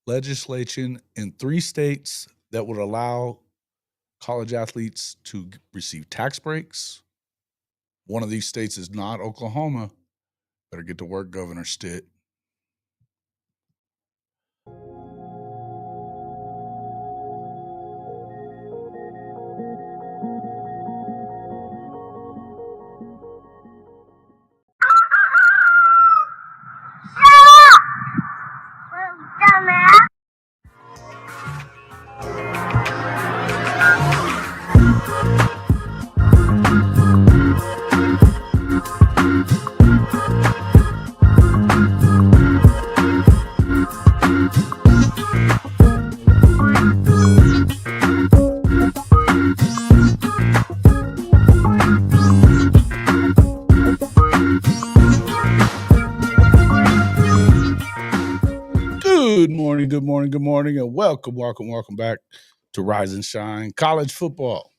legislation in 3 states that would allow college athletes to receive tax breaks. One of these states is not Oklahoma. Better get to work, Governor Stitt. Good morning, and welcome back to Rise and Shine College Football.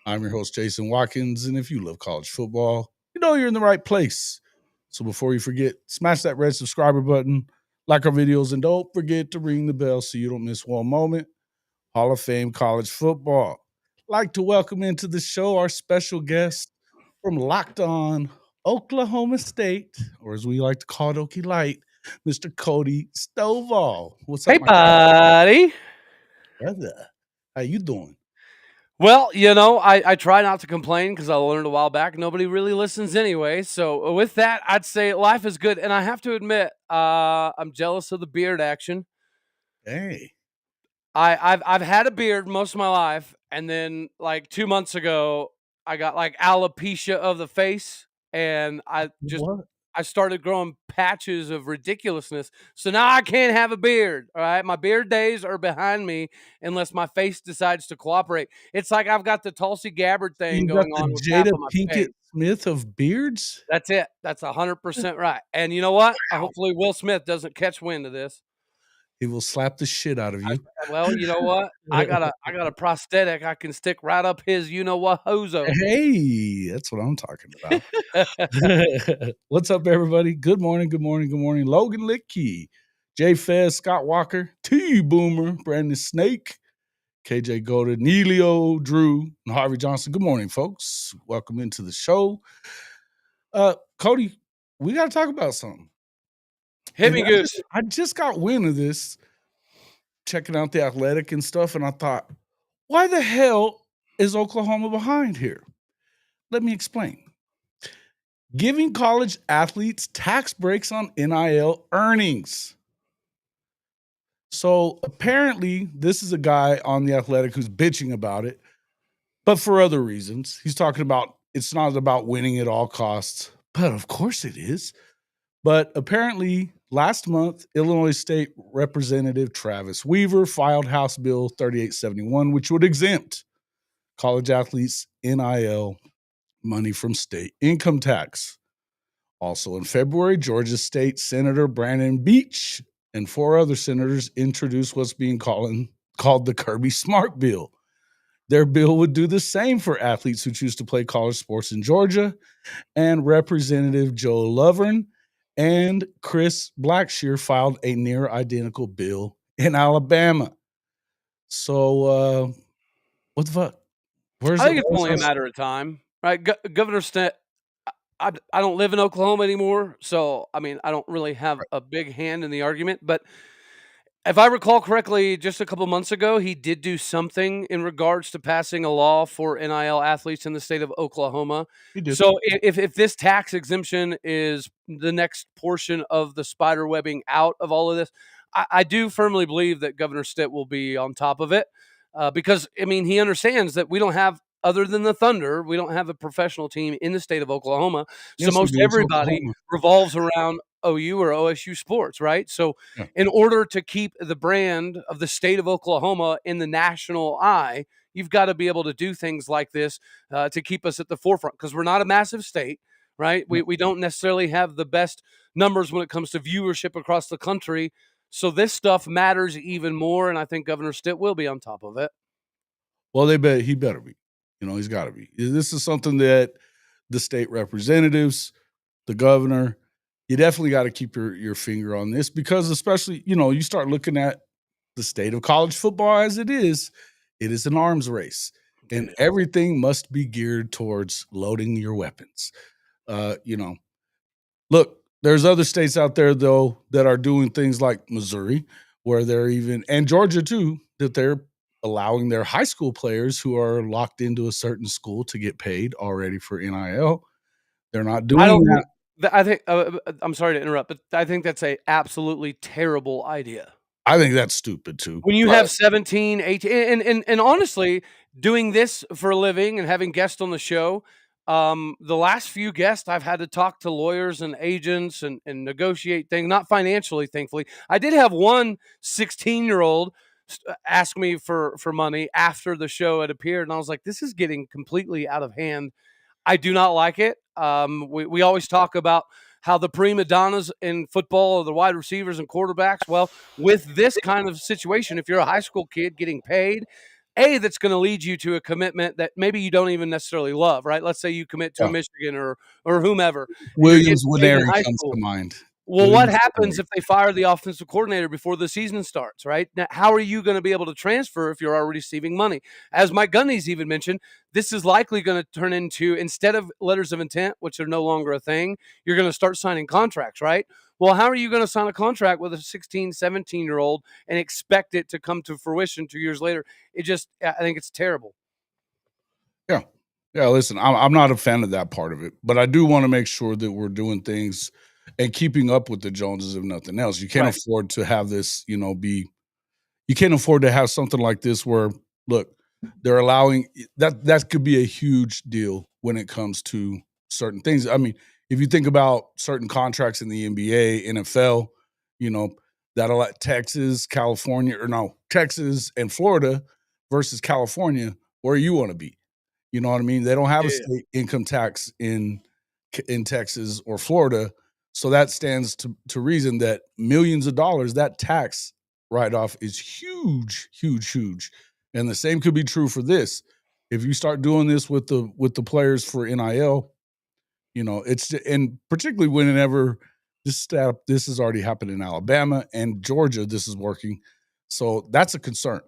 I'm your host, Jason Watkins, and if you love college football, you know you're in the right place. So before you forget, smash that red subscriber button, like our videos, and don't forget to ring the bell so you don't miss one moment. Hall of Fame College Football. Like to welcome into the show our special guest from Locked On Oklahoma State, or as we like to call it, Okie Light, Mr. Cody Stovall. What's up, Hey, my buddy. brother? How you doing? Well, I try not to complain because I learned a while back nobody really listens anyway. So with that, I'd say life is good. And I have to admit, I'm jealous of the beard action. Hey. I've had a beard most of my life, and then like 2 months ago, I got like alopecia of the face, and What? I started growing patches of ridiculousness. So now I can't have a beard. All right. My beard days are behind me unless my face decides to cooperate. It's like I've got the Tulsi Gabbard thing You got going the on with half Jada of my Pinkett face. Smith of beards? That's it. That's 100% right. And you know what? Hopefully Will Smith doesn't catch wind of this. He will slap the shit out of you. Well, you know what? I got a prosthetic I can stick right up his you know what hozo. Hey, that's what I'm talking about. What's up, everybody? Good morning. Logan Lickey, Jay Fez, Scott Walker, T Boomer, Brandon Snake, KJ Golden, Neelio, Drew, and Harvey Johnson. Good morning, folks. Welcome into the show. Cody, we got to talk about something. Hit me, Goose. I just got wind of this, checking out the Athletic and stuff, and I thought, why the hell is Oklahoma behind here? Let me explain. Giving college athletes tax breaks on NIL earnings. So apparently, this is a guy on the Athletic who's bitching about it, but for other reasons. He's talking about it's not about winning at all costs, but of course it is. But apparently, last month, Illinois State Representative Travis Weaver filed House Bill 3871, which would exempt college athletes' NIL money from state income tax. Also in February, Georgia State Senator Brandon Beach and 4 other senators introduced what's being called the Kirby Smart Bill. Their bill would do the same for athletes who choose to play college sports in Georgia. And Representative Joe Lovern and Chris Blackshear filed a near identical bill in Alabama. So, what the fuck? I think it's only a matter of time, right? Governor Stitt, I don't live in Oklahoma anymore, so I mean, I don't really have a big hand in the argument. But if I recall correctly, just a couple months ago, he did do something in regards to passing a law for NIL athletes in the state of Oklahoma. He did. So if this tax exemption is the next portion of the spider webbing out of all of this, I do firmly believe that Governor Stitt will be on top of it because, I mean, he understands that we don't have, other than the Thunder, we don't have a professional team in the state of Oklahoma. So Yes, we most do. It's everybody Oklahoma. revolves around OU or OSU sports, right? So Yeah. in order to keep the brand of the state of Oklahoma in the national eye, you've got to be able to do things like this to keep us at the forefront because we're not a massive state, right? We don't necessarily have the best numbers when it comes to viewership across the country. So this stuff matters even more, and I think Governor Stitt will be on top of it. Well, he better be. He's got to be. This is something that the state representatives, the governor, you definitely got to keep your finger on this because especially, you start looking at the state of college football as it is an arms race, and Dude. everything must be geared towards loading your weapons. You know, look, there's other states out there though that are doing things like Missouri, where they're even and Georgia too, that they're allowing their high school players who are locked into a certain school to get paid already for NIL. They're not I doing don't that. think I think I'm sorry to interrupt, but I think that's a absolutely terrible idea. I think that's stupid too. When you But have 17, 18, and honestly, doing this for a living and having guests on the show, the last few guests I've had to talk to lawyers and agents and negotiate things, not financially, thankfully. I did have one 16-year-old ask me for money after the show had appeared, and I was like, "This is getting completely out of hand." I do not like it. We always talk about how the prima donnas in football are the wide receivers and quarterbacks. Well, with this kind of situation, if you're a high school kid getting paid, that's going to lead you to a commitment that maybe you don't even necessarily love, right? Let's say you commit to a yeah, Michigan or whomever, and you're Williams getting paid in Winery high comes school. to mind. Well, what Williams happens Winery. if they fire the offensive coordinator before the season starts, right? Now, how are you going to be able to transfer if you're already receiving money? As Mike Gundy's even mentioned, this is likely going to turn into, instead of letters of intent, which are no longer a thing, you're going to start signing contracts, right? Well, how are you going to sign a contract with a 16, 17-year-old and expect it to come to fruition 2 years later? I think it's terrible. Yeah. Yeah, listen, I'm not a fan of that part of it, but I do wanna make sure that we're doing things and keeping up with the Joneses if nothing else. You can't Right. afford to have this, be you can't afford to have something like this where, look, they're allowing that could be a huge deal when it comes to certain things. I mean, if you think about certain contracts in the NBA, NFL, you know, that'll let Texas, California, or no, Texas and Florida versus California, where you wanna be. You know what I mean? They don't have a Yeah. state income tax in Texas or Florida, so that stands to reason that millions of dollars, that tax write-off is huge, huge, huge, and the same could be true for this. If you start doing this with the players for NIL, it's and particularly whenever this has already happened in Alabama and Georgia, this is working. So that's a concern.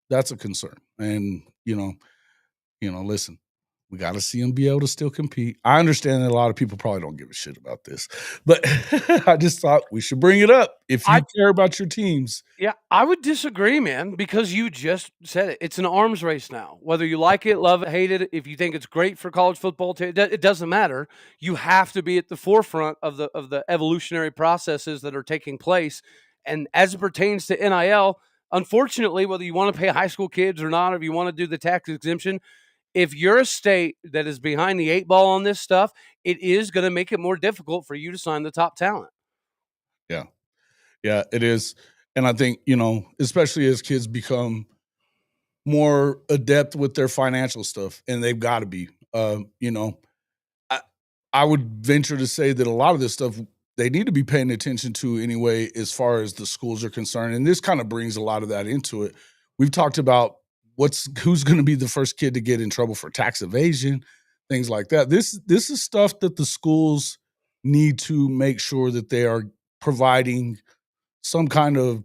That's a concern, and, listen, we gotta see him be able to still compete. I understand that a lot of people probably don't give a shit about this, but I just thought we should bring it up. If I you care about your teams, Yeah, I would disagree, man, because you just said it. It's an arms race now. Whether you like it, love it, hate it, if you think it's great for college football, it doesn't matter. You have to be at the forefront of the evolutionary processes that are taking place. And as it pertains to NIL, unfortunately, whether you want to pay high school kids or not, or if you want to do the tax exemption, if you're a state that is behind the eight ball on this stuff, it is going to make it more difficult for you to sign the top talent. yeah. Yeah, it is, and I think, especially as kids become more adept with their financial stuff, and they've gotta be, I I would venture to say that a lot of this stuff they need to be paying attention to anyway as far as the schools are concerned, and this kinda brings a lot of that into it. We've talked about who's gonna be the first kid to get in trouble for tax evasion, things like that. This is stuff that the schools need to make sure that they are providing some kind of,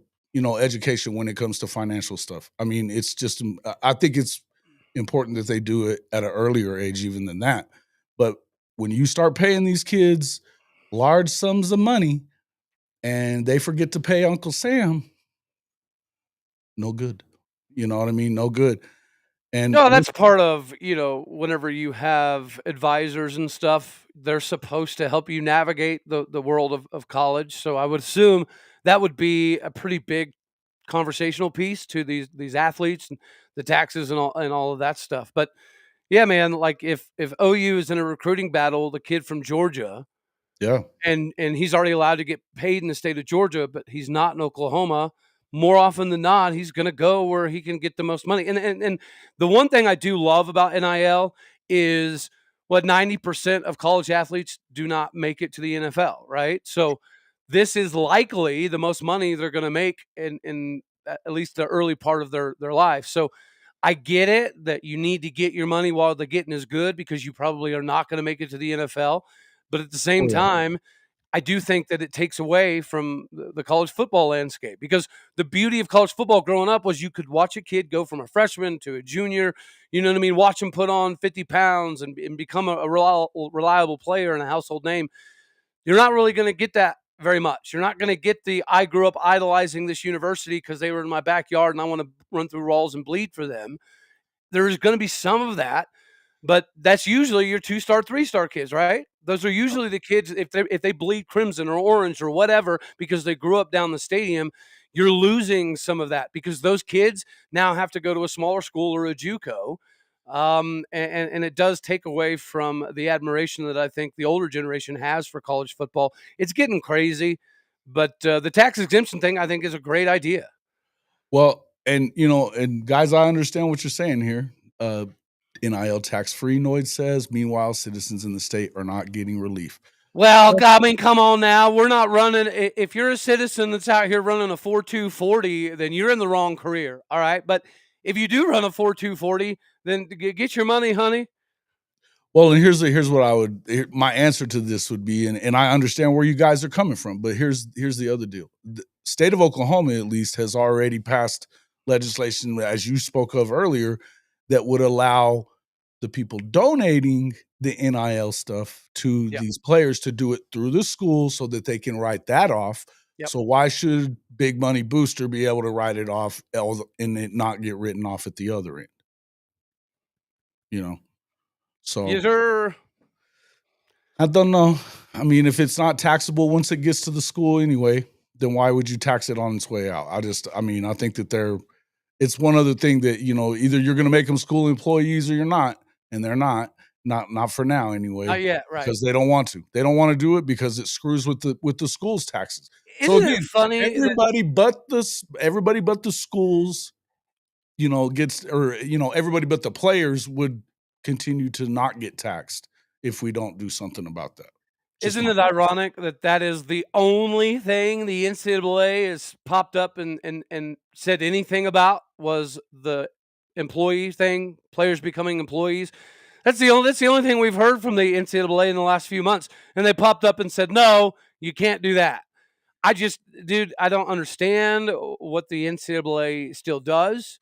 education when it comes to financial stuff. I mean, it's just I think it's important that they do it at an earlier age even than that. But when you start paying these kids large sums of money and they forget to pay Uncle Sam, no good. You know what I mean? No good. And No, that's part of, whenever you have advisors and stuff, they're supposed to help you navigate the world of college. So I would assume that would be a pretty big conversational piece to these athletes and the taxes and all of that stuff. But yeah, man, like if OU is in a recruiting battle, the kid from Georgia, yeah, and he's already allowed to get paid in the state of Georgia, but he's not in Oklahoma. More often than not, he's going to go where he can get the most money. And the one thing I do love about NIL is what 90% of college athletes do not make it to the NFL, right? So this is likely the most money they're going to make in at least the early part of their life. So I get it that you need to get your money while the getting is good because you probably are not going to make it to the NFL. But at the same oh yeah, time, I do think that it takes away from the college football landscape, because the beauty of college football growing up was you could watch a kid go from a freshman to a junior, you know what I mean? Watch him put on 50 pounds and become a reliable player and a household name. You're not really going to get that very much. You're not going to get the I grew up idolizing this university because they were in my backyard and I want to run through walls and bleed for them. There's going to be some of that, but that's usually your 2-star, 3-star kids, right? Those are usually the kids, if they bleed crimson or orange or whatever because they grew up down the stadium, you're losing some of that because those kids now have to go to a smaller school or a JUCO. And it does take away from the admiration that I think the older generation has for college football. It's getting crazy, but the tax exemption thing I think is a great idea. Well, and and guys, I understand what you're saying here. NIL tax free, Noid says. Meanwhile, citizens in the state are not getting relief. Well, I mean, come on now. We're not running. If you're a citizen that's out here running a 4.240, then you're in the wrong career. All right. But if you do run a 4.240, then get your money, honey. Well, and here's what I would my answer to this would be, and I understand where you guys are coming from, but here's the other deal. The state of Oklahoma, at least, has already passed legislation, as you spoke of earlier, that would allow the people donating the NIL stuff to Yep. these players to do it through the school so that they can write that off. Yep. So why should Big Money Booster be able to write it off and it not get written off at the other end? So Yes, sir. I don't know. I mean, if it's not taxable once it gets to the school anyway, then why would you tax it on its way out? I mean, I think that it's one other thing that, either you're going to make them school employees or you're not, and they're not for now anyway. Not yet, right. Because they don't want to. They don't want to do it because it screws with the school's taxes. So Isn't it again, funny that everybody but the schools, everybody but the players would continue to not get taxed if we don't do something about that. isn't it ironic that that is the only thing the NCAA has popped up and said anything about was the employee thing, players becoming employees? That's the only thing we've heard from the NCAA in the last few months, and they popped up and said, "No, you can't do that." Dude, I don't understand what the NCAA still does.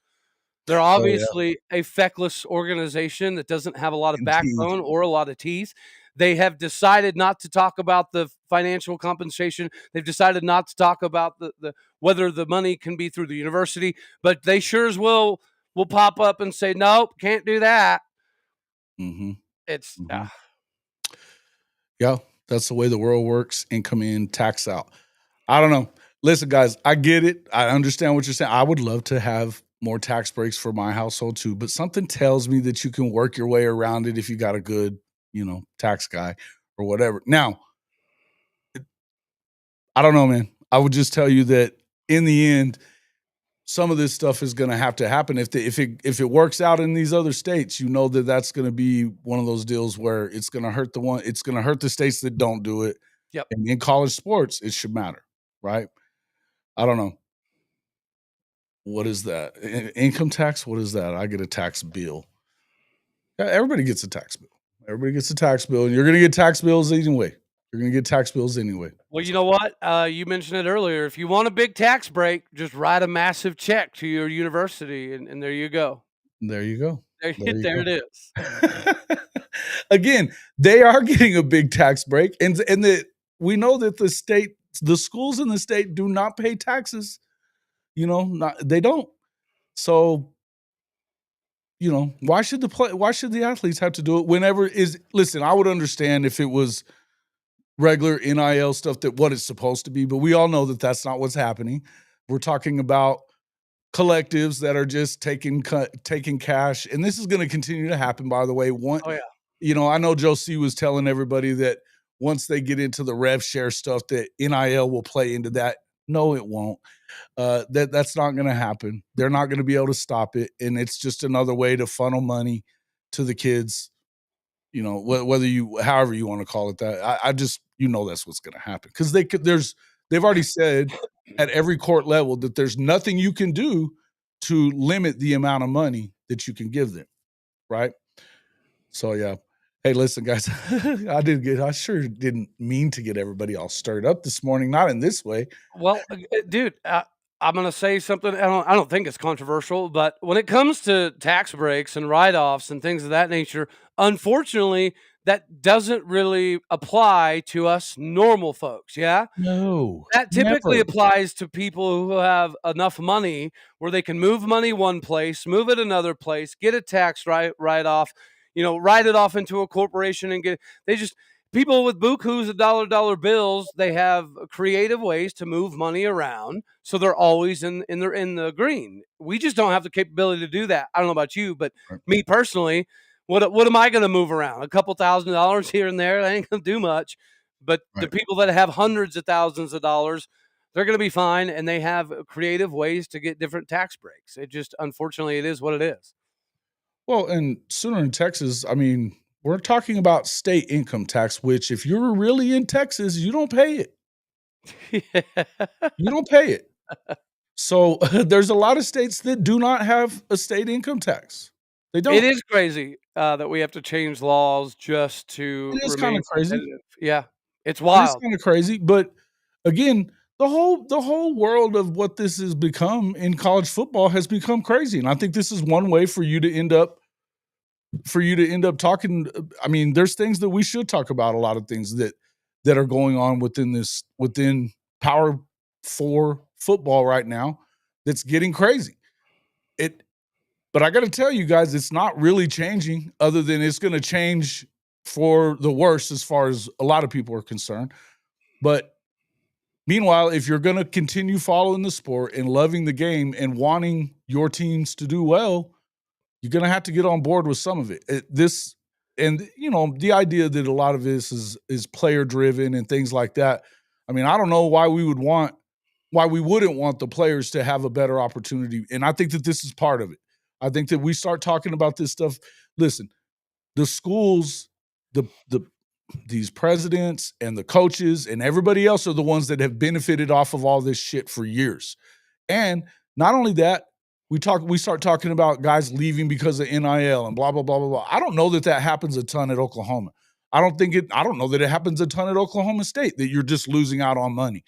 They're Oh, yeah. obviously a feckless organization that doesn't have a lot of Indeed. backbone or a lot of teeth. They have decided not to talk about the financial compensation. They've decided not to talk about the whether the money can be through the university, but they sure as will pop up and say, "Nope, can't do that." Mhm. It's Mhm. Yeah, that's the way the world works. Income in, tax out. I don't know. Listen, guys, I get it. I understand what you're saying. I would love to have more tax breaks for my household too, but something tells me that you can work your way around it if you got a good, tax guy or whatever. Now, I don't know, man. I would just tell you that in the end, some of this stuff is going to have to happen. If it works out in these other states, that that's going to be one of those deals where it's going to hurt it's going to hurt the states that don't do it. yep. And in college sports, it should matter, right? I don't know. What is that? Income tax? What is that? I get a tax bill. Yeah, everybody gets a tax bill. Everybody gets a tax bill, and you're going to get tax bills anyway. You're going to get tax bills anyway. Well, you know what? You mentioned it earlier. If you want a big tax break, just write a massive check to your university, and there you go. There you go. There it is. Again, they are getting a big tax break, and we know that the schools in the state do not pay taxes. They don't. So, why should the athletes have to do it whenever listen, I would understand if it was regular NIL stuff, that what it's supposed to be, but we all know that that's not what's happening. We're talking about collectives that are just taking cash, and this is going to continue to happen, by the way. Oh yeah. I know Joe C was telling everybody that once they get into the rev share stuff, that NIL will play into that. No, it won't. That's not going to happen. They're not going to be able to stop it, and it's just another way to funnel money to the kids. However you want to call it that. I just that's what's going to happen, because they've already said at every court level that there's nothing you can do to limit the amount of money that you can give them, right? So yeah, Hey, listen, guys, I sure didn't mean to get everybody all stirred up this morning, not in this way. Well, dude, I'm gonna say something. I don't think it's controversial, but when it comes to tax breaks and write-offs and things of that nature, unfortunately, that doesn't really apply to us normal folks. Yeah, No, that typically never. applies to people who have enough money where they can move money one place, move it another place, get a tax write off, write it off into a corporation and get. They just People with bukus of dollar bills. They have creative ways to move money around, so they're always in the green. We just don't have the capability to do that. I don't know about you, but Right, me personally, what am I going to move around? A couple $1,000s here and there. That ain't going to do much. But the right. people that have hundreds of thousands of dollars, they're going to be fine, and they have creative ways to get different tax breaks. It just, unfortunately, it is what it is. Well, and sooner in Texas, I mean, we're talking about state income tax, which if you're really in Texas, you don't pay it. You don't pay it. So there's a lot of states that do not have a state income tax. They It don't. is crazy that we have to change laws just to It is kind remain of crazy. competitive. Yeah, it's It is wild. kind of crazy, but again, the whole world of what this has become in college football has become crazy, and I think this is one way for you to end up talking. I mean, there's things that we should talk about. A lot of things that are going on within Power Four football right now. That's getting crazy. It, but I got to tell you guys, it's not really changing. Other than it's going to change for the worse, as far as a lot of people are concerned. But meanwhile, if you're going to continue following the sport and loving the game and wanting your teams to do well, you're going to have to get on board with some of it. The idea that a lot of this is player driven and things like that. I mean, I don't know why we wouldn't want the players to have a better opportunity, and I think that this is part of it. I think that we start talking about this stuff. Listen, the schools, the these presidents and the coaches and everybody else are the ones that have benefited off of all this shit for years. And not only that, we start talking about guys leaving because of NIL and blah blah blah blah blah. I don't know that happens a ton at Oklahoma. I don't know that it happens a ton at Oklahoma State, that you're just losing out on money.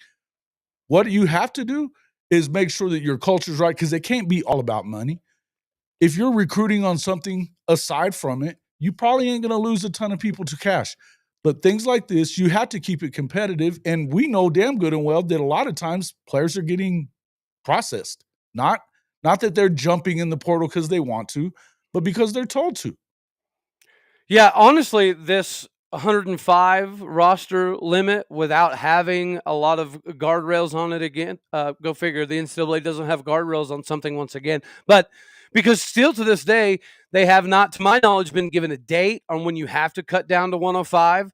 What you have to do is make sure that your culture's right, because it can't be all about money. If you're recruiting on something aside from it, you probably ain't going to lose a ton of people to cash. But things like this, you have to keep it competitive. And we know damn good and well that a lot of times players are getting processed. Not that they're jumping in the portal because they want to, but because they're told to. Yeah, honestly, this 105 roster limit without having a lot of guardrails on it again. Go figure. The NCAA doesn't have guardrails on something once again, but because still to this day they have not, to my knowledge, been given a date on when you have to cut down to 105.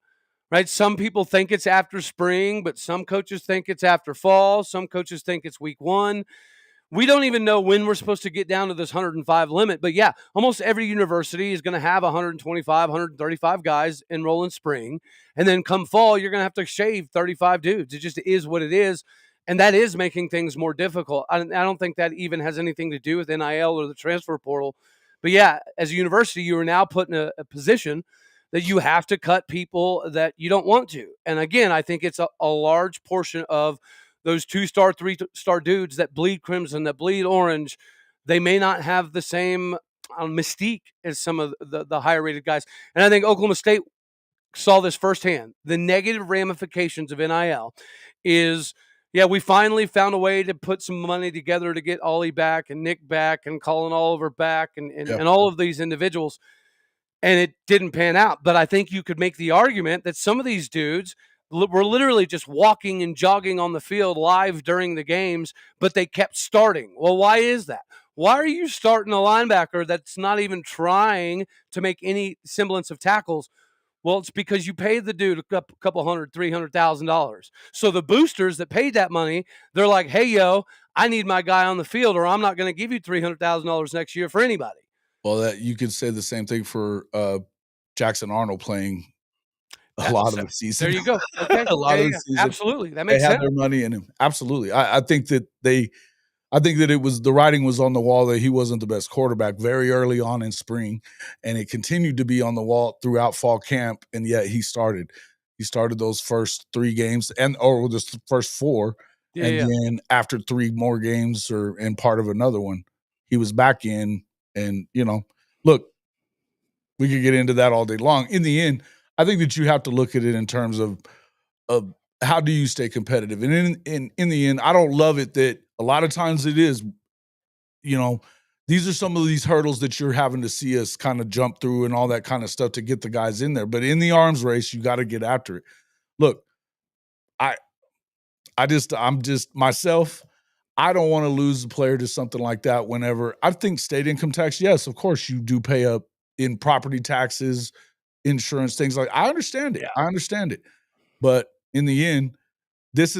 Right? Some people think it's after spring, but some coaches think it's after fall. Some coaches think it's week one. We don't even know when we're supposed to get down to this 105 limit. But yeah, almost every university is going to have 125, 135 guys enroll in spring. And then come fall, you're going to have to shave 35 dudes. It just is what it is. And that is making things more difficult. I don't think that even has anything to do with NIL or the transfer portal. But yeah, as a university, you are now put in a position that you have to cut people that you don't want to. And again, I think it's a large portion of those 2-star, 3-star dudes that bleed crimson, that bleed orange. They may not have the same mystique as some of the higher rated guys. And I think Oklahoma State saw this firsthand. The negative ramifications of NIL is, yeah, we finally found a way to put some money together to get Ollie back and Nick back and Colin Oliver back and all of these individuals. And it didn't pan out. But I think you could make the argument that some of these dudes were literally just walking and jogging on the field live during the games, but they kept starting. Well, why is that? Why are you starting a linebacker that's not even trying to make any semblance of tackles? Well, it's because you paid the dude a couple hundred, $300,000. So the boosters that paid that money, they're like, "Hey, yo, I need my guy on the field, or I'm not going to give you $300,000 next year for anybody." Well, that you could say the same thing for Jackson Arnold playing a That's lot of so, the season. there you go. Okay, A lot yeah, of yeah, the yeah. season, Absolutely, that they makes had sense. their money in him. Absolutely. I think that I think that the writing was on the wall that he wasn't the best quarterback very early on in spring, and it continued to be on the wall throughout fall camp, and yet he started. He started those first 3 games or the first 4, Yeah, and yeah. then after 3 more games and part of another one, he was back in. And, look, we could get into that all day long. In the end, I think that you have to look at it in terms of how do you stay competitive? And in the end, I don't love it that a lot of times it is, you know, these are some of these hurdles that you're having to see us kind of jump through and all that kind of stuff to get the guys in there. But in the arms race, you got to get after it. Look, I I'm just myself. I don't want to lose a player to something like that whenever I think state income tax, yes, of course you do pay up in property taxes, insurance, things like I understand it. Yeah. I understand it. But in the end, this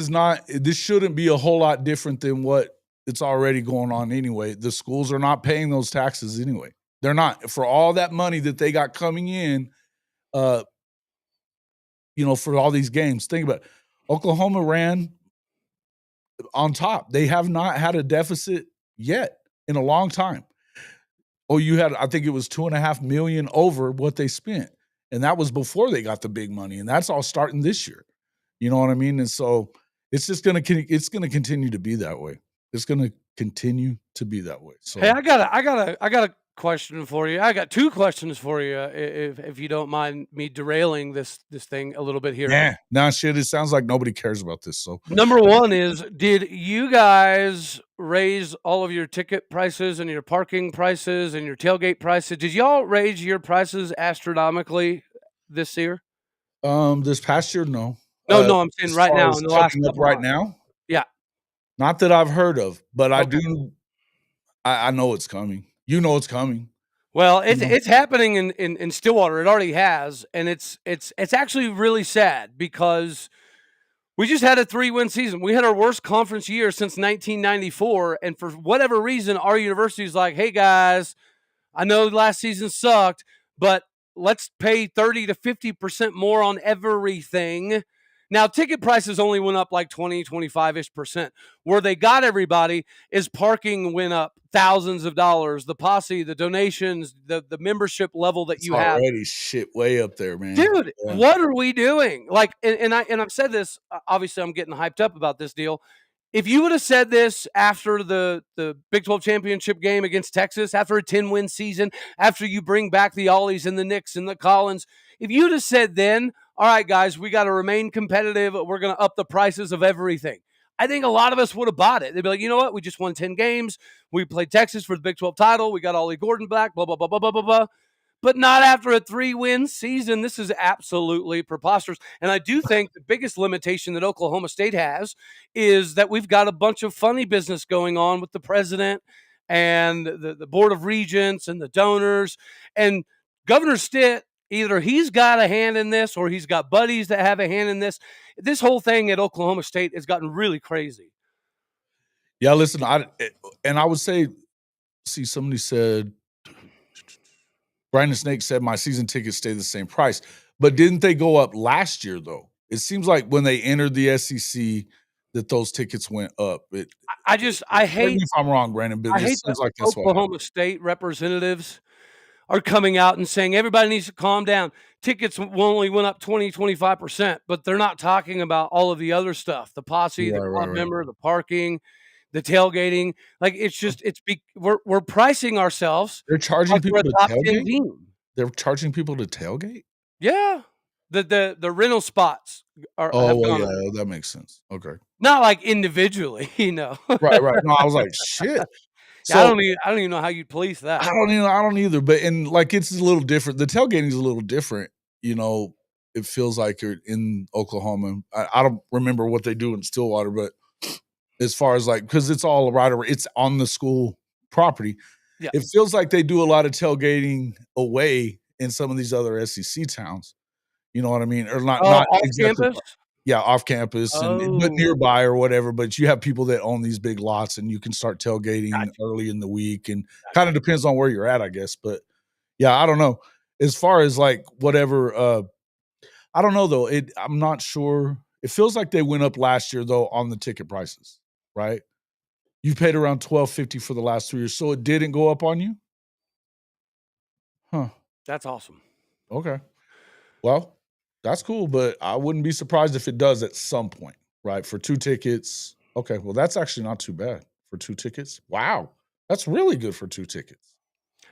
shouldn't be a whole lot different than what it's already going on anyway. The schools are not paying those taxes anyway. They're not for all that money that they got coming in, uh, for all these games. Think about it. Oklahoma ran on top. They have not had a deficit yet in a long time. Oh, I think it was 2.5 million over what they spent. And that was before they got the big money. And that's all starting this year. You know what I mean? And so it's just it's gonna continue to be that way. It's gonna continue to be that way. Hey, So I got a question for you. I got 2 questions for you, if you don't mind me derailing this thing a little bit here. yeah, nah, shit. It sounds like nobody cares about this. So Number 1 is, did you guys raise all of your ticket prices and your parking prices and your tailgate prices? Did y'all raise your prices astronomically this year? this past year, no. No, no, I'm saying As right far now as in the last coming up couple right months. now, Yeah, not that I've heard of, but I okay. do. I know it's coming. You know it's coming. Well, You it's know, it's happening in Stillwater. It already has, and it's actually really sad because we just had a 3-win season. We had our worst conference year since 1994, and for whatever reason, our university is like, "Hey guys, I know last season sucked, but let's pay 30 to 50% more on everything." Now, ticket prices only went up like 20, 25-ish percent. Where they got everybody is parking went up thousands of dollars, the posse, the donations, the membership level that it's you have. already shit way up there, man. Dude, Yeah. what are we doing? Like, and I've said this. Obviously, I'm getting hyped up about this deal. If you would have said this after the Big 12 championship game against Texas, after a 10-win season, after you bring back the Ollies and the Knicks and the Collins, if you'd have said then, all right, guys, we got to remain competitive. We're going to up the prices of everything. I think a lot of us would have bought it. They'd be like, you know what? We just won 10 games. We played Texas for the Big 12 title. We got Ollie Gordon back, blah, blah, blah, blah, blah, blah, blah, but not after a 3-win season. This is absolutely preposterous. And I do think the biggest limitation that Oklahoma State has is that we've got a bunch of funny business going on with the president and the Board of Regents and the donors. And Governor Stitt, either he's got a hand in this or he's got buddies that have a hand in this. This whole thing at Oklahoma State has gotten really crazy. Yeah, listen, I would say, see, somebody said Brandon Snake said my season tickets stay the same price. But didn't they go up last year though? It seems like when they entered the SEC that those tickets went up. I Correct me hate if I'm wrong, Brandon, but I it hate that seems like that's what happened. Oklahoma State representatives are coming out and saying everybody needs to calm down. Tickets only went up 20, 25%, but they're not talking about all of the other stuff, the posse, the Right, right, club right. member, the parking, the tailgating. Like it's just we're pricing ourselves They're charging like we're people a to top 10 tailgate? team. They're charging people to tailgate? Yeah. The rental spots Oh, have well, gone yeah, up. that makes sense. Okay. Not like individually, Right, right. No, I was like, "Shit." Yeah, So, I don't even know how you'd police that. I don't either, but and, like, it's a little different. The tailgating is a little different, you know, it feels like you're in Oklahoma. I don't remember what they do in Stillwater, but as far as, like, because it's all right over it's on the school property. Yeah. It feels like they do a lot of tailgating away in some of these other SEC towns, you know what I mean? Or Oh, not off exactly. campus? Yeah, off campus but Oh, nearby or whatever, but you have people that own these big lots and you can start tailgating gotcha, early in the week and gotcha. kinda depends on where you're at, I guess, but yeah, I don't know. As far as, like, whatever, I don't know though, I'm not sure. It feels like they went up last year though on the ticket prices, right? You've paid around $12.50 for the last 3 years, so it didn't go up on you? Huh. That's awesome. Okay. Well, that's cool, but I wouldn't be surprised if it does at some point, right? For 2 tickets. Okay, well, that's actually not too bad for 2 tickets. Wow. That's really good for 2 tickets.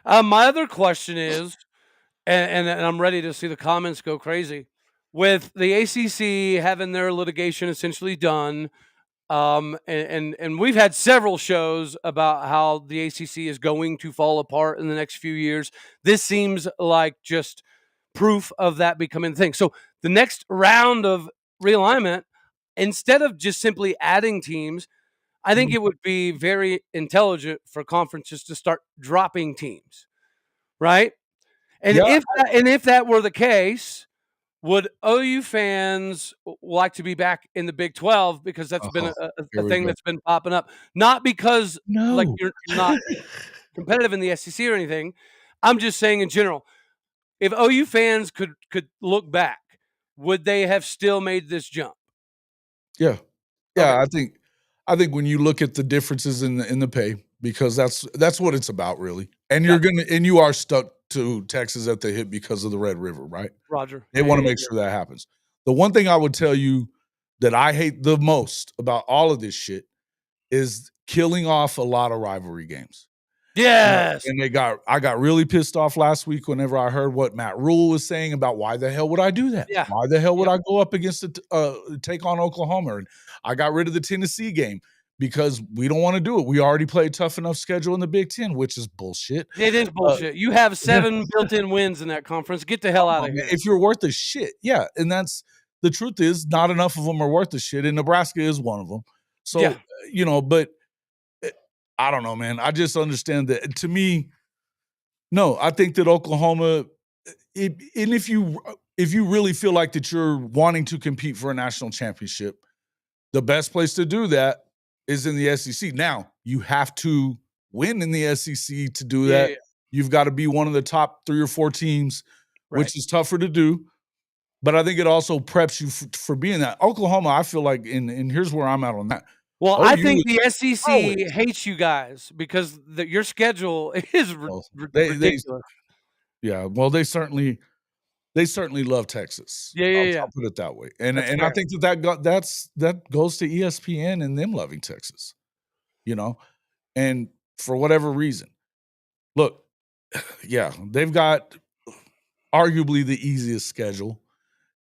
My other question is, and I'm ready to see the comments go crazy. With the ACC having their litigation essentially done, and we've had several shows about how the ACC is going to fall apart in the next few years. This seems like just proof of that becoming a thing. So the next round of realignment, instead of just simply adding teams, I think Mhm. it would be very intelligent for conferences to start dropping teams, right? And Yeah, if that were the case, would OU fans like to be back in the Big 12 because that's been uh-huh. a Here we thing go. that's been popping up? Not because, like, No. you're not competitive in the SEC or anything. I'm just saying in general, if OU fans could look back, would they have still made this jump? Yeah. Okay, Yeah, I think when you look at the differences in the pay, because that's what it's about really, and gotcha. you are stuck to Texas at the hip because of the Red River, right? Roger. They Yeah, wanna yeah, make yeah. sure that happens. The one thing I would tell you that I hate the most about all of this shit is killing off a lot of rivalry games. Yeah, Yes. and I got really pissed off last week whenever I heard what Matt Rule was saying about why the hell would I do that? Yeah. Why the hell would Yep. I go up against take on Oklahoma? And I got rid of the Tennessee game because we don't wanna do it. We already play a tough enough schedule in the Big Ten, which is bullshit. It is Uh, bullshit. You have 7 built-in wins in that conference. Get the hell come out on, of man. here. If you're worth a shit, yeah, and that's the truth is not enough of them are worth a shit, and Nebraska is one of them. So, Yeah. but, eh, I don't know, man. I just understand that to me, no, I think that Oklahoma, and if you really feel like that you're wanting to compete for a national championship, the best place to do that is in the SEC. Now, you have to win in the SEC to do Yeah, yeah, that. yeah. You've got to be one of the top 3 or 4 teams, Right. which is tougher to do, but I think it also preps you for being that. Oklahoma, I feel like, and here's where I'm at on that. Well, I OU think is the SEC always hates you guys because your schedule is well, they ridiculous. yeah, well, they certainly love Texas. Yeah, yeah, yeah. I'll put it that way, That's and I fair. think that goes to ESPN and them loving Texas, you know, and for whatever reason. Look, yeah, they've got arguably the easiest schedule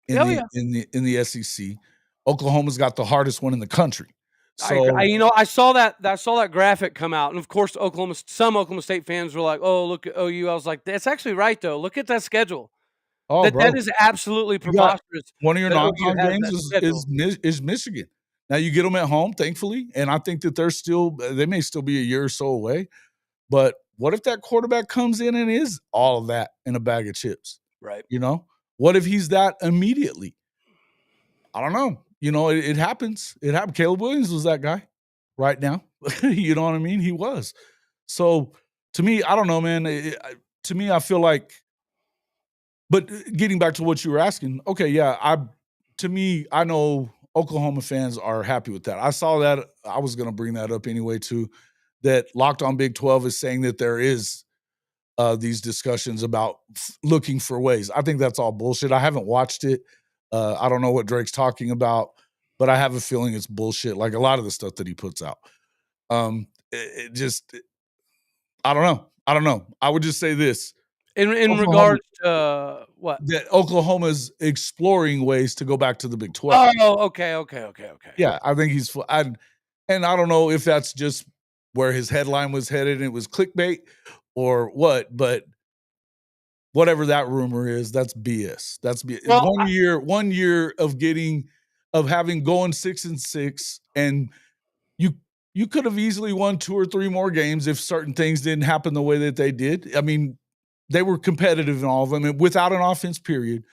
in Oh, the yeah. SEC. Oklahoma's got the hardest one in the country. I agree. So, I saw that graphic come out, and of course, some Oklahoma State fans were like, "Oh, look at OU." I was like, "That's actually right, though. Look at that schedule. oh, That bro, is absolutely you got preposterous one of your that OU non-con has games that schedule." is Michigan. Now you get them at home, thankfully, and I think that they may still be a year or so away. But what if that quarterback comes in and is all of that in a bag of chips? Right. You know, what if he's that immediately? I don't know. It happens. It happened. Caleb Williams was that guy right now. You know what I mean? He was. So to me, I don't know, man. To me, I feel like, but getting back to what you were asking, okay, yeah, to me, I know Oklahoma fans are happy with that. I saw that. I was going to bring that up anyway, too. That Locked On Big 12 is saying that there is these discussions about looking for ways. I think that's all bullshit. I haven't watched it. I don't know what Drake's talking about, but I have a feeling it's bullshit. Like a lot of the stuff that he puts out. It just, I don't know. I don't know. I would just say this: In Oklahoma, regards to what? that Oklahoma's exploring ways to go back to the Big 12. Oh, okay, okay, okay, okay. Yeah, I think and I don't know if that's just where his headline was headed and it was clickbait or what, but whatever that rumor is, that's BS. That's BS. Well, One year of having going 6-6, and you you could have easily won 2 or 3 more games if certain things didn't happen the way that they did. I mean, they were competitive in all of them, and without an offense period.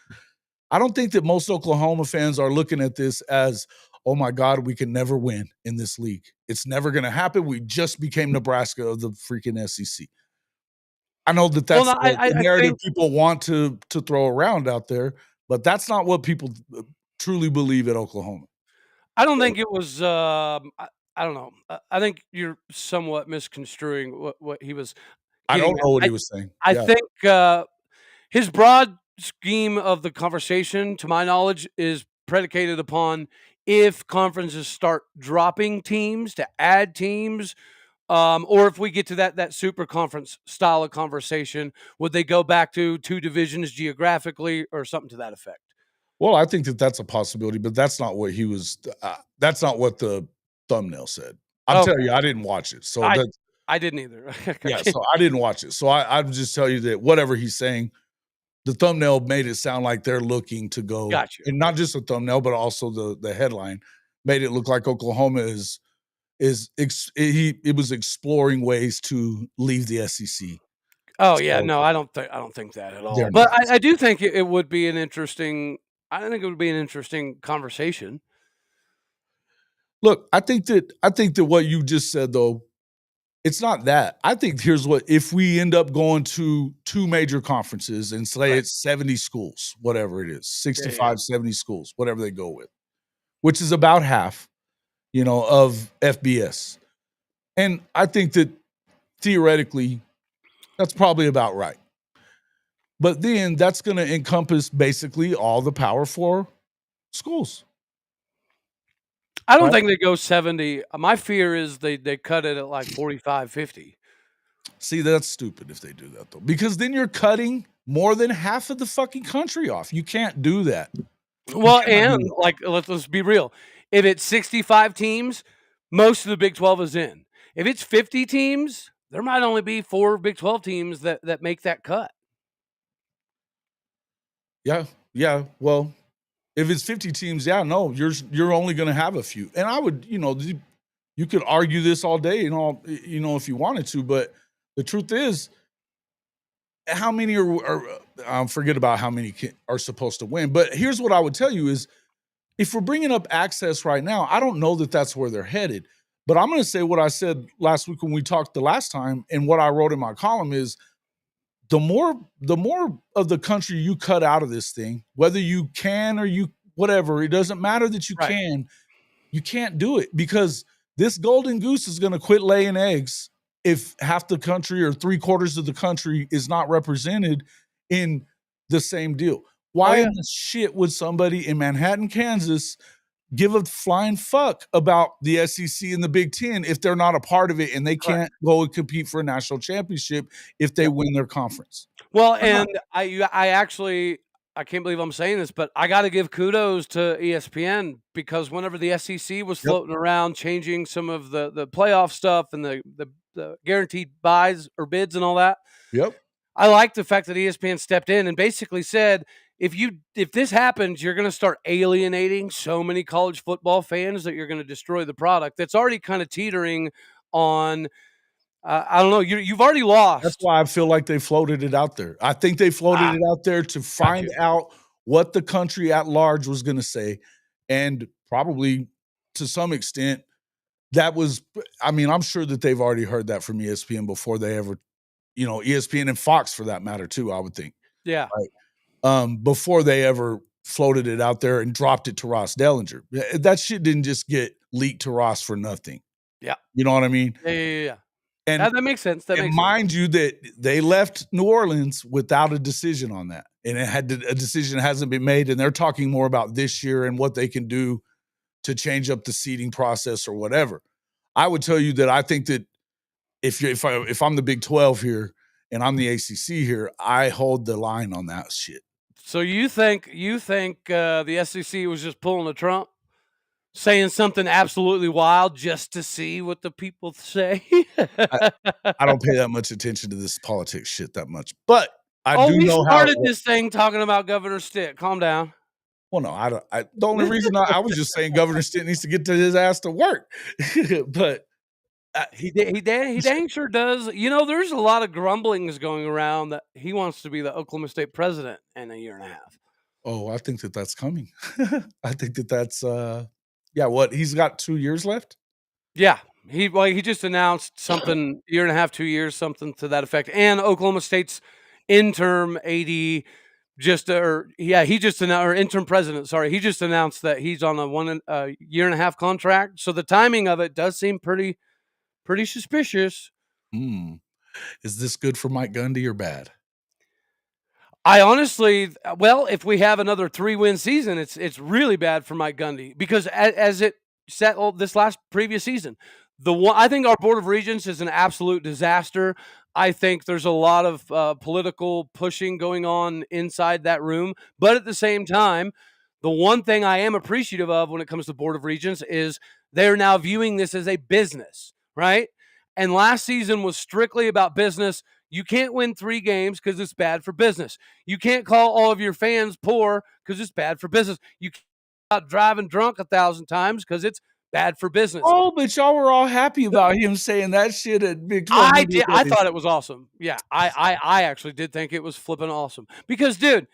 I don't think that most Oklahoma fans are looking at this as, "Oh my god, we can never win in this league. It's never gonna happen. We just became Nebraska of the freaking SEC." I know that well, that's no, the I narrative think people want to throw around out there, but that's not what people truly believe at Oklahoma. I don't So think it was. I don't know. I think you're somewhat misconstruing what he was I getting don't know what at. he was saying. I Yeah. think, his broad scheme of the conversation, to my knowledge, is predicated upon if conferences start dropping teams to add teams, or if we get to that super conference style of conversation, would they go back to 2 divisions geographically or something to that effect? Well, I think that that's a possibility, but that's not what he was that's not what the thumbnail said. I'm telling Okay. you, I didn't watch it. So I that's I didn't either. yeah, Okay. so I didn't watch it. So I would just tell you that whatever he's saying, the thumbnail made it sound like they're looking to go, Gotcha. and not just the thumbnail, but also the headline made it look like Oklahoma it was exploring ways to leave the SEC. Oh, yeah, So no, I don't think that at all, they're but not. I do think it would be an interesting I think it would be an interesting conversation. Look, I think that what you just said though, it's not that. I think here's what if we end up going to 2 major conferences and say Right. it's 70 schools, whatever it is, Yeah, yeah, yeah. 65, 70 schools, whatever they go with, which is about half, of FBS. And I think that theoretically, that's probably about right. But then that's gonna encompass basically all the Power 4 schools, I don't right? think they go 70. My fear is they cut it at, like, 45, 50. See, that's stupid if they do that though, because then you're cutting more than half of the fucking country off. You can't do that. You Well, cannot do and, that. like, let's be real. If it's 65 teams, most of the Big 12 is in. If it's 50 teams, there might only be 4 Big 12 teams that make that cut. Yeah, yeah. Well, if it's 50 teams, yeah, no, you're only gonna have a few. And I would, you could argue this all day and all, if you wanted to, but the truth is, how many forget about how many are supposed to win. But here's what I would tell you is if we're bringing up access right now, I don't know that that's where they're headed. But I'm going to say what I said last week when we talked the last time, and what I wrote in my column is the more of the country you cut out of this thing, whether you can or you whatever, it doesn't matter that you Right. can, you can't do it because this golden goose is going to quit laying eggs if half the country or 3/4 of the country is not represented in the same deal. Oh, Why yeah. in the shit would somebody in Manhattan, Kansas give a flying fuck about the SEC and the Big Ten if they're not a part of it and they Correct. can't go and compete for a national championship if they Yep. win their conference? Well, They're not. and I actually I can't believe I'm saying this, but I gotta give kudos to ESPN because whenever the SEC was Yep. floating around changing some of the playoff stuff and the guaranteed buys or bids and all that, Yep. I like the fact that ESPN stepped in and basically said, if this happens, you're gonna start alienating so many college football fans that you're gonna destroy the product that's already kind of teetering on I don't know, you've already That's lost. why I feel like they floated it out there. I think they floated Ah, it out there to find gotcha. out what the country at large was gonna say, and probably to some extent, that was I mean, I'm sure that they've already heard that from ESPN before they ever ESPN and Fox for that matter too, I would think, Yeah. right? Before they ever floated it out there and dropped it to Ross Dellinger. That shit didn't just get leaked to Ross for nothing. Yeah. You know what I mean? Yeah. And That makes sense, that And makes sense. mind you that they left New Orleans without a decision on that, and a decision hasn't been made, and they're talking more about this year and what they can do to change up the seeding process or whatever. I would tell you that I think that if I'm the Big 12 here and I'm the ACC here, I hold the line on that shit. So you think the SEC was just pulling a Trump, saying something absolutely wild just to see what the people say? I I don't pay that much attention to this politics shit that much, but I Oh, do we know how it started works. this thing talking about Governor Stitt. Calm down. Well, no, I don't. The only reason I was just saying Governor Stitt needs to get to his ass to work, but He dang sure does. You know, there's a lot of grumblings going around that he wants to be the Oklahoma State president in a year and a half. oh, I think that that's coming. I think that that's yeah. What he's got 2 years left. Yeah, he just announced something year and a half, 2 years, something to that effect. And Oklahoma State's interim AD he just announced, or interim president, sorry, he just announced that he's on a year and a half contract. So the timing of it does seem pretty suspicious. Is this good for Mike Gundy or bad? I honestly, well, if we have another 3-win season, it's really bad for Mike Gundy because as it settled this previous season, I think our Board of Regents is an absolute disaster. I think there's a lot of political pushing going on inside that room, but at the same time, the one thing I am appreciative of when it comes to Board of Regents is they're now viewing this as a business, right? And last season was strictly about business. You can't win 3 games because it's bad for business. You can't call all of your fans poor because it's bad for business. You can't out driving drunk 1,000 times because it's bad for business. Oh, but y'all were all happy about him saying that shit at Big 12 I Media did. I Days. thought it was awesome. Yeah, I actually did think it was flipping awesome because, dude,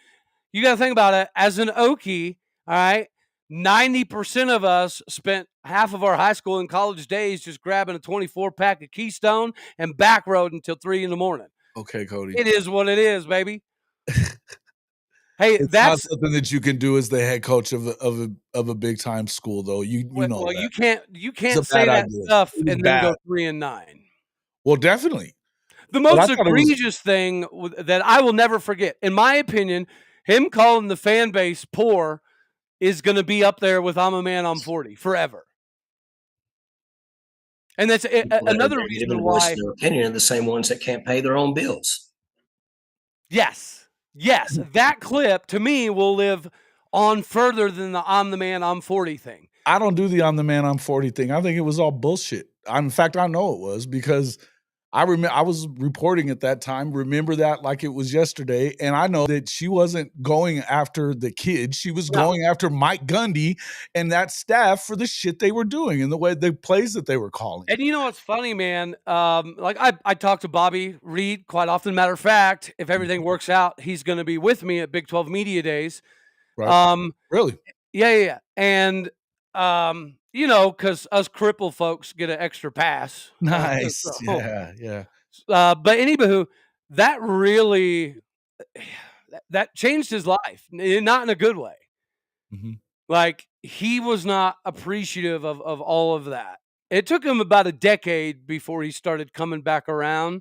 you got to think about it. As an Okie, all right, 90% of us spent half of our high school and college days just grabbing a 24-pack of Keystone and back road until 3 in the morning. Okay, Cody. It is what it is, baby. Hey, It's not something that you can do as the head coach of a big time school, though. You know well, that. you can't say that idea. stuff It was and then go bad. 3-9. Well, definitely. The But I most thought it was egregious thing that I will never forget, in my opinion, him calling the fan base poor is going to be up there with "I'm a man, I'm 40" forever. And that's another reason why. Their opinion are the same ones that can't pay their own bills. Yes, that clip to me will live on further than the "I'm the man, I'm 40" thing. I don't do the "I'm the man, I'm 40" thing. I think it was all bullshit. In fact, I know it was because I was reporting at that time. Remember that like it was yesterday, and I know that she wasn't going after the kid. She was going after Mike Gundy and that staff for the shit they were doing and the plays that they were calling. And you know what's funny, man? Like I talk to Bobby Reed quite often. Matter of fact, if everything works out, he's going to be with me at Big 12 Media Days. Right. Really? Yeah. And you know, because us crippled folks get an extra pass. Nice. Yeah. But anywho, that really that changed his life, not in a good way. Mm-hmm. Like he was not appreciative of all of that. It took him about a decade before he started coming back around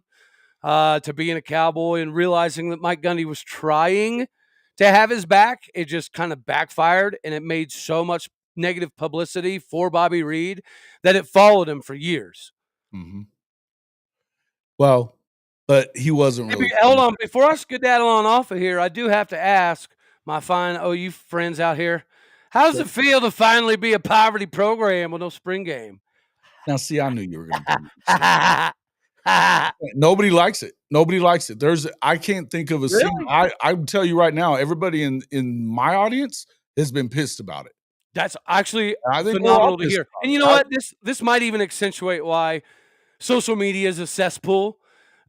to being a Cowboy and realizing that Mike Gundy was trying to have his back. It just kind of backfired, and it made so much negative publicity for Bobby Reed that it followed him for years. Mm-hmm. Well, but he wasn't really. Hold on. Before I skedaddle on off of here, I do have to ask my fine OU friends out here, how does it feel to finally be a poverty program with no spring game? Now, see, I knew you were going to bring Nobody likes it. Nobody likes it. I can't think of a single. I tell you right now, everybody in my audience has been pissed about it. That's actually phenomenal to hear. And you know what? This might even accentuate why social media is a cesspool,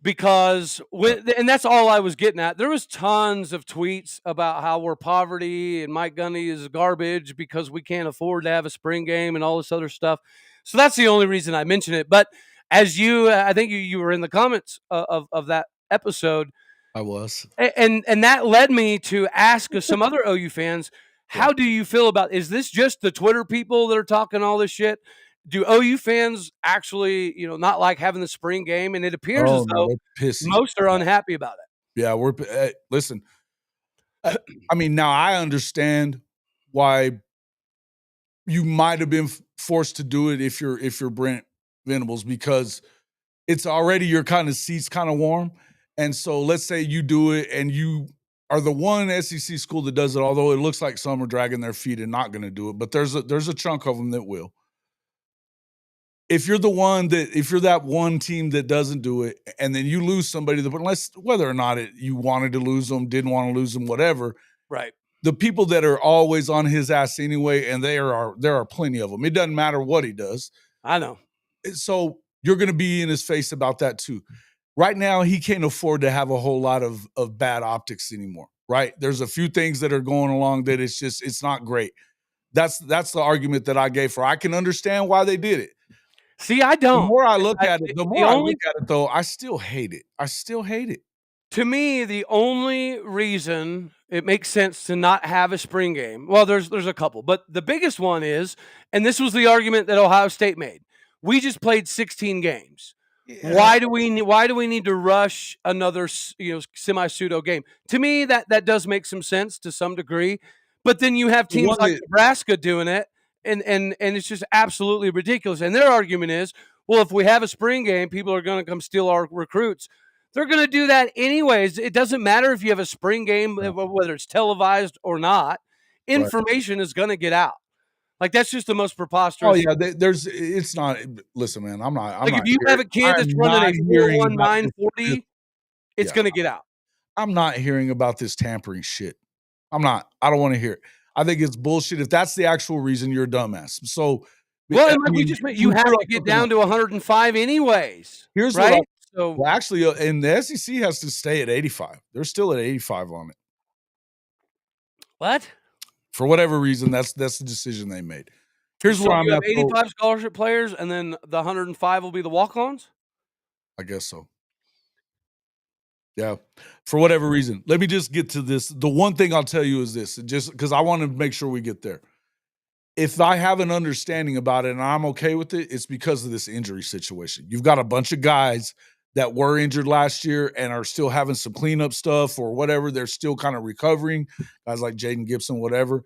because and that's all I was getting at. There was tons of tweets about how we're poverty and Mike Gundy is garbage because we can't afford to have a spring game and all this other stuff. So that's the only reason I mention it. But as I think you were in the comments of that episode. I was. And that led me to ask some other OU fans, how do you feel about, is this just the Twitter people that are talking all this shit? Do OU fans actually, not like having the spring game? And it appears as though most are unhappy about it. Yeah, listen. I mean, now I understand why you might have been forced to do it if you're Brent Venables, because it's already your kind of seat's kind of warm. And so let's say you do it and you are the one SEC school that does it, although it looks like some are dragging their feet and not going to do it, but there's a chunk of them that will. If you're that one team that doesn't do it, and then you lose somebody, whether or not you wanted to lose them, didn't want to lose them, whatever. Right. The people that are always on his ass anyway, and there are plenty of them. It doesn't matter what he does. I know. So you're going to be in his face about that too. Right now, he can't afford to have a whole lot of bad optics anymore, right? There's a few things that are going along that it's not great. That's the argument that I gave for. I can understand why they did it. See, I don't. The more I look at it, though, I still hate it. I still hate it. To me, the only reason it makes sense to not have a spring game. Well, there's a couple, but the biggest one is, and this was the argument that Ohio State made. We just played 16 games. Yeah. Why do we need to rush another semi pseudo game? To me, that does make some sense to some degree, but then you have teams like Nebraska doing it, and it's just absolutely ridiculous. And their argument is, well, if we have a spring game, people are going to come steal our recruits. They're going to do that anyways. It doesn't matter if you have a spring game, whether it's televised or not. Information is going to get out. Like, that's just the most preposterous. Oh yeah, it's not. Listen, man, I'm not. If you have a kid that's running a 4.1940, it's going to get out. I'm not hearing about this tampering shit. I'm not. I don't want to hear it. I think it's bullshit. If that's the actual reason, you're a dumbass. So, well, you have to get down to 105 anyways. Here's right. Well, actually, and the SEC has to stay at 85. They're still at 85 on it. What? For whatever reason, that's the decision they made. Here's where I'm at. 85 scholarship players, and then the 105 will be the walk-ons? I guess so. Yeah. For whatever reason. Let me just get to this. The one thing I'll tell you is this, just because I want to make sure we get there. If I have an understanding about it and I'm okay with it, it's because of this injury situation. You've got a bunch of guys that were injured last year and are still having some cleanup stuff or whatever. They're still kind of recovering. Guys like Jaden Gibson, whatever.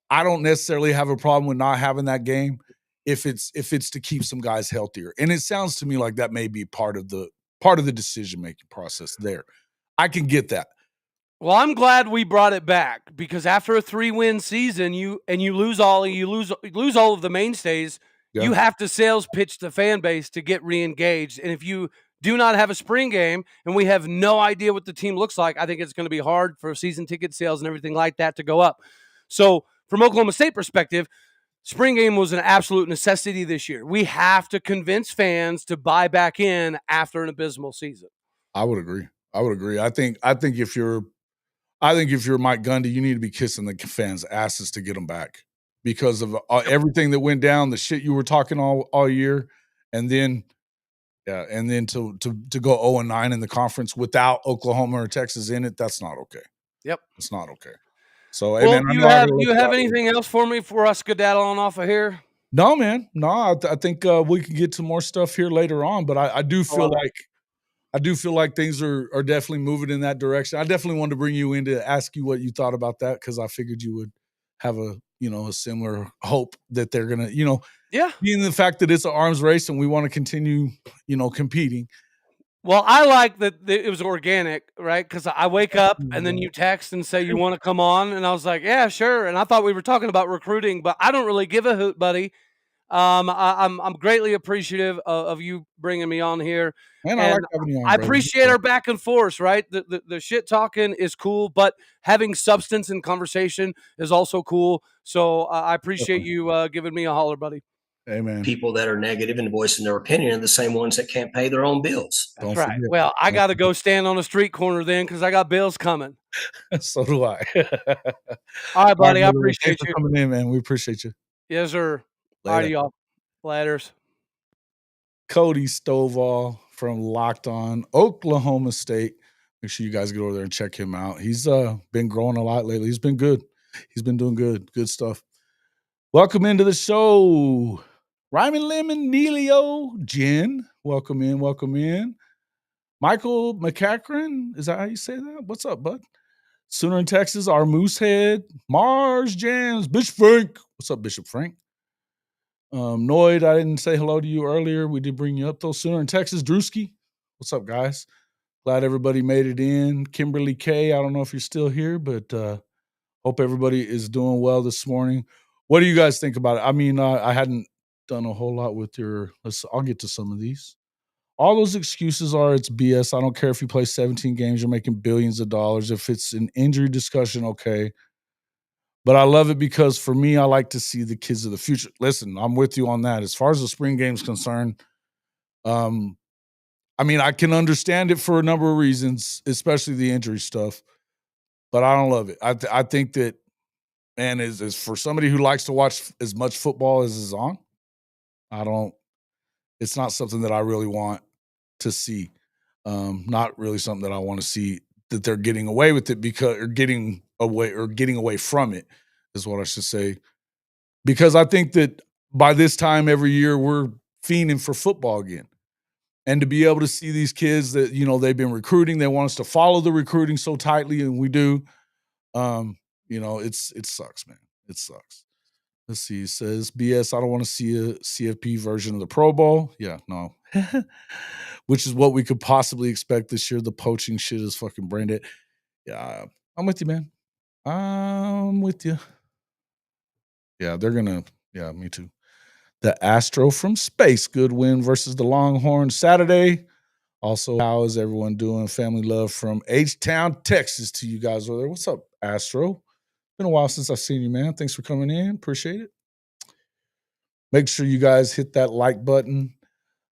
I don't necessarily have a problem with not having that game if it's to keep some guys healthier. And it sounds to me like that may be part of the decision-making process there. I can get that. Well, I'm glad we brought it back because after a 3-win season, you lose all of the mainstays. Yeah. You have to sales pitch the fan base to get re-engaged. And if you do not have a spring game and we have no idea what the team looks like, I think it's going to be hard for season ticket sales and everything like that to go up. So from Oklahoma State perspective, spring game was an absolute necessity this year. We have to convince fans to buy back in after an abysmal season. I would agree. I think if you're Mike Gundy, you need to be kissing the fans' asses to get them back because of everything that went down, the shit you were talking all year, and then to go 0-9 in the conference without Oklahoma or Texas in it. That's not okay. Yep, it's not okay. So, well, hey, man, do you have anything else for me for us skedaddling off of here? No, man. No, I think we can get to more stuff here later on. But I do feel like things are definitely moving in that direction. I definitely wanted to bring you in to ask you what you thought about that because I figured you would have a similar hope that they're gonna being the fact that it's an arms race and we want to continue competing. Well, I like that it was organic, right? Because I wake up and then you text and say you want to come on, and I was like, yeah, sure. And I thought we were talking about recruiting, but I don't really give a hoot, buddy. I'm greatly appreciative of you bringing me on here. And I like having you on. I appreciate our back and forth, right? The shit talking is cool, but having substance in conversation is also cool. So I appreciate you giving me a holler, buddy. Amen. People that are negative and voicing their opinion are the same ones that can't pay their own bills. That's right. Forget. Well, I got to go stand on a street corner then because I got bills coming. So do I. All right, buddy. I appreciate you coming in, man. We appreciate you. Yes, sir. All right, y'all. Ladders. Cody Stovall from Locked On Oklahoma State. Make sure you guys get over there and check him out. He's been growing a lot lately. He's been good. He's been doing good stuff. Welcome into the show. Ryman Lemon, Neilio, Jen. Welcome in. Michael McCachran. Is that how you say that? What's up, bud? Sooner in Texas, our Moosehead. Mars Jams. Bishop Frank. What's up, Bishop Frank? Noid, I didn't say hello to you earlier. We did bring you up, though. Sooner in Texas, Drewski. What's up, guys? Glad everybody made it in. Kimberly K, I don't know if you're still here, but hope everybody is doing well this morning. What do you guys think about it? I mean, I hadn't done a whole lot with I'll get to some of these. All those excuses are it's BS. I don't care if you play 17 games, you're making billions of dollars. If it's an injury discussion, okay. But I love it because for me, I like to see the kids of the future. Listen, I'm with you on that. As far as the spring game is concerned, I mean, I can understand it for a number of reasons, especially the injury stuff, but I don't love it. I think that, man, is for somebody who likes to watch as much football as is on, it's not something that I really want to see. Not really something that I want to see that they're getting away with it or getting away from it is what I should say. Because I think that by this time every year we're fiending for football again. And to be able to see these kids that, they've been recruiting, they want us to follow the recruiting so tightly, and we do. It sucks, man. It sucks. Let's see. It says, BS, I don't want to see a CFP version of the Pro Bowl. Yeah, no. Which is what we could possibly expect this year. The poaching shit is fucking brain dead. Yeah, I'm with you, man. I'm with you. Yeah, yeah, me too. The Astro from space, good win versus the Longhorns Saturday. Also, how is everyone doing? Family love from H-Town, Texas to you guys over there. What's up, Astro? Been a while since I've seen you, man. Thanks for coming in. Appreciate it. Make sure you guys hit that like button.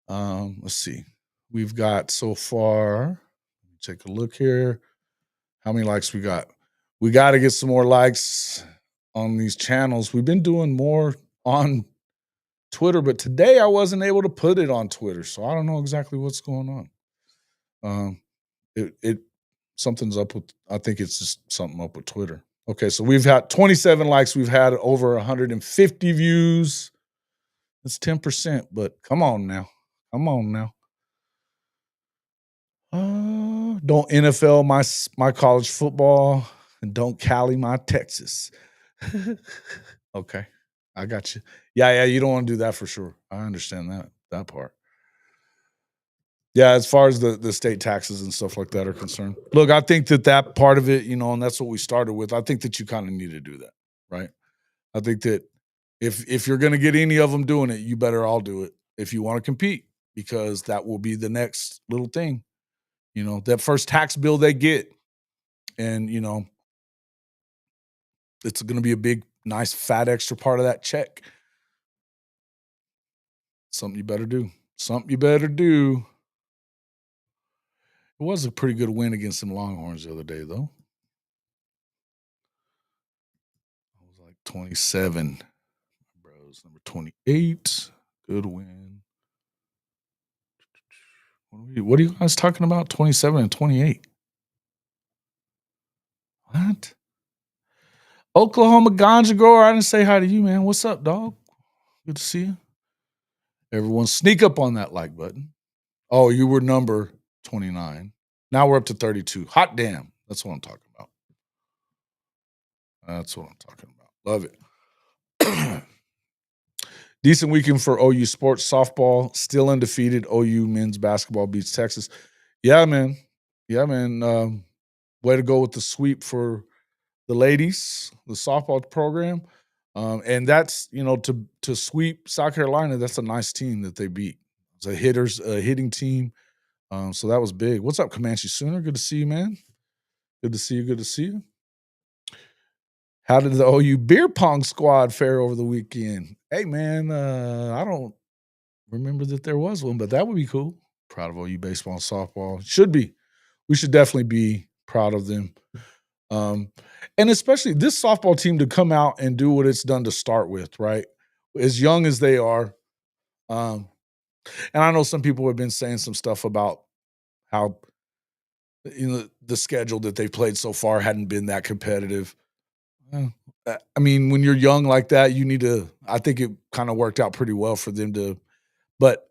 Let's see. We've got so far, take a look here. How many likes we got? We got to get some more likes on these channels. We've been doing more on Twitter, but today I wasn't able to put it on Twitter, so I don't know exactly what's going on. Something's up with, I think it's just something up with Twitter. Okay, so we've had 27 likes. We've had over 150 views. That's 10%, but come on now. Come on now. Don't NFL my college football, and don't Cali my Texas. Okay, I got you. Yeah, you don't want to do that for sure. I understand that part. Yeah, as far as the state taxes and stuff like that are concerned. Look, I think that part of it, and that's what we started with. I think that you kind of need to do that, right? I think that if you're going to get any of them doing it, you better all do it if you want to compete, because that will be the next little thing. That first tax bill they get, and it's going to be a big, nice, fat extra part of that check. Something you better do. Something you better do. It was a pretty good win against some Longhorns the other day, though. It was like 27. Bros, number 28. Good win. What are you guys talking about? 27 and 28. What? Oklahoma ganja grower. I didn't say hi to you, man. What's up, dog? Good to see you. Everyone sneak up on that like button. Oh, you were number 29. Now we're up to 32. Hot damn. That's what I'm talking about. Love it. Decent weekend for OU sports. Softball still undefeated. OU men's basketball beats Texas. Yeah, man. Way to go with the sweep for the ladies, the softball program. And that's, to sweep South Carolina, that's a nice team that they beat. It's a hitting team. So that was big. What's up, Comanche Sooner? Good to see you, man. Good to see you. How did the OU beer pong squad fare over the weekend? Hey, man, I don't remember that there was one, but that would be cool. Proud of OU baseball and softball. Should be. We should definitely be proud of them. And especially this softball team to come out and do what it's done to start with, right? As young as they are. And I know some people have been saying some stuff about how the schedule that they've played so far hadn't been that competitive. I mean, when you're young like that, I think it kind of worked out pretty well for them but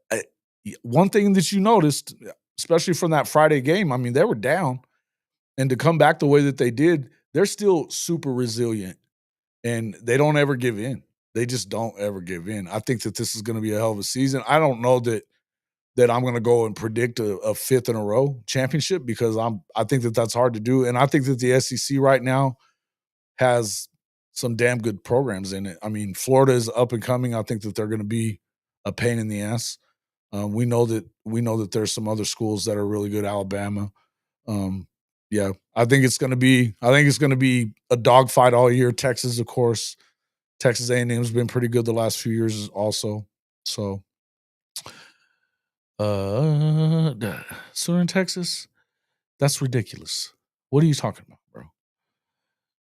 one thing that you noticed, especially from that Friday game, I mean, they were down, and to come back the way that they did, they're still super resilient, and they don't ever give in. They just don't ever give in. I think that this is going to be a hell of a season. I don't know that I'm going to go and predict a fifth in a row championship, because I think that that's hard to do. And I think that the SEC right now has some damn good programs in it. I mean, Florida is up and coming. I think that they're going to be a pain in the ass. We know that there's some other schools that are really good. Alabama. Yeah, I think it's going to be a dogfight all year. Texas, of course. Texas A&M has been pretty good the last few years also. So, Sooner in Texas? That's ridiculous. What are you talking about, bro?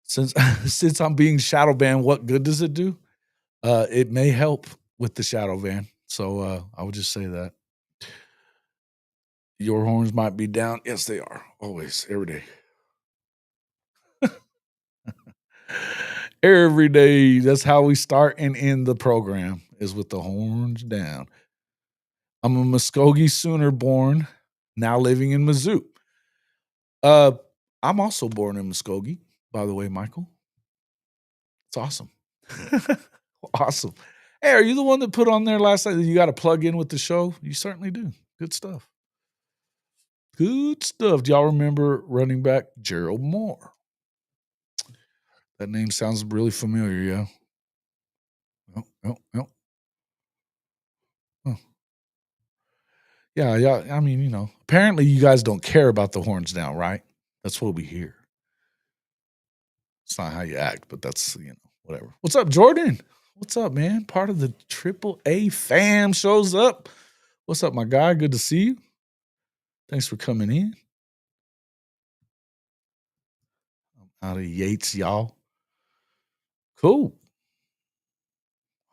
Since I'm being shadow banned, what good does it do? It may help with the shadow ban. So I would just say that. Your horns might be down. Yes, they are. Always, every day. Every day. That's how we start and end the program, is with the horns down. I'm a Muskogee Sooner born, now living in Mizzou. I'm also born in Muskogee, by the way, Michael. It's awesome. Awesome. Hey, are you the one that put on there last night that you got to plug in with the show? You certainly do. Good stuff. Good stuff. Do y'all remember running back Gerald Moore? That name sounds really familiar, yeah. Oh. Yeah. I mean, apparently you guys don't care about the horns down, right? That's what we hear. It's not how you act, but that's, whatever. What's up, Jordan? What's up, man? Part of the Triple A fam shows up. What's up, my guy? Good to see you. Thanks for coming in. I'm out of Yates, y'all. Cool.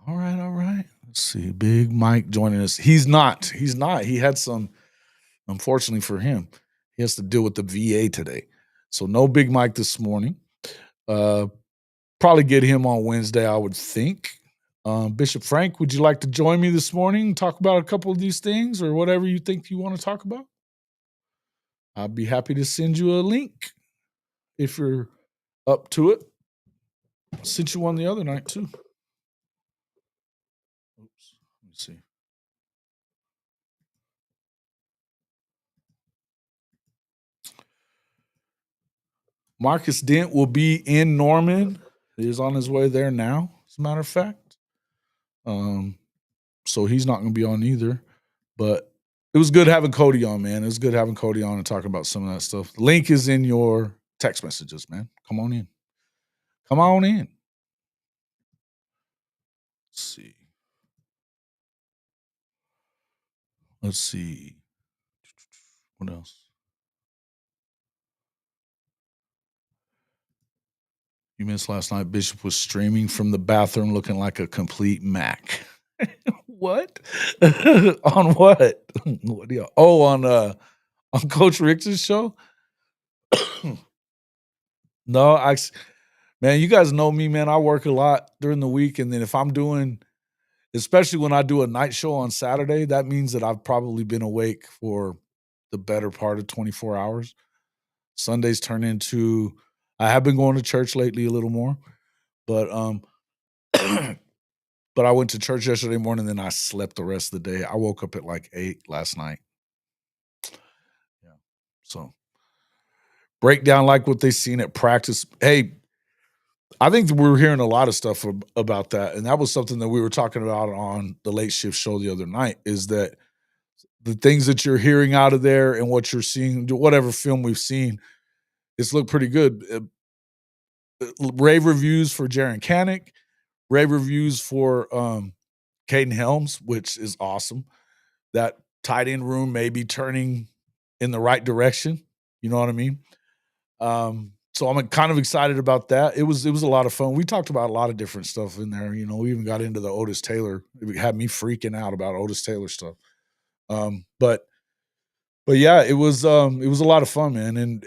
All right. Let's see. Big Mike joining us. He's not. He had some, unfortunately for him, he has to deal with the VA today. So no Big Mike this morning. Probably get him on Wednesday, I would think. Bishop Frank, would you like to join me this morning and talk about a couple of these things or whatever you think you want to talk about? I'll be happy to send you a link if you're up to it. I sent you one the other night too. Oops. Let me see. Marcus Dent will be in Norman. He is on his way there now, as a matter of fact. So he's not going to be on either. But it was good having Cody on, man. It was good having Cody on and talking about some of that stuff. The link is in your text messages, man. Come on in. Let's see. What else? You missed last night. Bishop was streaming from the bathroom looking like a complete Mac. What? On what? On Coach Rick's show? No, man, you guys know me, man. I work a lot during the week, and then if I'm doing, especially when I do a night show on Saturday, that means that I've probably been awake for the better part of 24 hours. Sundays turn into, I have been going to church lately a little more, but but I went to church yesterday morning, then I slept the rest of the day. I woke up at like 8 last night. Yeah. So break down like what they seen at practice. Hey, I think that we're hearing a lot of stuff about that. And that was something that we were talking about on the late shift show the other night, is that the things that you're hearing out of there and what you're seeing, whatever film we've seen, it's looked pretty good. Rave reviews for Jaren Kanak, rave reviews for Caden Helms, which is awesome. That tight end room may be turning in the right direction. You know what I mean? So I'm kind of excited about that. It was a lot of fun. We talked about a lot of different stuff in there. We even got into the Otis Taylor. It had me freaking out about Otis Taylor stuff. But yeah, it was a lot of fun, man. And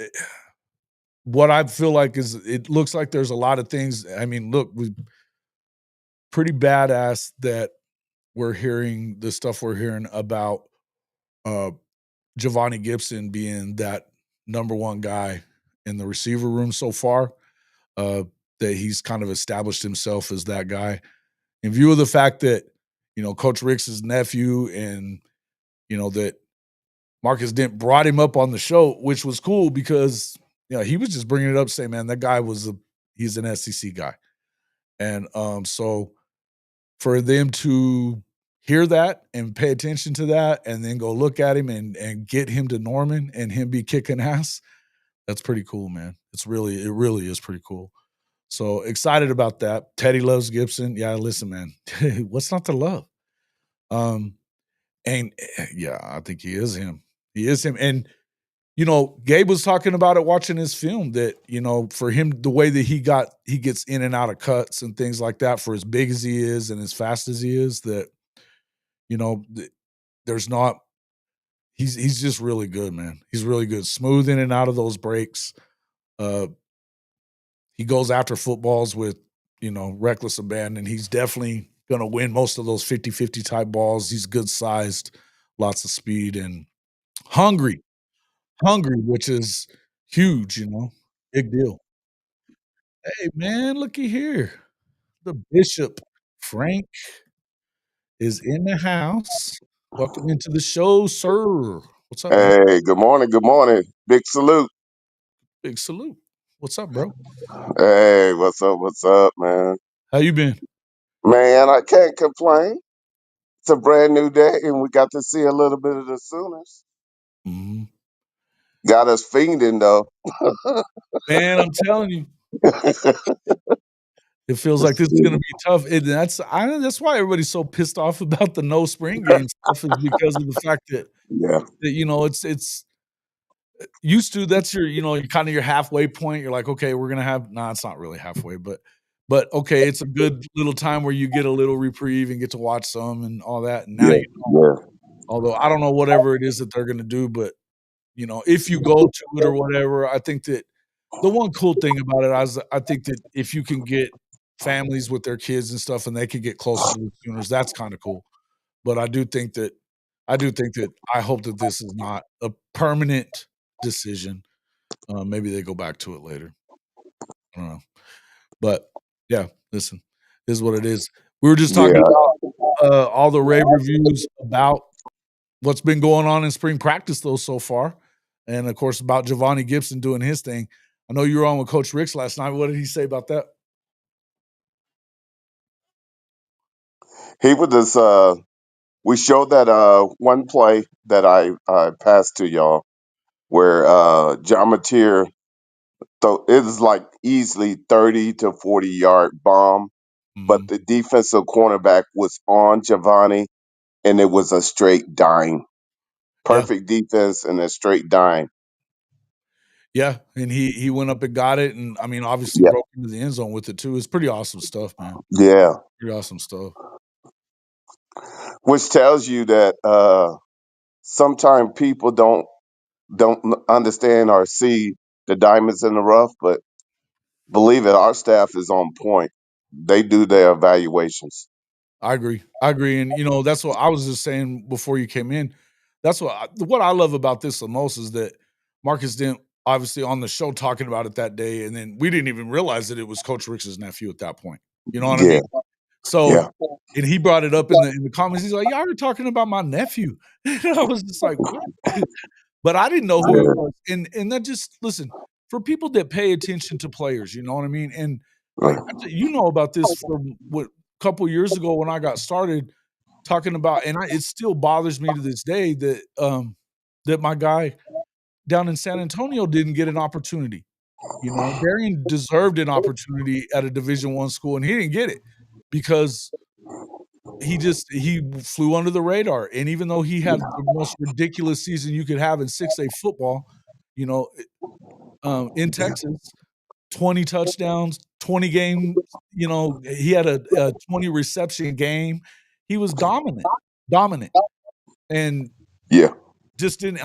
what I feel like is, it looks like there's a lot of things. I mean, look, we pretty badass that we're hearing the stuff we're hearing about Giovanni Gibson being that number one guy in the receiver room so far. That he's kind of established himself as that guy. In view of the fact that, Coach Rick's nephew, and, that Marcus Dent brought him up on the show, which was cool because, he was just bringing it up, saying, man, that guy he's an SEC guy. And so for them to hear that and pay attention to that and then go look at him and get him to Norman and him be kicking ass, that's pretty cool, man. It really is pretty cool. So excited about that. Teddy loves Gibson. Yeah, listen, man. What's not to love? And yeah, I think he is him. He is him. And Gabe was talking about it watching his film, that, for him, the way that he gets in and out of cuts and things like that, for as big as he is and as fast as he is, that, there's not, he's just really good, man. He's really good. Smooth in and out of those breaks. he goes after footballs with, reckless abandon. He's definitely going to win most of those 50-50 type balls. He's good sized, lots of speed and hungry, which is huge, big deal. Hey, man, looky here. The Bishop Frank is in the house. Welcome into the show, sir. What's up, man? Hey, good morning. Good morning. Big salute. Big salute. What's up, bro? Hey, what's up? What's up, man? How you been? Man, I can't complain. It's a brand new day, and we got to see a little bit of the Sooners. Mhm. Got us fiending, though. Man, I'm telling you, it feels like this is gonna be tough. That's why everybody's so pissed off about the no spring game stuff is because of the fact that Yeah, it's used to that's your, kind of your halfway point. You're like, okay, we're gonna have it's not really halfway, but okay, it's a good little time where you get a little reprieve and get to watch some and all that. And now yeah, yeah, although I don't know whatever it is that they're gonna do, but if you go to it or whatever, I think that the one cool thing about it is I think that if you can get families with their kids and stuff and they can get closer to the Sooners, that's kind of cool. But I hope that this is not a permanent decision. Maybe they go back to it later. I don't know. But yeah, listen, this is what it is. We were just talking yeah. about all the rave reviews about what's been going on in spring practice though so far. And of course about Giovanni Gibson doing his thing. I know you were on with Coach Ricks last night. What did he say about that? He was just, we showed that one play that I passed to y'all where John Mateer, it was like easily 30 to 40-yard bomb, but Mhm. the defensive cornerback was on Giovanni, and it was a straight dime. Yeah. Perfect defense and a straight dime. Yeah. And he went up and got it. And I mean, obviously Yeah, broke into the end zone with it too. It's pretty awesome stuff, man. yeah. Pretty awesome stuff. Which tells you that sometimes people don't understand or see the diamonds in the rough, but believe it, our staff is on point. They do their evaluations. I agree. And that's what I was just saying before you came in. That's what I love about this the most is that Marcus Dent obviously on the show talking about it that day, and then we didn't even realize that it was Coach Rick's nephew at that point. You know what I Yeah, mean? So, yeah, and he brought it up in the comments. He's like, "Y'all are talking about my nephew," and I was just like, "What?" But I didn't know who it yeah. was, and that just listen for people that pay attention to players. You know what I mean? And like, Uh, about this from what couple years ago when I got started talking about, and it still bothers me to this day that my guy down in San Antonio didn't get an opportunity. Darian deserved an opportunity at a Division I school, and he didn't get it because he flew under the radar. And even though he had the most ridiculous season you could have in 6A football, you know, in Texas, 20 touchdowns, 20 games, he had a 20 reception game. He was dominant, and yeah, just didn't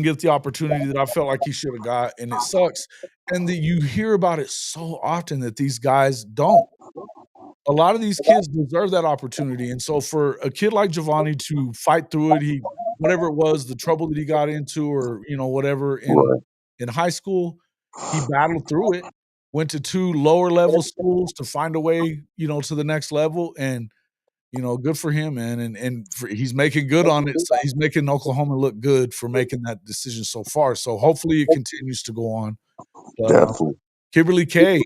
get the opportunity that I felt like he should have got, and it sucks. And that you hear about it so often that these guys don't. A lot of these kids deserve that opportunity, and so for a kid like Giovanni to fight through it, whatever it was, the trouble that he got into or, whatever right. in high school, he battled through it, went to 2 lower level schools to find a way, to the next level, and, good for him, man, and he's making good on it, so he's making Oklahoma look good for making that decision so far, so hopefully it continues to go on, but, Definitely. Kimberly K,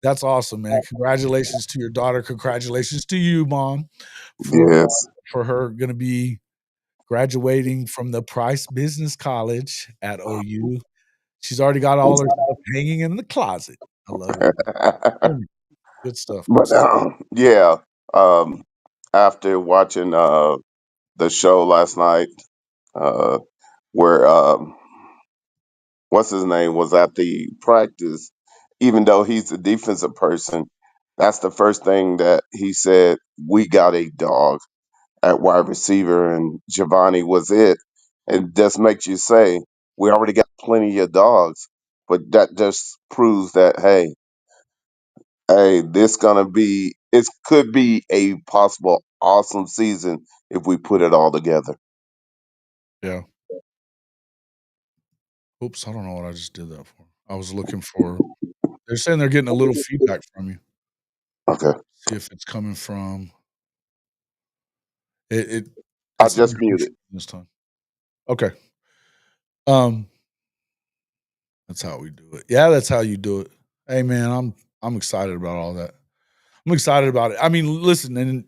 that's awesome, man. Congratulations to your daughter. Congratulations to you, mom, for Yes. her gonna be graduating from the Price Business College at OU. She's already got all her stuff hanging in the closet. I love it. Good stuff. Good But stuff. yeah, um, after watching the show last night, uh, where what's his name was at the practice, even though he's a defensive person, that's the first thing that he said. We got a dog at wide receiver, and Giovanni was it. It just makes you say we already got plenty of dogs. but that just proves that hey, it could be a possible awesome season if we put it all together. Yeah. Oops, I don't know what I just did that for. I was looking for. They're saying they're getting a little feedback from you. Okay, See if it's coming from it. I It's not just muted. this time. Okay. Um, that's how we do it. Yeah, that's how you do it. Hey man, I'm excited about all that. I'm excited about it. I mean, listen, and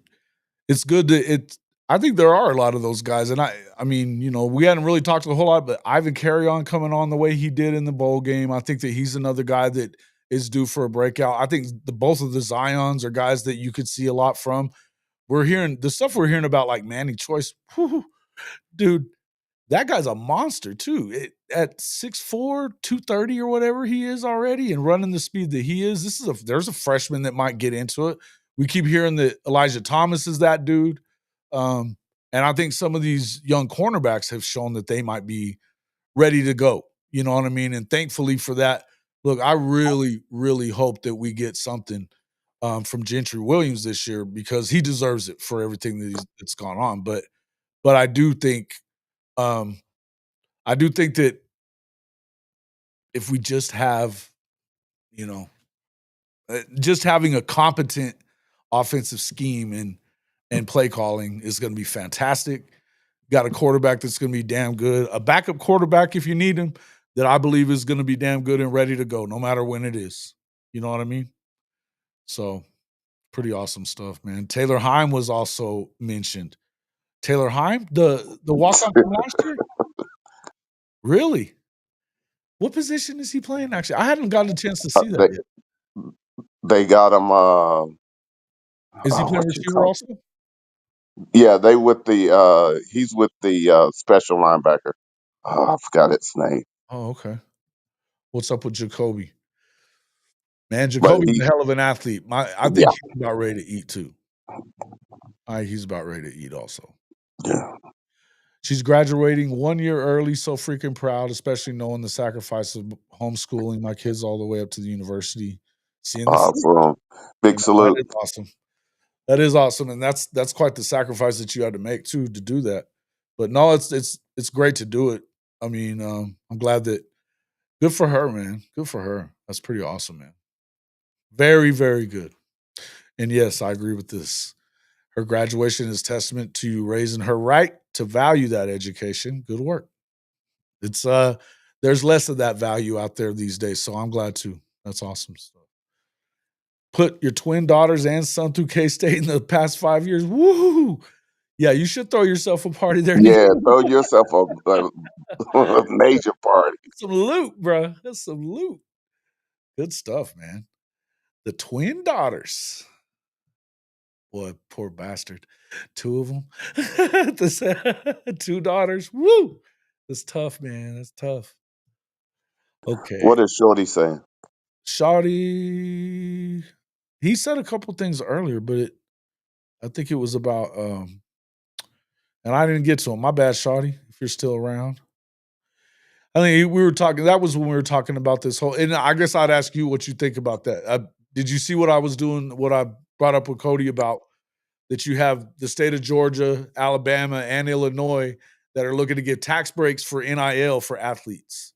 it's good to I think there are a lot of those guys, and I mean, you know, we hadn't really talked a whole lot, but Ivan Carry-On coming on the way he did in the bowl game, I think that he's another guy that is due for a breakout. I think both of the Zions are guys that you could see a lot from. We're hearing the stuff we're hearing about, like Manny Choice, whew, dude. That guy's a monster too. At 6'4", 230 or whatever he is already, and running the speed that he is. There's a freshman that might get into it. We keep hearing that Elijah Thomas is that dude. And I think some of these young cornerbacks have shown that they might be ready to go. You know what I mean? And thankfully for that, look, I really, really hope that we get something from Gentry Williams this year, because he deserves it for everything that's gone on. But I do think um, that if we just have, you know, just having a competent offensive scheme and play calling is going to be fantastic. Got a quarterback that's going to be damn good, a backup quarterback if you need him, that I believe is going to be damn good and ready to go no matter when it is. You know what I mean? So pretty awesome stuff, man. Taylor Heim was also mentioned. Taylor Heim, the walk-on from last year? Really? What position is he playing? Actually, I hadn't gotten a chance to see that They yet. they got him. Is he playing What you receiver call? also? Yeah, they with the he's with the special linebacker. Oh, I forgot its name, Oh, okay. What's up with Jacoby? Man, but Jacoby's a hell of an athlete. I think yeah, he's about ready to eat too. He's about ready to eat also. yeah. She's graduating 1 year early, so freaking proud, especially knowing the sacrifice of homeschooling my kids all the way up to the university. Seeing the fruit. Awesome. Big You know, that salute. is awesome. That is awesome, and that's quite the sacrifice that you had to make too to do that. But no, it's great to do it. I mean, I'm glad that good for her, man. Good for her. That's pretty awesome, man. Very, very good. And yes, I agree with this. Her graduation is testament to raising her right to value that education. Good work. It's there's less of that value out there these days, so I'm glad too. That's awesome stuff. Put your twin daughters and son through K-State in the past 5 years. Woo! Yeah, you should throw yourself a party there. Yeah, throw yourself a major party. Some loot, bro. That's some loot. Good stuff, man. The twin daughters. Boy, poor bastard. Two of them. Two daughters. Woo! That's tough, man. That's tough. Okay. What is Shorty saying? Shawty. He said a couple things earlier, but I think it was about and I didn't get to him. My bad, Shawty, if you're still around. I think we were talking. That was when we were talking about this whole. And I guess I'd ask you what you think about that. Did you see what I was doing? What I brought up with Cody about that you have the state of Georgia, Alabama, and Illinois that are looking to get tax breaks for NIL for athletes.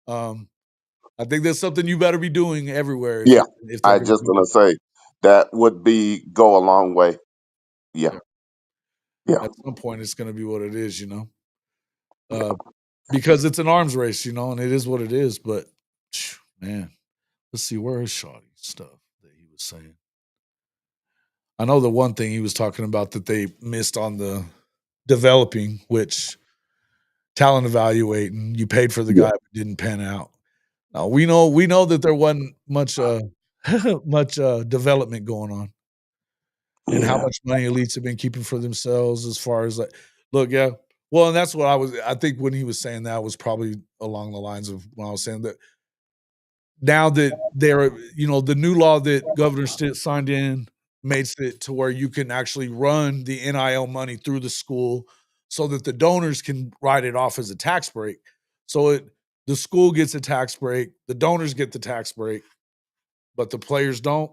I think that's something you better be doing everywhere Yeah, if they're I going to just do gonna that. say that would be go a long way. Yeah, Yeah. yeah, At some point, it's going to be what it is, because it's an arms race, and it is what it is. But man, let's see, where is Shawty stuff that he was saying? I know the one thing he was talking about that they missed on the developing, which talent evaluating, you paid for the yeah, guy but didn't pan out. Now we know that there wasn't much much development going on, and how yeah, much money elites have been keeping for themselves as far as like, look, yeah. Well, and that's what I think when he was saying that was probably along the lines of when I was saying that now that the new law that Governor Stitt signed in makes it to where you can actually run the NIL money through the school so that the donors can write it off as a tax break. So the school gets a tax break, the donors get the tax break, but the players don't.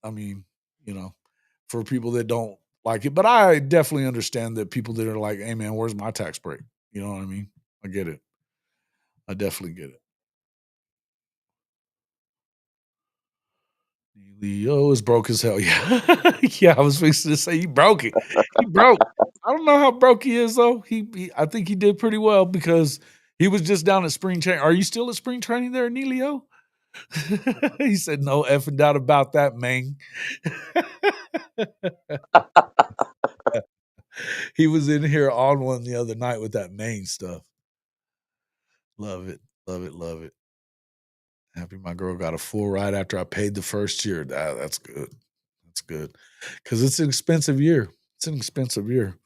I mean, for people that don't like it. But I definitely understand that people that are like, hey man, where's my tax break? You know what I mean? I get it. I definitely get it. Leo is broke as hell. Yeah. Yeah, I was fixing to say he broke it. He broke. I don't know how broke he is though. I think he did pretty well because he was just down at spring training. Are you still at spring training there, Neilio? He said, no effing doubt about that, man. He was in here on one the other night with that main stuff. Love it. Love it. Love it. Happy my girl got a full ride after I paid the first year. That's good. That's good. Because it's an expensive year. It's an expensive year.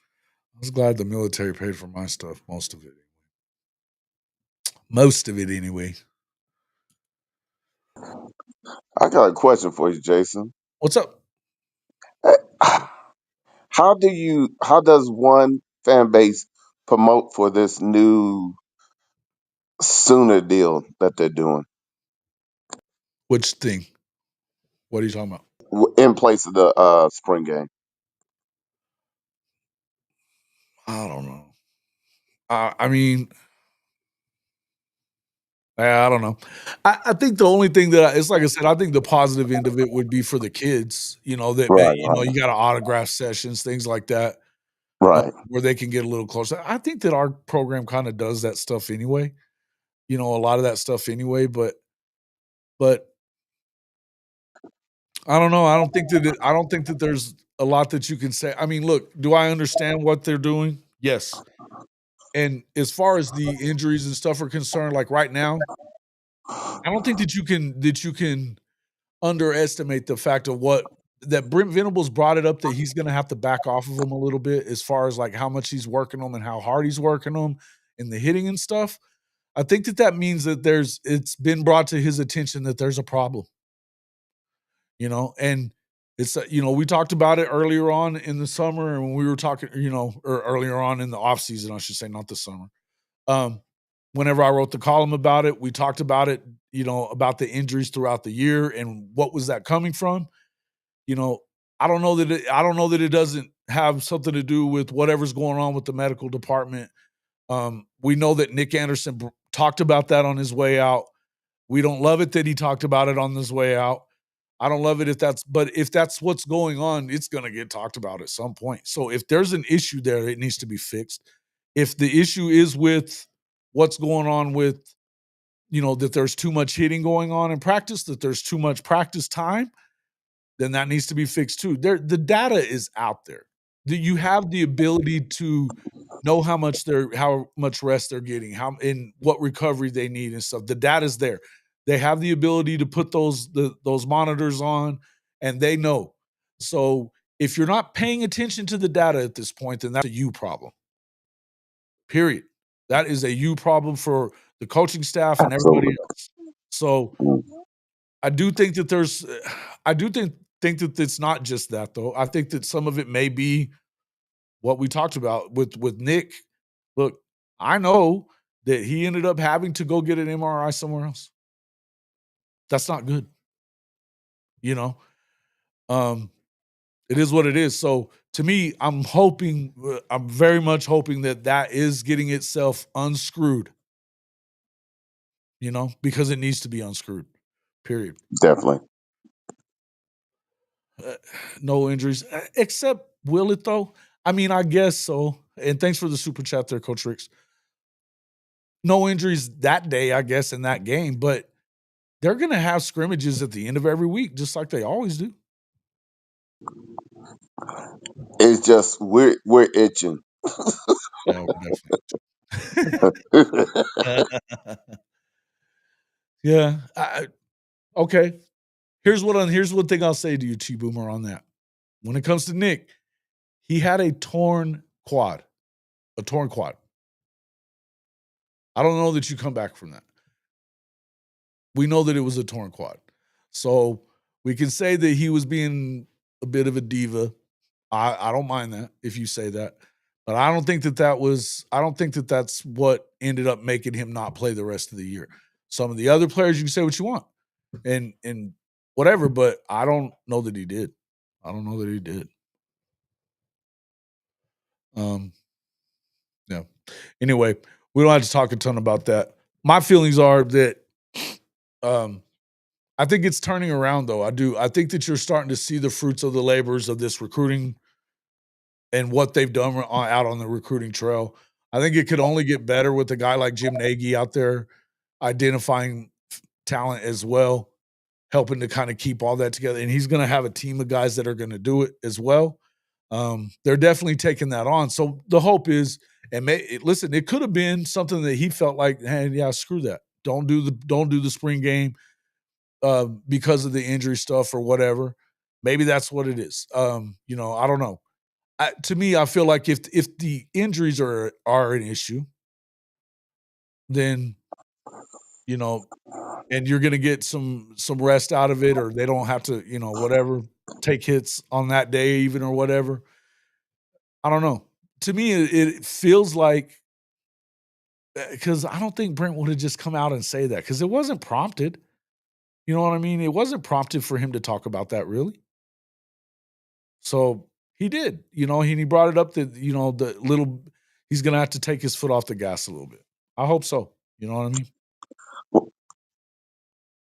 I was glad the military paid for my stuff, most of it. Most of it, anyway. I got a question for you, Jason. What's up? How does one fan base promote for this new Sooner deal that they're doing Which thing? What are you talking about? in place of the spring game? I don't know. I mean, I don't know. I think the only thing it's like I said, I think the positive end of it would be for the kids, that Right, you got autograph sessions, things like that, right. where they can get a little closer. I think that our program kind of does that stuff anyway, a lot of that stuff anyway, but I don't know. I don't think that there's a lot that you can say. I mean, look, do I understand what they're doing? Yes. And as far as the injuries and stuff are concerned, like right now, I don't think that you can underestimate the fact of what that Brent Venables brought it up that he's gonna have to back off of him a little bit as far as like how much he's working them and how hard he's working them and the hitting and stuff. I think that means that it's been brought to his attention that there's a problem. And it's we talked about it earlier on in the summer and when we were talking, or earlier on in the off season, I should say, not the summer. Um, Whenever I wrote the column about it, we talked about it, about the injuries throughout the year and what was that coming from. You know, I don't know that it doesn't have something to do with whatever's going on with the medical department. We know that Nick Anderson talked about that on his way out. We don't love it that he talked about it on his way out. I don't love it but if that's what's going on, it's going to get talked about at some point. So if there's an issue there, it needs to be fixed. If the issue is with what's going on with, that there's too much hitting going on in practice, that there's too much practice time, then that needs to be fixed too. The data is out there. You have the ability to know how much rest they're getting, how and what recovery they need and stuff. The data's there. They have the ability to put those monitors on, and they know. So if you're not paying attention to the data at this point, then that's a you problem. Period. That is a you problem for the coaching staff and everybody Absolutely. else. So Mm. I do think that think that it's not just that though. I think that some of it may be what we talked about with Nick. Look, I know that he ended up having to go get an MRI somewhere else. That's not good. You know, it is what it is. So to me, I'm very much hoping that is getting itself unscrewed. Because it needs to be unscrewed. Period. Definitely. No injuries, except will it though? I mean, I guess so. And thanks for the super chat there, Coach Ricks. No injuries that day, I guess, in that game, but they're going to have scrimmages at the end of every week, just like they always do. It's just we're itching. Yeah, yeah. Okay. Here's one thing I'll say to you, T Boomer, on that. When it comes to Nick, he had a torn quad. I don't know that you come back from that. We know that it was a torn quad. So we can say that he was being a bit of a diva. I don't mind that if you say that. But I don't think that that's what ended up making him not play the rest of the year. Some of the other players, you can say what you want and whatever, but I don't know that he did. I don't know that he did. Yeah. Anyway, we don't have to talk a ton about that. My feelings are that I think it's turning around though. I do. I think that you're starting to see the fruits of the labors of this recruiting and what they've done out on the recruiting trail. I think it could only get better with a guy like Jim Nagy out there identifying talent as well, helping to kind of keep all that together. And he's going to have a team of guys that are going to do it as well. They're definitely taking that on. So the hope is, listen, it could have been something that he felt like, hey, yeah, screw that. Don't do the spring game because of the injury stuff or whatever. Maybe that's what it is. I don't know. To me, I feel like if the injuries are an issue, then and you're going to get some rest out of it, or they don't have to, whatever, take hits on that day even or whatever. I don't know. To me, it feels like because I don't think Brent would have just come out and say that because it wasn't prompted. You know what I mean? It wasn't prompted for him to talk about that really. So he did, and he brought it up that, he's going to have to take his foot off the gas a little bit. I hope so. You know what I mean?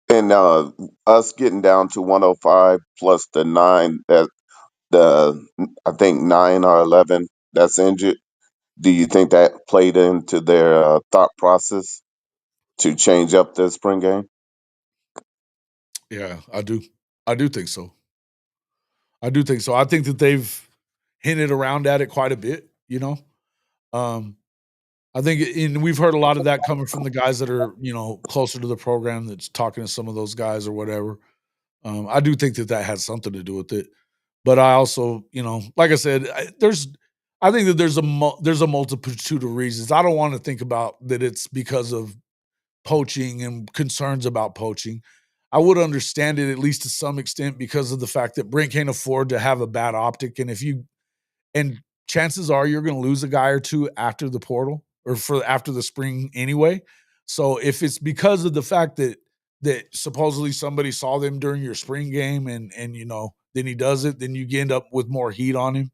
And us getting down to 105 plus the 9 that I think 9 or 11 that's injured. Do you think that played into their thought process to change up the spring game? Yeah, I do. I do think so. I do think so. I think that they've hinted around at it quite a bit, I think, and we've heard a lot of that coming from the guys that are, closer to the program that's talking to some of those guys or whatever. I do think that has something to do with it. But I also, like I said, I think that there's a multitude of reasons. I don't want to think about that it's because of poaching and concerns about poaching. I would understand it at least to some extent because of the fact that Brent can't afford to have a bad optic. And chances are you're going to lose a guy or two after the portal or after the spring anyway. So if it's because of the fact that supposedly somebody saw them during your spring game and then he does it, then you end up with more heat on him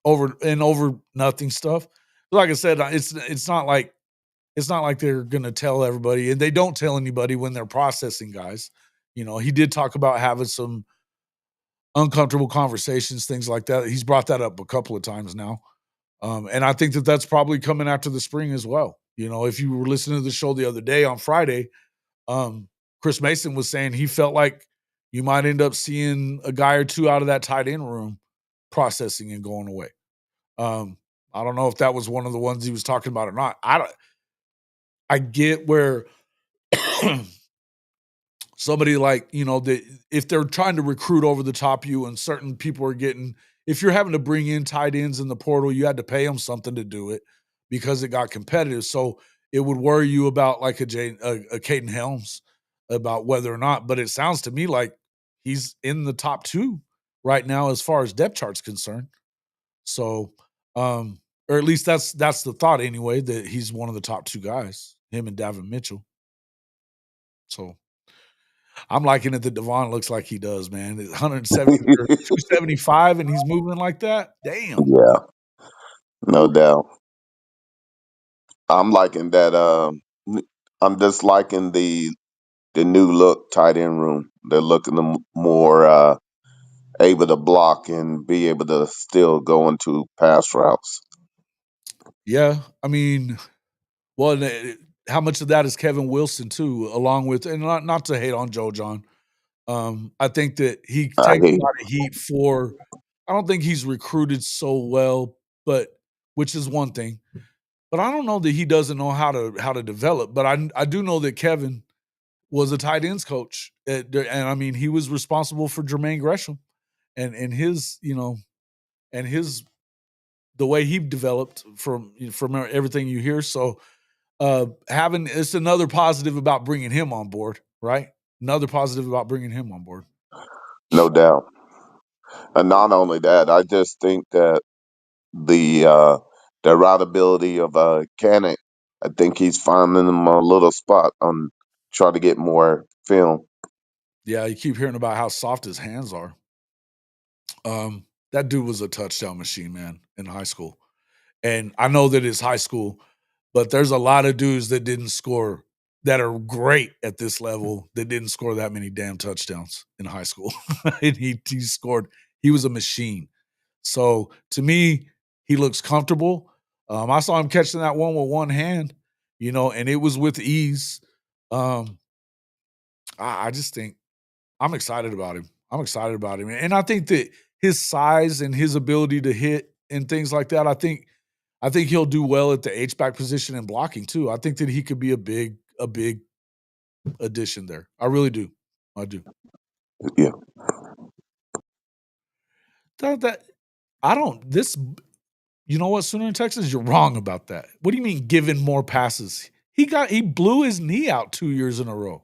over nothing stuff. Like I said, it's not like they're going to tell everybody, and they don't tell anybody when they're processing guys. He did talk about having some uncomfortable conversations, things like that. He's brought that up a couple of times now. And I think that that's probably coming after the spring as well. If you were listening to the show the other day on Friday, Chris Mason was saying he felt like you might end up seeing a guy or two out of that tight end room processing and going away. I don't know if that was one of the ones he was talking about or not. I get where somebody like, if they're trying to recruit over the top you and certain people are if you're having to bring in tight ends in the portal, you had to pay them something to do it because it got competitive. So it would worry you about like a Caden Helms about whether or not, but it sounds to me like he's in the top 2 right now as far as depth chart's concerned. So, or at least that's the thought anyway, that he's one of the top 2 guys, him and Davin Mitchell. So I'm liking it that Devon looks like he does, man. 170 or 275 and he's moving like that. Damn. Yeah, no doubt. I'm liking that. I'm just liking the new look tight end room. They're looking more able to block and be able to still go into pass routes. Yeah, I mean, well, how much of that is Kevin Wilson too, along with, and not to hate on Joe John. I think that he takes a lot of heat for. I don't think he's recruited so well, but which is one thing. But I don't know that he doesn't know how to develop. But I do know that Kevin was a tight ends coach, and I mean he was responsible for Jermaine Gresham, and his and his the way he developed from everything you hear. So it's another positive about bringing him on board, right? Another positive about bringing him on board. No doubt. And not only that, I just think that the routability of Kanek. I think he's finding him a little spot on try to get more film. Yeah, you keep hearing about how soft his hands are. That dude was a touchdown machine, man, in high school. And I know that it's high school, but there's a lot of dudes that didn't score that are great at this level that didn't score that many damn touchdowns in high school. And he scored. He was a machine. So to me, he looks comfortable. I saw him catching that one with one hand, and it was with ease. I just think I'm excited about him. And I think that his size and his ability to hit and things like that, I think he'll do well at the H-back position and blocking too. I think that he could be a big addition there. I really do. I do. Yeah. You know what, Sooner in Texas, you're wrong about that. What do you mean giving more passes? He blew his knee out 2 years in a row.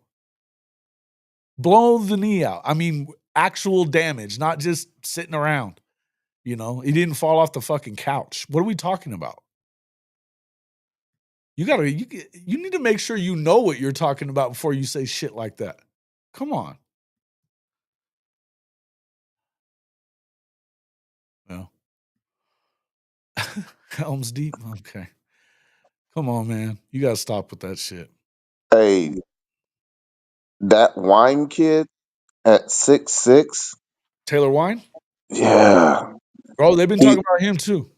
Blow the knee out. I mean, actual damage, not just sitting around. He didn't fall off the fucking couch. What are we talking about? You need to make sure you know what you're talking about before you say shit like that. Come on. Well, Helm's Deep. Okay. Come on, man. You gotta stop with that shit. Hey, that wine kid at 6'6". Taylor Wine? Yeah, Oh, they've been he talking about him too.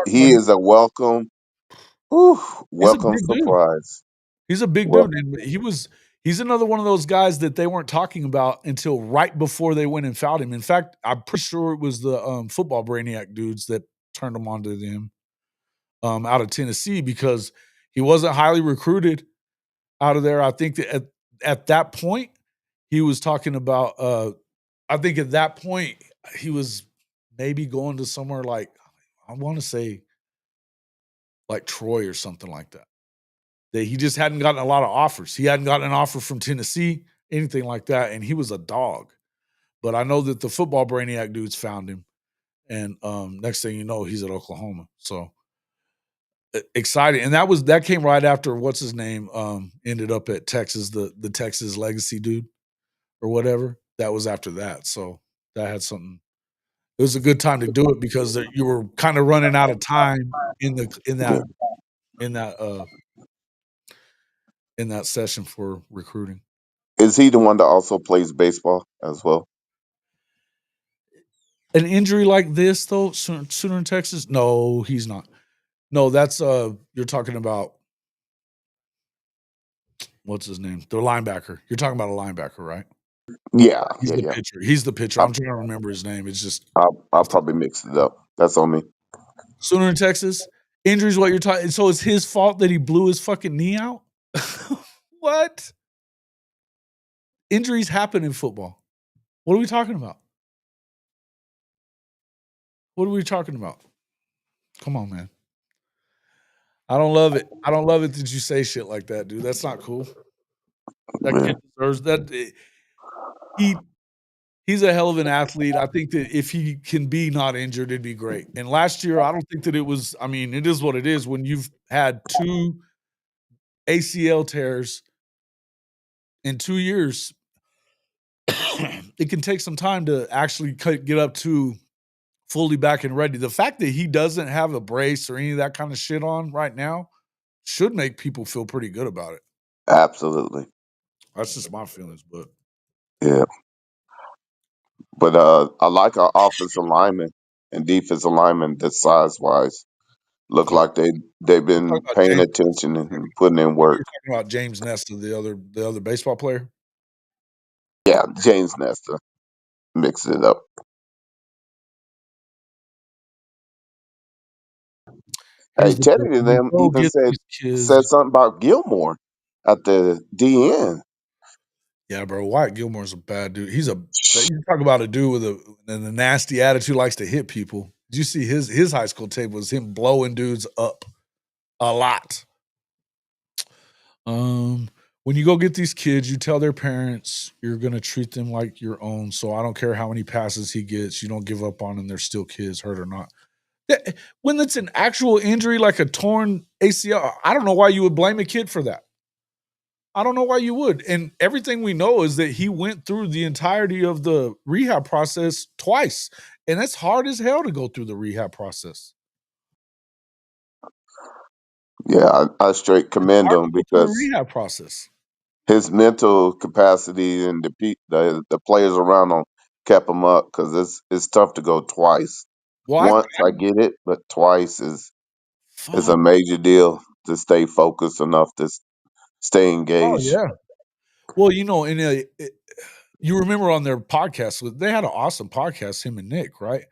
he is a welcome He's a big dude. surprise. He's a big dude, and he's another one of those guys that they weren't talking about until right before they went and fouled him. In fact, I'm pretty sure it was the football brainiac dudes that turned him on to him out of Tennessee because he wasn't highly recruited out of there. I think that at that point he was talking about. I think at that point he was maybe going to somewhere like I want to say like Troy or something like that. That he just hadn't gotten a lot of offers. He hadn't gotten an offer from Tennessee, anything like that, and he was a dog. But I know that the football brainiac dudes found him, and next thing you know, he's at Oklahoma. So exciting, and that came right after what's his name ended up at Texas, the Texas legacy dude or whatever. That was after that, so that had something. It was a good time to do it because you were kind of running out of time in that session for recruiting. Is he the one that also plays baseball as well? An injury like this, though, Sooner in Texas? No, he's not. No, that's you're talking about what's his name? The linebacker. You're talking about a linebacker, right? Yeah, He's the yeah. pitcher. He's the pitcher. I'm trying to remember his name. It's just I'll probably mix it up. That's on me. Sooner in Texas. Injuries, what you're talking. So it's his fault that he blew his fucking knee out? What? Injuries happen in football. What are we talking about? What are we talking about? Come on, man. I don't love it. I don't love it that you say shit like that, dude. That's not cool. That Yeah. kid deserves that. He's a hell of an athlete. I think that if he can be not injured, it'd be great. And last year, I don't think that it was. I mean, it is what it is. When you've had 2 ACL tears in 2 years, it can take some time to actually get up to fully back and ready. The fact that he doesn't have a brace or any of that kind of shit on right now should make people feel pretty good about it. Absolutely. That's just my feelings, but Yeah. But I like our offensive linemen and defensive linemen that size wise look like they've talking been about paying James. attention and putting in work. You're talking about James Nesta, the other baseball player. Yeah, James Nesta mix it up. Hey, Here's the Teddy deal. to When you them go even get said these kids, said something about Gilmore at the DN. yeah, bro. Wyatt Gilmore's a bad dude. You talk about a dude with a nasty attitude, likes to hit people. Did you see his high school tape was him blowing dudes up a lot. When you go get these kids, you tell their parents you're gonna treat them like your own. So I don't care how many passes he gets, you don't give up on them. They're still kids, hurt or not. When it's an actual injury like a torn ACL, I don't know why you would blame a kid for that. I don't know why you would. And everything we know is that he went through the entirety of the rehab process twice. And it's hard as hell to go through the rehab process. Yeah, I straight commend Hard to him go through the because rehab process. his mental capacity and the players around him kept him up because it's tough to go twice. Well, Once I get it, but twice is fuck. a major deal to stay focused enough to stay Oh engaged. yeah. Well, you remember on their podcast, they had an awesome podcast, him and Nick, right?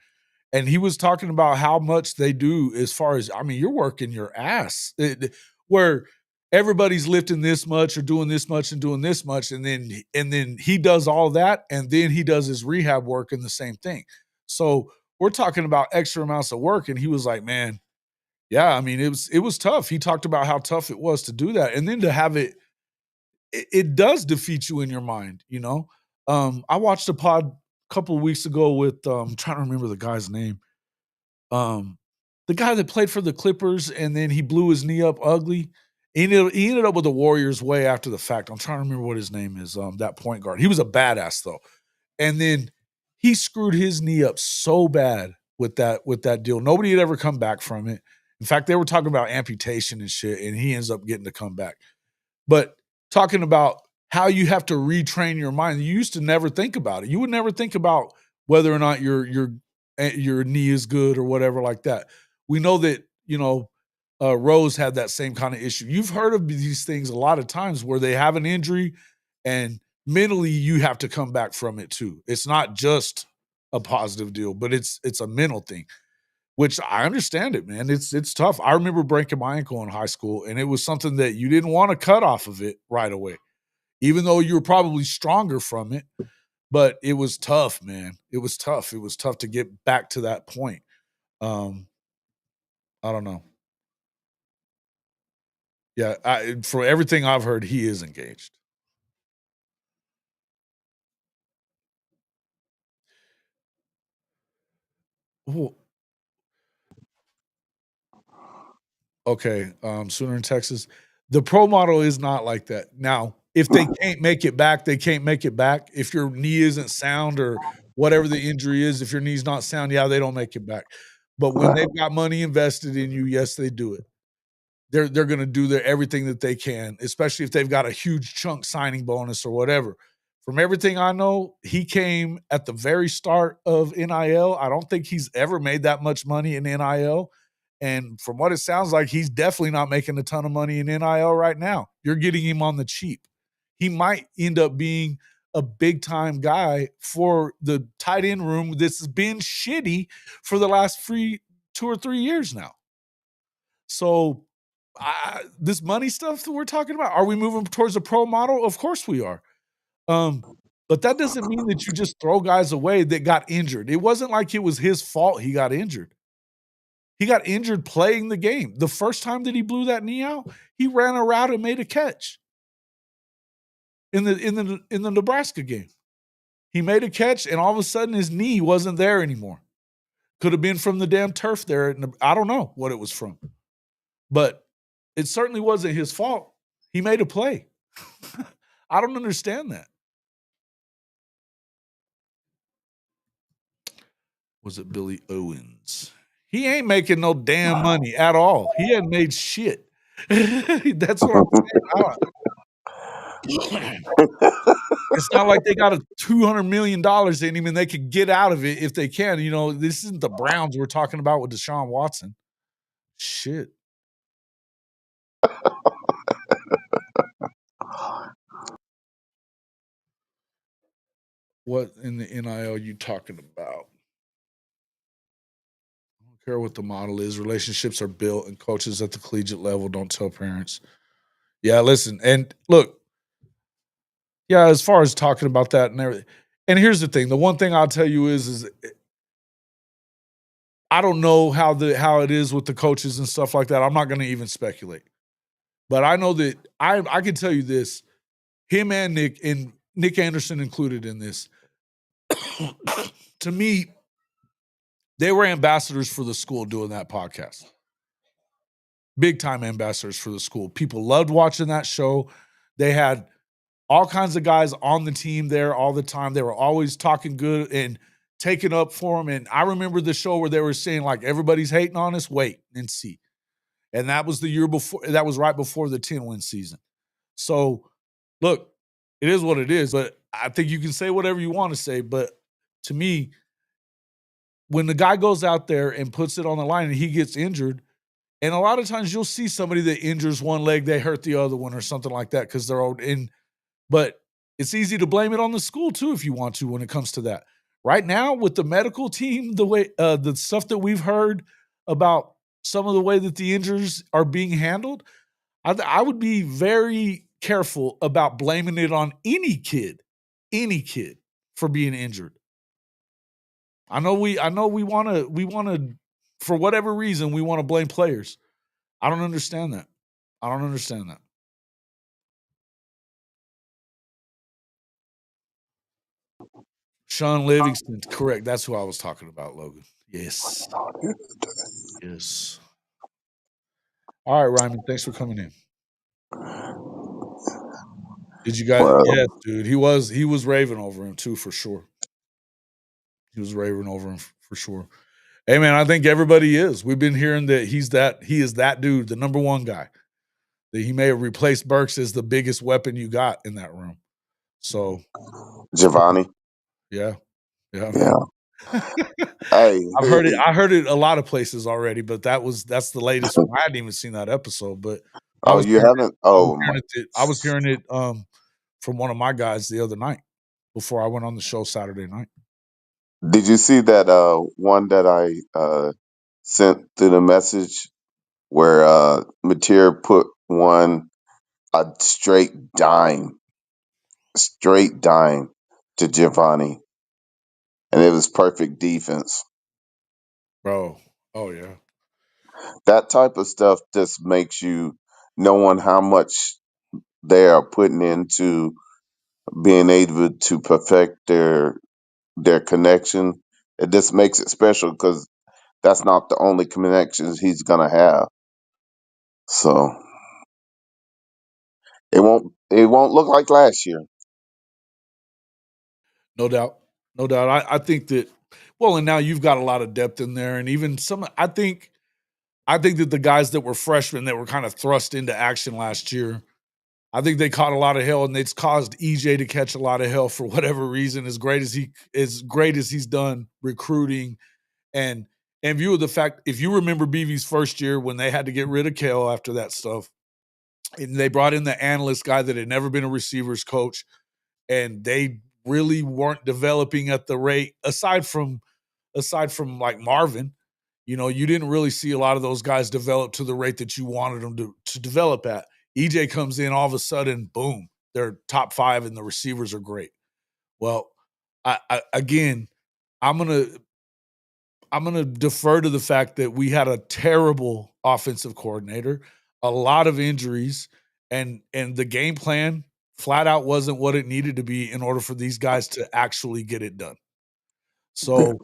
And he was talking about how much they do as far as, I mean, you're working your ass where everybody's lifting this much or doing this much and doing this much. And then he does all that. And then he does his rehab work in the same thing. So we're talking about extra amounts of work. And he was like, man, yeah, I mean, it was tough. He talked about how tough it was to do that. And then to have it does defeat you in your mind, you know? I watched a pod a couple of weeks ago with, I'm trying to remember the guy's name. The guy that played for the Clippers and then he blew his knee up ugly. He ended up with the Warriors way after the fact. I'm trying to remember what his name is. That point guard. He was a badass though. And then he screwed his knee up so bad with that deal. Nobody had ever come back from it. In fact, they were talking about amputation and shit, and he ends up getting to come back. But talking about how you have to retrain your mind, you used to never think about it. You would never think about whether or not your knee is good or whatever like that. We know that, Rose had that same kind of issue. You've heard of these things a lot of times where they have an injury and mentally you have to come back from it too. It's not just a positive deal, but it's a mental thing, which I understand it, man. It's tough. I remember breaking my ankle in high school, and it was something that you didn't want to cut off of it right away, even though you were probably stronger from it. But it was tough, man. It was tough. It was tough to get back to that point. Um, I don't know. Yeah, for everything I've heard, he is engaged. Well, okay, Sooner in Texas. The pro model is not like that. Now, if they can't make it back, they can't make it back. If your knee isn't sound or whatever the injury is, if your knee's not sound, yeah, they don't make it back. But when they've got money invested in you, yes, they do it. They're gonna do everything that they can, especially if they've got a huge chunk signing bonus or whatever. From everything I know, he came at the very start of NIL. I don't think he's ever made that much money in NIL. And from what it sounds like, he's definitely not making a ton of money in NIL right now. You're getting him on the cheap. He might end up being a big time guy for the tight end room that's been shitty for the last 2 or 3 years now. So this money stuff that we're talking about, are we moving towards a pro model? Of course we are. But that doesn't mean that you just throw guys away that got injured. It wasn't like it was his fault he got injured. He got injured playing the game. The first time that he blew that knee out, he ran a route and made a catch in the Nebraska game. He made a catch, and all of a sudden his knee wasn't there anymore. Could have been from the damn turf there. I don't know what it was from, but it certainly wasn't his fault. He made a play. I don't understand that. Was it Billy Owens? He ain't making no damn money at all. He hadn't made shit. That's what I'm saying. It's not like they got a $200 million in him and they could get out of it if they can. This isn't the Browns we're talking about with Deshaun Watson. Shit. What in the NIL you talking about? I don't care what the model is. Relationships are built and coaches at the collegiate level don't tell parents. Yeah, listen, and look, yeah, as far as talking about that and everything. And here's the thing. The one thing I'll tell you is I don't know how it is with the coaches and stuff like that. I'm not going to even speculate. But I know that I can tell you this. Him and Nick Anderson included in this. To me, They were ambassadors for the school doing that podcast. Big time ambassadors for the school. People loved watching that show. They had all kinds of guys on the team there all the time. They were always talking good and taking up for them. And I remember the show where they were saying, like, everybody's hating on us, wait and see. And that was the year before, that was right before the 10-win season. So, look, it is what it is. But I think you can say whatever you want to say. But to me, when the guy goes out there and puts it on the line and he gets injured, and a lot of times you'll see somebody that injures one leg, they hurt the other one or something like that because they're old. But it's easy to blame it on the school too if you want to when it comes to that. Right now, with the medical team, the way the stuff that we've heard about some of the way that the injuries are being handled, I would be very careful about blaming it on any kid for being injured. I know we want to for whatever reason we want to blame players. I don't understand that. Sean Livingston, correct. That's who I was talking about, Logan. Yes. Yes. All right, Ryman, thanks for coming in. Did you guys? Well, Yes, dude. He was raving over him too, for sure. He was raving over him for sure. Hey, man, I think everybody is. We've been hearing that he is that dude, the number one guy. That he may have replaced Burks as the biggest weapon you got in that room. So, Giovanni. yeah, Yeah. man. Hey, I heard it a lot of places already, but that's the latest one. I hadn't even seen that episode, but I oh, was you haven't? Oh my! I was hearing it from one of my guys the other night before I went on the show Saturday night. Did you see that one that I sent through the message where Mateer put one a straight dime to Giovanni, and it was perfect defense. Bro. Oh yeah. That type of stuff just makes you knowing how much they are putting into being able to perfect their connection. It just makes it special because that's not the only connections he's gonna have. So it won't look like last year. No doubt. No doubt. I think that well, and now you've got a lot of depth in there, and even some I think that the guys that were freshmen that were kind of thrust into action last year, I think they caught a lot of hell, and it's caused EJ to catch a lot of hell for whatever reason. As great as he's done recruiting, and in view of the fact, if you remember BV's first year when they had to get rid of Kale after that stuff, and they brought in the analyst guy that had never been a receivers coach, and they really weren't developing at the rate aside from like Marvin. You know, you didn't really see a lot of those guys develop to the rate that you wanted them to develop at. EJ comes in, all of a sudden, boom, they're top 5 and the receivers are great. Well, again, I'm gonna defer to the fact that we had a terrible offensive coordinator, a lot of injuries, and the game plan flat out wasn't what it needed to be in order for these guys to actually get it done. So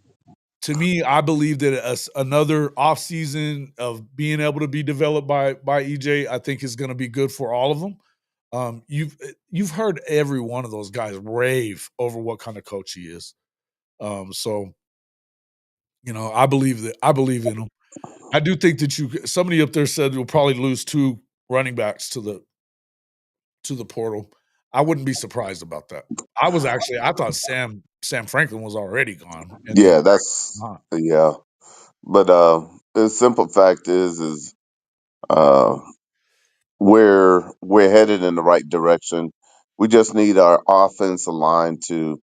to me, I believe that another offseason of being able to be developed by EJ, I think is going to be good for all of them. You've heard every one of those guys rave over what kind of coach he is. So you know, I believe in him. I do think that somebody up there said we'll probably lose 2 running backs to the portal. I wouldn't be surprised about that. I thought Sam Franklin was already gone, and then Yeah, that's not. yeah. But the simple fact is uh, we're headed in the right direction. We just need our offensive line to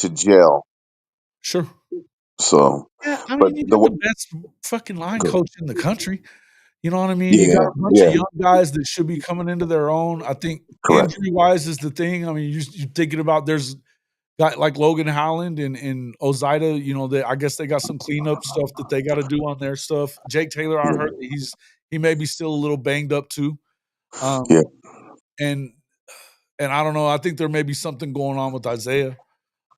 gel. Sure. So, Yeah, I but mean, you got the best fucking line coach in the country. You know what I mean? You got yeah, a bunch of yeah, young guys that should be coming into their own. I think correct. injury-wise is the thing. I mean, you're thinking about there's got like Logan Howland and Ozida, you know, I guess they got some cleanup stuff that they got to do on their stuff. Jake Taylor, I heard that he may be still a little banged up too. Yeah, And I don't know. I think there may be something going on with Isaiah.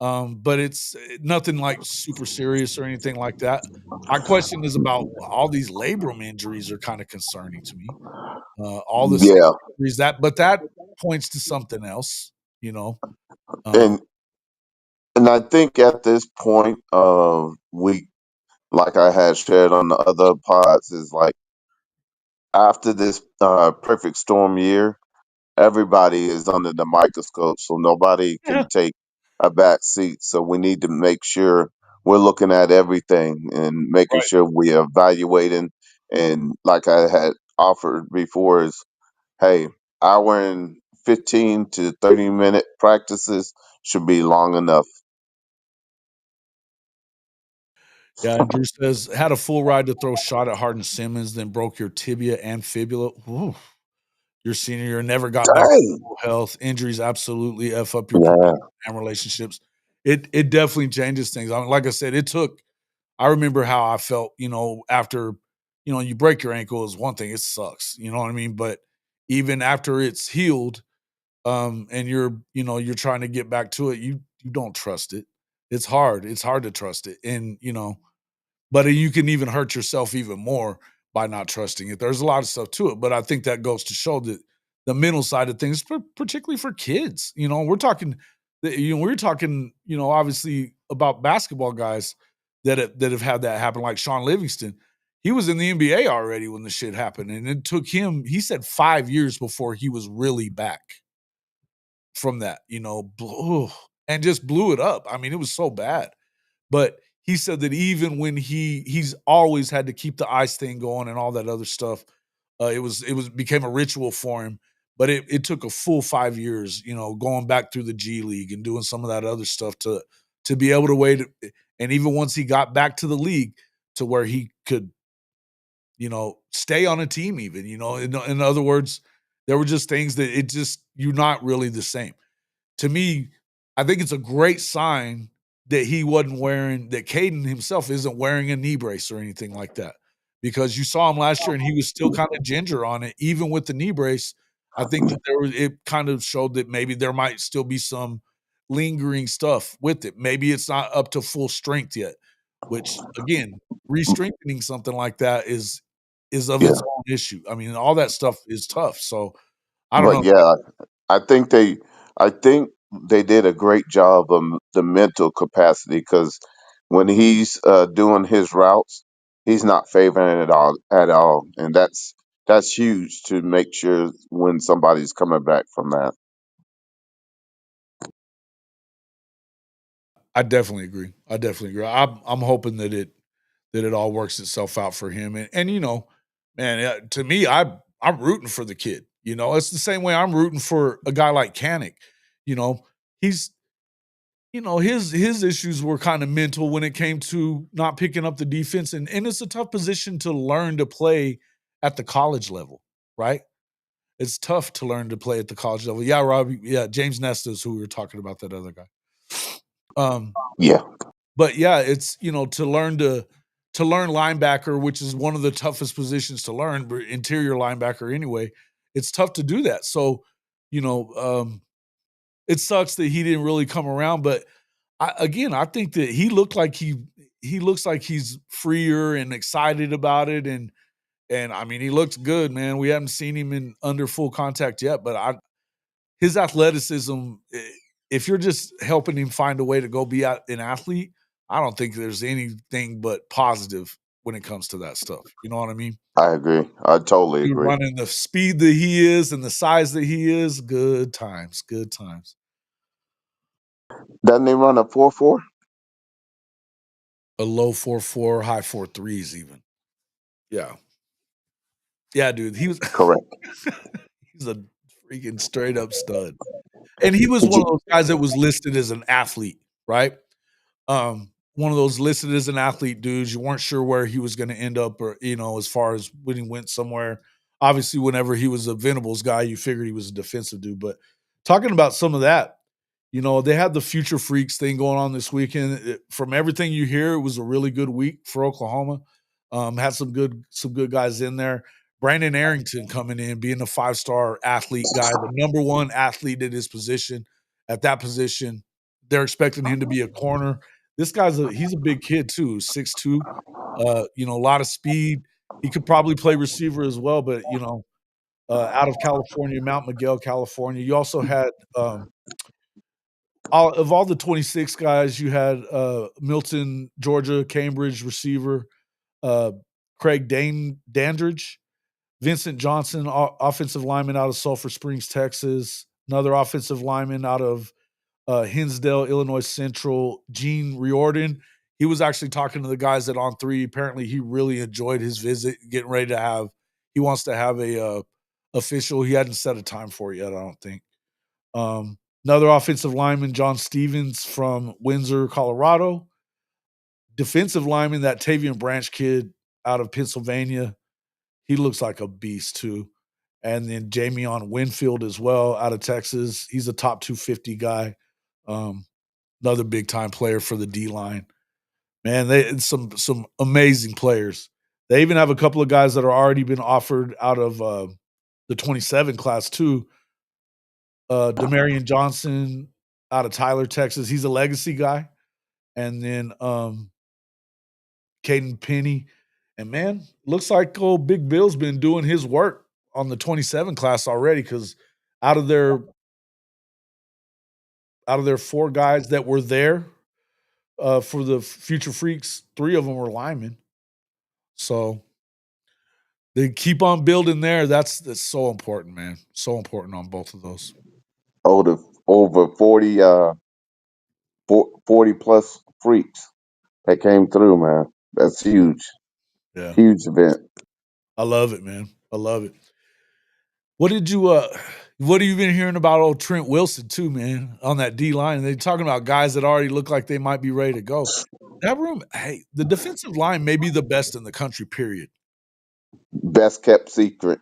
But it's nothing like super serious or anything like that. My question is about all these labrum injuries are kind of concerning to me. All the Yeah, injuries that points to something else, you know. and I think at this point, we, like I had shared on the other pods, is like after this perfect storm year, everybody is under the microscope, so nobody Yeah. can take a back seat. So we need to make sure we're looking at everything and making Right. sure we are evaluating. And like I had offered before, is hey, hour and 15 to 30-minute practices should be long enough. Yeah, and Drew says, "Had a full ride to throw shot at Hardin Simmons, then broke your tibia and fibula. Ooh, your senior year, never got back to Dang. full health. Injuries absolutely F up your Yeah, professional and relationships." It definitely changes things. I mean, like I said, I remember how I felt, after, you break your ankle is one thing, it sucks, you know what I mean? But even after it's healed, and you're trying to get back to it, you don't trust it. It's hard. It's hard to trust it. And, but you can even hurt yourself even more by not trusting it. There's a lot of stuff to it, but I think that goes to show that the mental side of things, particularly for kids, we're talking, obviously about basketball guys that have had that happen, like Sean Livingston. He was in the NBA already when the shit happened, and it took him, he said, 5 years before he was really back from that, and just blew it up. I mean, it was so bad. But he said that even when he's always had to keep the ice thing going and all that other stuff, it was became a ritual for him. But it took a full 5 years, going back through the G League and doing some of that other stuff to be able to wait. And even once he got back to the league, to where he could, stay on a team, even, in other words, there were just things that you're not really the same. To me, I think it's a great sign that that Caden himself isn't wearing a knee brace or anything like that. Because you saw him last year and he was still kind of ginger on it, even with the knee brace. I think that it kind of showed that maybe there might still be some lingering stuff with it. Maybe it's not up to full strength yet, which again, re-strengthening something like that is of yeah. its own issue. I mean, all that stuff is tough. So I don't But know. yeah, I think they, I think they did a great job of the mental capacity because when he's doing his routes, he's not favoring it at all, and that's huge to make sure when somebody's coming back from that. I definitely agree. I definitely agree. I'm hoping that it all works itself out for him. And man, to me, I'm rooting for the kid. It's the same way I'm rooting for a guy like Canick. You know, he's his issues were kind of mental when it came to not picking up the defense, and it's a tough position to learn to play at the college level, right? It's tough to learn to play at the college level. Yeah, Robbie. Yeah, James Nesta is who we were talking about, that other guy. Um, Yeah, But yeah, it's to learn linebacker, which is one of the toughest positions to learn, interior linebacker anyway. It's tough to do that. So, you know, it sucks that he didn't really come around. But I think that he looks like he's freer and excited about it, and I mean he looks good, man. We haven't seen him in under full contact yet, but his athleticism, if you're just helping him find a way to go be an athlete, I don't think there's anything but positive when it comes to that stuff. You know what I mean? I agree. I totally Dude agree. running the speed that he is and the size that he is, good times, good times. Doesn't he run a 4.4? A low 4.4, high 4.3s even. Yeah. Yeah, dude. Correct. He's a freaking straight up stud. And he was one of those guys that was listed as an athlete, right? One of those listed as an athlete dudes. You weren't sure where he was going to end up, or as far as when he went somewhere. Obviously, whenever he was a Venables guy, you figured he was a defensive dude. But talking about some of that, they had the Future Freaks thing going on this weekend. From everything you hear, it was a really good week for Oklahoma. Had some good guys in there. Brandon Arrington coming in, being a 5-star athlete guy, the number one athlete at his position, at that position. they're expecting him to be a corner. This guy's he's a big kid too, 6'2", you know, a lot of speed. He could probably play receiver as well, but, you know, out of California, Mount Miguel, California. You also had, all the 26 guys, you had, Milton, Georgia, Cambridge receiver, uh, Craig Dandridge, Vincent Johnson, offensive lineman out of Sulphur Springs, Texas, another offensive lineman out of Hinsdale, Illinois Central, Gene Riordan. He was actually talking to the guys at On 3. Apparently, he really enjoyed his visit, getting ready to have he wants to have a official. He hadn't set a time for it yet, I don't think. Another offensive lineman, John Stevens from Windsor, Colorado. Defensive lineman, that Tavian Branch kid out of Pennsylvania. He looks like a beast too. And then Jamion Winfield as well out of Texas. He's a top 250 guy. Another big time player for the D line. Man, they some amazing players. They even have a couple of guys that are already been offered out of the 27 class too. Demarion Johnson out of Tyler, Texas. He's a legacy guy. And then Caden Penny. And man, looks like old Big Bill's been doing his work on the 27 class already, because out of their 4 guys that were there for the Future Freaks, 3 of them were linemen. So they keep on building there. That's so important, man. So important on both of those. Over 40 plus freaks that came through, man. That's huge. Yeah. Huge event. I love it, man. I love it. What have you been hearing about old Trent Wilson too, man, on that D line? They're talking about guys that already look like they might be ready to go. That room, hey, the defensive line may be the best in the country, period. Best kept secret.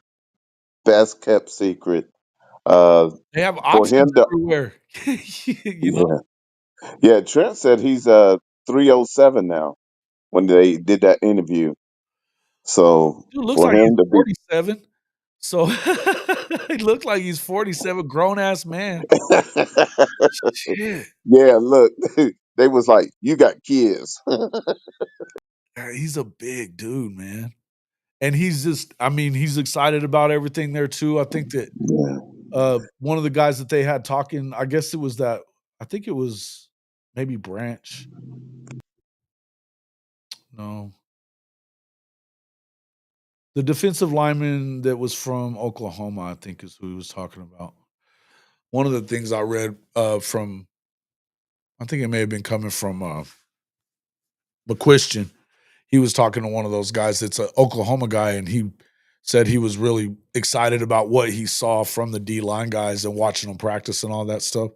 They have For him options to, everywhere. You know? yeah, Trent said he's 307 now when they did that interview. So Dude looks for like he's him to be 47. So he looked like he's 47, grown ass man. Shit. yeah, look, they was like, you got kids. He's a big dude, man. And he's just, I mean, he's excited about everything there too. I think that one of the guys that they had talking, I guess it was I think it was maybe Branch. No. The defensive lineman that was from Oklahoma, I think is who he was talking about. One of the things I read from, I think it may have been coming from McQuistion. He was talking to one of those guys that's an Oklahoma guy, and he said he was really excited about what he saw from the D-line guys and watching them practice and all that stuff.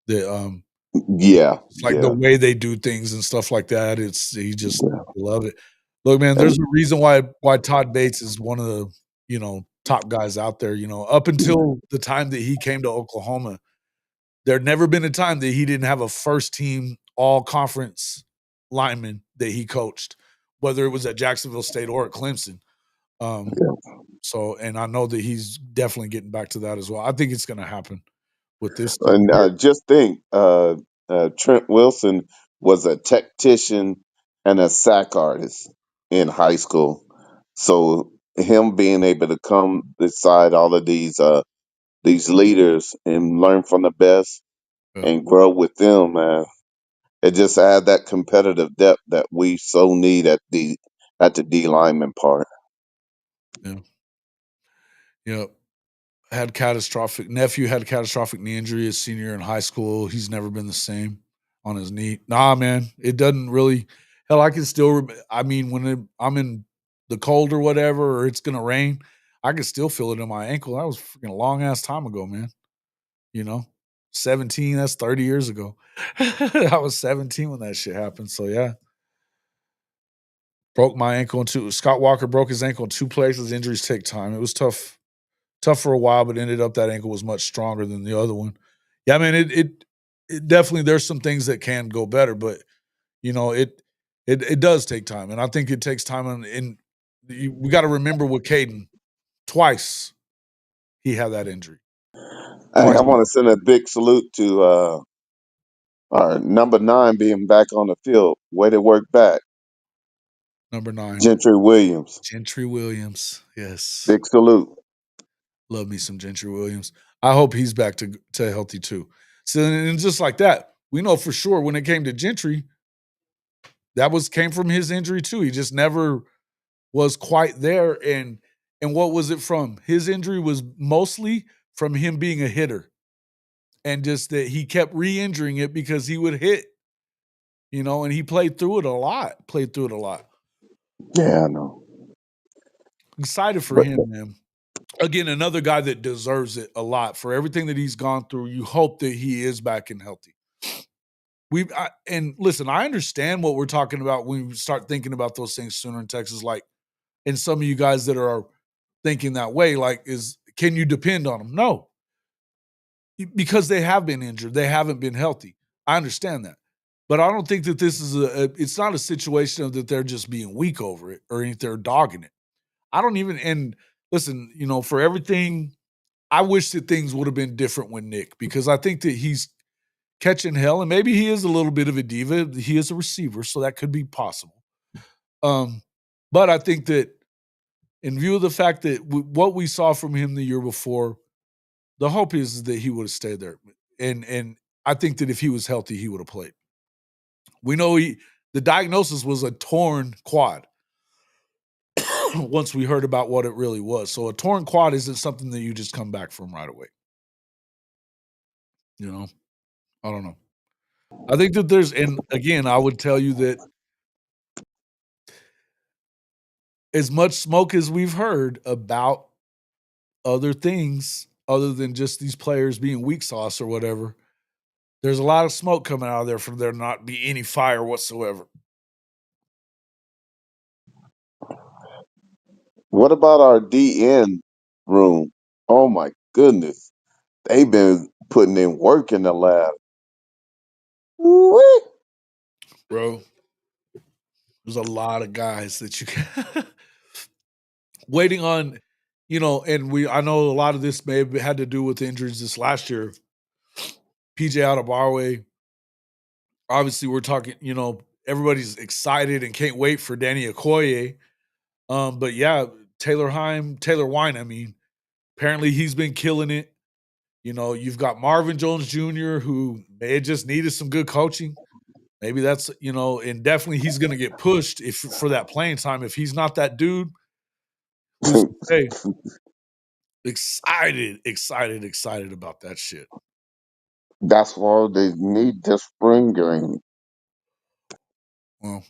The Yeah, like the way they do things and stuff like that. He just love it. Look, man, there's a reason why Todd Bates is one of the, you know, top guys out there. You know, up until the time that he came to Oklahoma, there'd never been a time that he didn't have a first team all conference lineman that he coached, whether it was at Jacksonville State or at Clemson. So, and I know that he's definitely getting back to that as well. I think it's going to happen with this. And just think, Trent Wilson was a tactician and a sack artist in high school. So him being able to come beside all of these leaders and learn from the best and grow with them, man, it just add that competitive depth that we so need at the D lineman part. Yeah. Yeah. Nephew had a catastrophic knee injury his senior year in high school. He's never been the same on his knee. Nah, man, it doesn't really. Hell, I can still. I mean, when I'm in the cold or whatever, or it's gonna rain, I can still feel it in my ankle. That was freaking a long ass time ago, man. You know, 17. That's 30 years ago. I was 17 when that shit happened. So yeah, broke my ankle in 2. Scott Walker broke his ankle in 2 places. Injuries take time. It was tough for a while, but ended up that ankle was much stronger than the other one. Yeah, I mean, it definitely, there's some things that can go better, but you know, it does take time, and I think it takes time. We got to remember with Caden, twice he had that injury. I want to send a big salute to All right, number 9 being back on the field. Way to work back. Number 9, Gentry Williams. Gentry Williams. Yes, Big salute. love me some Gentry Williams. I hope he's back to healthy too. So, and just like that, we know for sure when it came to Gentry, that came from his injury too. He just never was quite there. And what was it from? His injury was mostly from him being a hitter, and just that he kept re-injuring it because he would hit, and he played through it a lot. Yeah, I know. Excited for But him, man. Again, another guy that deserves it a lot for everything that he's gone through. You hope that he is back and healthy. And listen, I understand what we're talking about when we start thinking about those things sooner in Texas. Like, and some of you guys that are thinking that way, like, can you depend on them? No, because they have been injured, they haven't been healthy. I understand that, but I don't think that this is it's not a situation of that they're just being weak over it or they're dogging it. I don't even. And listen, for everything, I wish that things would have been different with Nick, because I think that he's catching hell, and maybe he is a little bit of a diva. He is a receiver, so that could be possible. But I think that in view of the fact that what we saw from him the year before, the hope is that he would have stayed there. And I think that if he was healthy, he would have played. We know the diagnosis was a torn quad once we heard about what it really was. So a torn quad isn't something that you just come back from right away. I don't know. I think that and again, I would tell you that as much smoke as we've heard about other things other than just these players being weak sauce or whatever, there's a lot of smoke coming out of there for there not be any fire whatsoever. what about our DN room? Oh my goodness. They've been putting in work in the lab. Woo-wee. Bro, there's a lot of guys that you can waiting on, and I know a lot of this may have had to do with injuries this last year. PJ Adebayo, obviously we're talking, everybody's excited and can't wait for Danny Okoye. But yeah, Taylor Wine, I mean, apparently he's been killing it. You've got Marvin Jones Jr., who may have just needed some good coaching. Maybe that's, and definitely he's going to get pushed for that playing time. If he's not that dude, who's hey, excited about that shit. That's why they need the spring game. Well,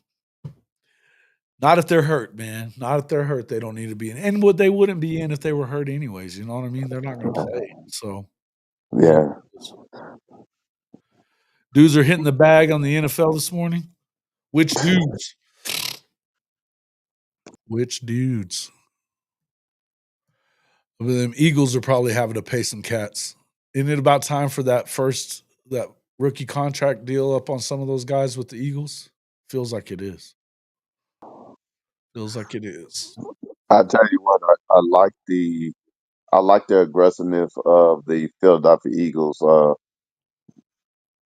not if they're hurt, man. Not if they're hurt. They don't need to be in. And they wouldn't be in if they were hurt anyways. You know what I mean? They're not going to play. So, Yeah. Dudes are hitting the bag on the NFL this morning. Which dudes? Which dudes? Them Eagles are probably having to pay some cats. Isn't it about time for that rookie contract deal up on some of those guys with the Eagles? Feels like it is. Feels like it is. I tell you what, I like the aggressiveness of the Philadelphia Eagles,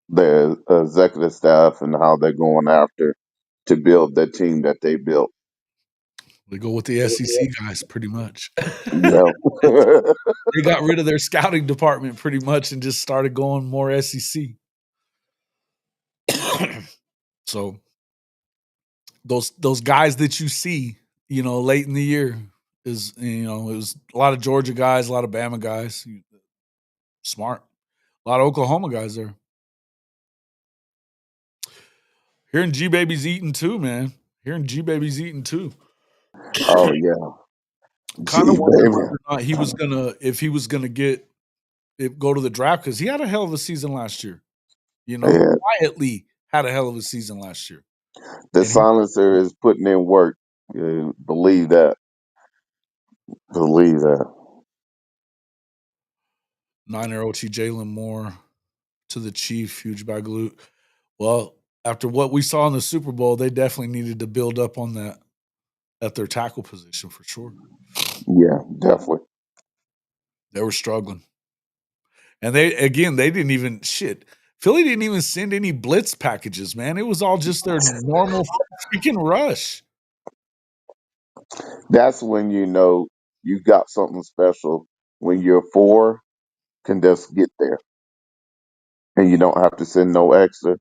their executive staff, and how they're going after to build the team that they built. They go with the SEC guys pretty much. Yeah. They got rid of their scouting department pretty much and just started going more SEC. So those guys that you see, late in the year is, it was a lot of Georgia guys, a lot of Bama guys, smart, a lot of Oklahoma guys there. Hearing G Baby's eating too, man. Hearing G Baby's eating too. Oh yeah. Kind of wondered Baby. whether or not if he was gonna go to the draft, because he had a hell of a season last year. Yeah. Quietly had a hell of a season last year. The silencer is putting in work. Believe that. Believe that. 9-year-old Jalen Moore to the Chief, huge bag of loot. Well, after what we saw in the Super Bowl, they definitely needed to build up on that at their tackle position for sure. Yeah, definitely. They were struggling. And they didn't even Philly didn't even send any blitz packages, man. It was all just their normal freaking rush. That's when you know you got something special, when your 4 can just get there and you don't have to send no extra.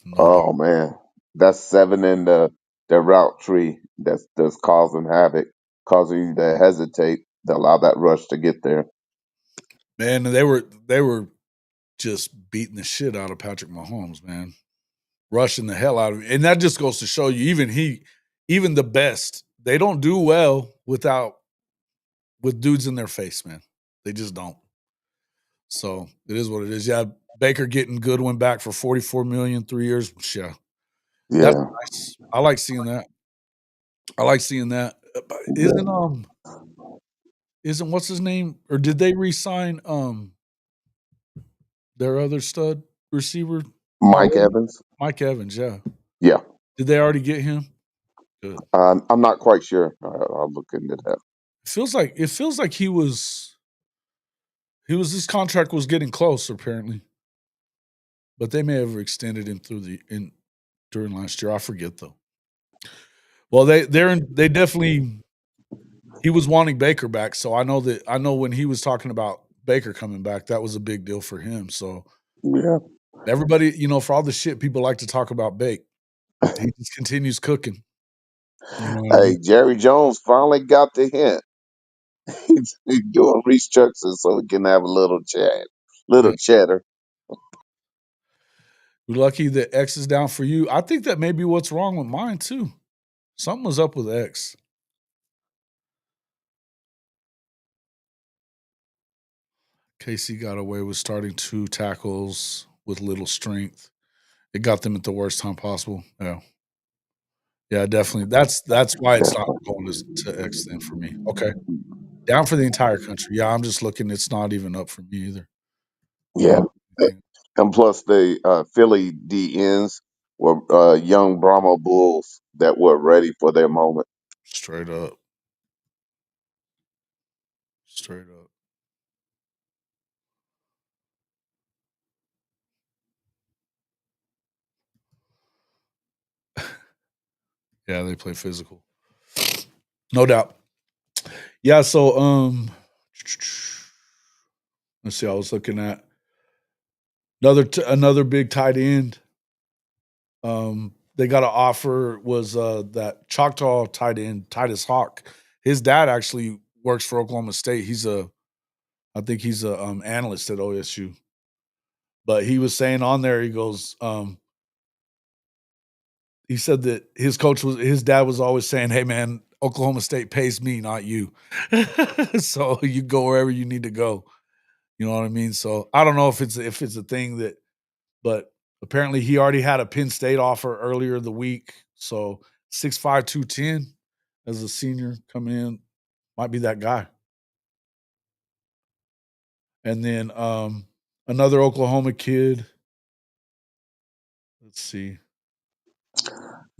No Oh doubt. man, that's 7 in the route tree that's causing havoc, causing you to hesitate to allow that rush to get there. Man, they were just beating the shit out of Patrick Mahomes, man. Rushing the hell out of him. And that just goes to show you, even the best, they don't do well with dudes in their face, man. They just don't. So it is what it is. Yeah, Baker getting Goodwin back for $44 million, 3 years. Yeah. That's Yeah, nice. I like seeing that. But isn't what's his name? Or did they re-sign their other stud receiver Mike already? Evans. Mike Evans, yeah. Yeah, Did they already get him? Good. I'm not quite sure. I'll look into that. It feels like his contract was getting close, apparently. But they may have extended him during last year. I forget though. Well, they definitely he was wanting Baker back, so I know when he was talking about Baker coming back, that was a big deal for him. So Yeah. everybody, for all the shit people like to talk about Bake, he just continues cooking. You know what I Hey, mean? Jerry Jones finally got the hint. He's doing restructuring so we can have a little Yeah. cheddar. We're lucky that X is down for you. I think that may be what's wrong with mine too. Something was up with X. Casey got away with starting 2 tackles with little strength. It got them at the worst time possible. Yeah. Yeah, definitely. That's why it's not going to X then for me. Okay. Down for the entire country. Yeah, I'm just looking. It's not even up for me either. I Yeah. don't have anything. And plus the Philly DNs were young Brahma Bulls that were ready for their moment. Straight up. Straight up. Yeah, they play physical. No doubt. Yeah, so let's see. I was looking at another big tight end. They got an offer was that Choctaw tight end Titus Hawk. His dad actually works for Oklahoma State. I think he's a analyst at OSU. But he was saying on there, he goes, he said that his dad was always saying, "Hey man, Oklahoma State pays me, not you. So you go wherever you need to go." You know what I mean? So I don't know if it's a thing but apparently he already had a Penn State offer earlier the week. So 6'5", 210 as a senior coming in might be that guy. And then another Oklahoma kid. Let's see.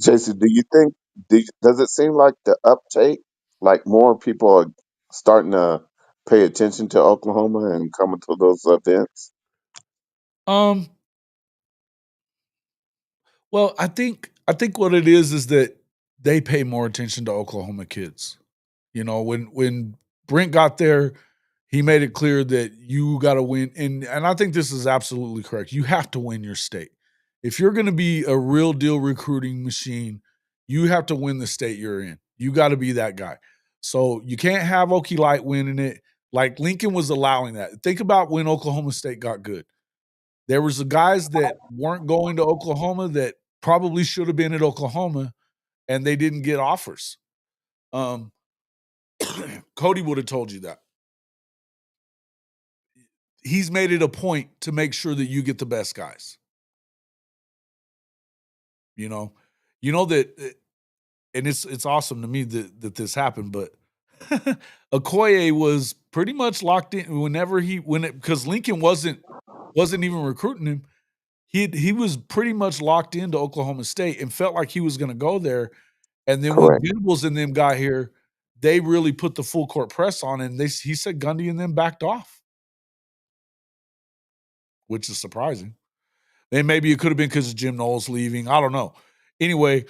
Jason, does it seem like the uptake, like more people are starting to pay attention to Oklahoma and coming to those events? Um, well, I think what it is that they pay more attention to Oklahoma kids. When Brent got there, he made it clear that you got to win, and I think this is absolutely correct. You have to win your state. If you're going to be a real deal recruiting machine, you have to win the state you're in. You got to be that guy. So you can't have Okie Light winning it. Like Lincoln was allowing that. Think about when Oklahoma State got good. There was the guys that weren't going to Oklahoma that probably should have been at Oklahoma, and they didn't get offers. Um, Cody would have told you that. He's made it a point to make sure that you get the best guys. You know, that, and it's awesome to me that this happened. But Okoye was pretty much locked in because Lincoln wasn't even recruiting him. He was pretty much locked into Oklahoma State and felt like he was going to go there. And then when Correct. Venables and them got here, they really put the full court press on, and he said Gundy and them backed off, which is surprising. And maybe it could have been because of Jim Knowles leaving. I don't know. Anyway,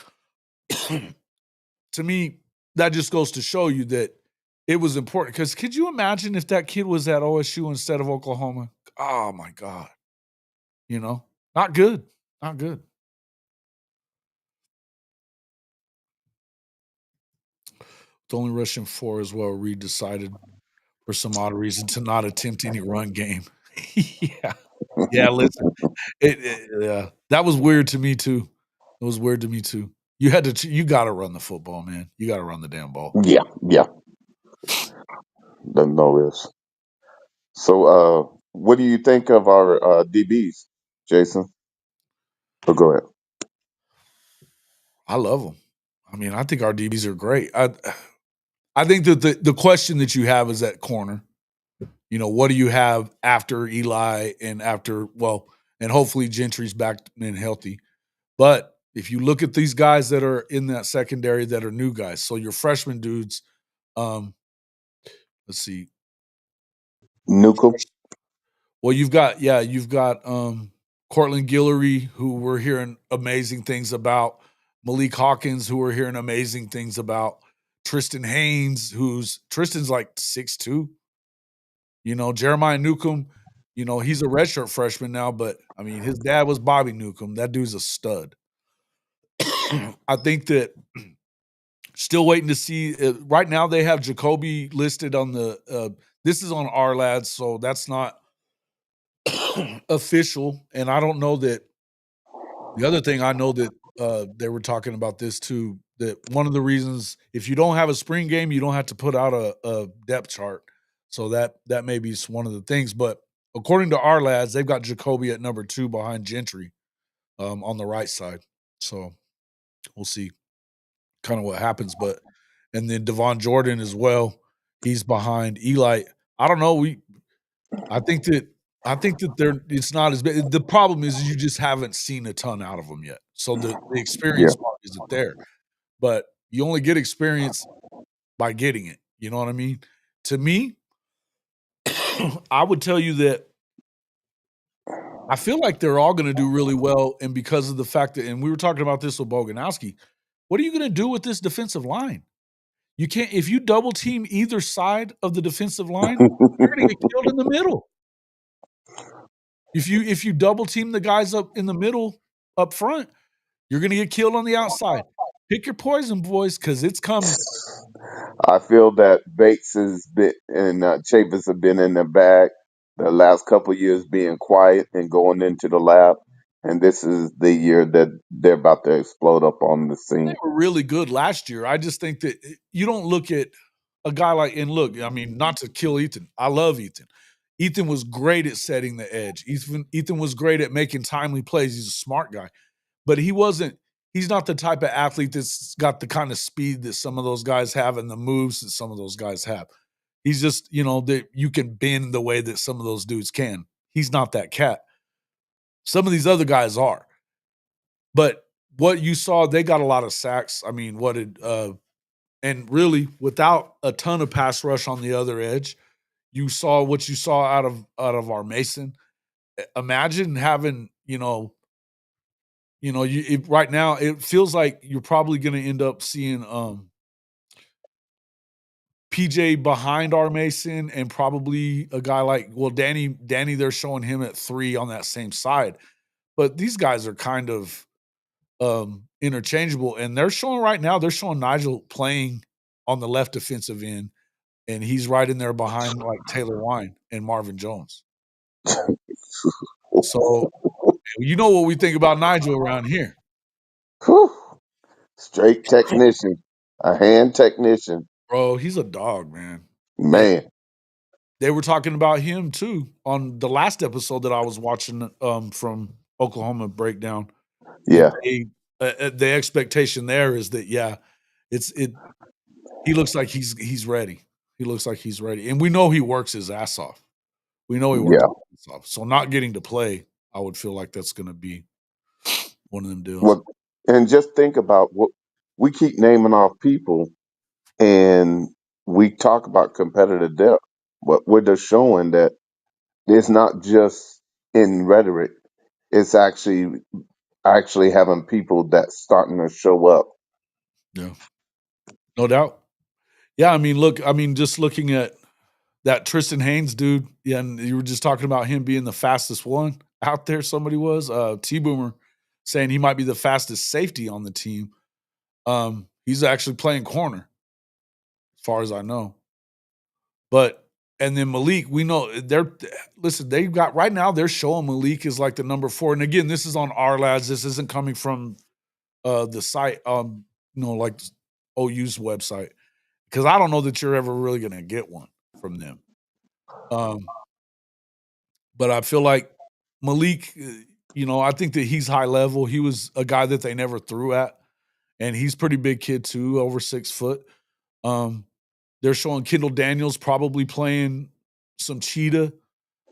to me, that just goes to show you that it was important. Because could you imagine if that kid was at OSU instead of Oklahoma? Oh my God. Not good. Not good. With only rushing 4 as well, Reed decided for some odd reason to not attempt any run game. Yeah. Yeah, listen. Yeah. That was weird to me too. It was weird to me too. You gotta run the football, man. You gotta run the damn ball. Yeah. Doesn't know this. So, what do you think of our DBs, Jason? Oh, go ahead. I love them. I mean, I think our DBs are great. I think that the question that you have is at corner. What do you have after Eli and and hopefully Gentry's back and healthy. But if you look at these guys that are in that secondary that are new guys, so your freshman dudes, let's see. Newcomb. Well, you've got Cortland Guillory, who we're hearing amazing things about. Malik Hawkins, who we're hearing amazing things about. Tristan Haynes, Tristan's like 6'2". Jeremiah Newcomb, he's a redshirt freshman now, but I mean, his dad was Bobby Newcomb. That dude's a stud. I think that still waiting to see. Right now, they have Jacoby listed on the. This is on our lads, so that's not official. And I don't know that. The other thing I know that they were talking about this too. That one of the reasons, if you don't have a spring game, you don't have to put out a depth chart. So that may be one of the things. But according to our lads, they've got Jacoby at number 2 behind Gentry on the right side. So we'll see kind of what happens. And then Devon Jordan as well. He's behind Eli. I don't know. I think that it's not as bad. The problem is you just haven't seen a ton out of them yet. So the experience part isn't there. But you only get experience by getting it. You know what I mean? To me, I would tell you that I feel like they're all going to do really well. And because of the fact that, and we were talking about this with Boganowski, what are you going to do with this defensive line? You can't, if you double team either side of the defensive line, you're going to get killed in the middle. If you double team the guys up in the middle up front, you're going to get killed on the outside. Pick your poison, boys, because it's coming. I feel that Bates has been and Chavis have been in the bag the last couple of years, being quiet and going into the lab, and this is the year that they're about to explode up on the scene. They were really good last year. I just think that you don't look at a guy like, and look, I mean, not to kill Ethan. I love Ethan. Ethan was great at setting the edge. Ethan was great at making timely plays. He's a smart guy. But he's not the type of athlete that's got the kind of speed that some of those guys have and the moves that some of those guys have. He's just, that you can bend the way that some of those dudes can. He's not that cat. Some of these other guys are. But what you saw, they got a lot of sacks. I mean, and really without a ton of pass rush on the other edge, you saw what you saw out of our Mason. Imagine having, right now it feels like you're probably going to end up seeing PJ behind our Mason and probably a guy like, Danny, they're showing him at 3 on that same side. But these guys are kind of interchangeable, and they're showing Nigel playing on the left defensive end, and he's right in there behind like Taylor Wine and Marvin Jones. So you know what we think about Nigel around here. Whew. Straight technician, a hand technician. Bro, he's a dog, man. Man. They were talking about him too on the last episode that I was watching from Oklahoma Breakdown. Yeah. The expectation there is that he looks like he's ready. He looks like he's ready. And we know he works his ass off. We know he works his ass off. So not getting to play, I would feel like that's going to be one of them deals. Well, and just think about what we keep naming off people, and we talk about competitive depth, but we're just showing that it's not just in rhetoric. it's actually having people that's starting to show up. Yeah, no doubt. Yeah, I mean, look, I mean, just looking at that Tristan Haynes dude, yeah, and you were just talking about him being the fastest one out there. Somebody was T-Boomer saying he might be the fastest safety on the team. He's actually playing corner, as far as I know. But and then Malik, we know they've got right now, they're showing Malik is like the number 4. And again, this is on our lads. This isn't coming from the site, like OU's website. Because I don't know that you're ever really gonna get one from them. But I feel like Malik, I think that he's high level. He was a guy that they never threw at, and he's pretty big kid too, over 6 foot. They're showing Kendall Daniels probably playing some cheetah,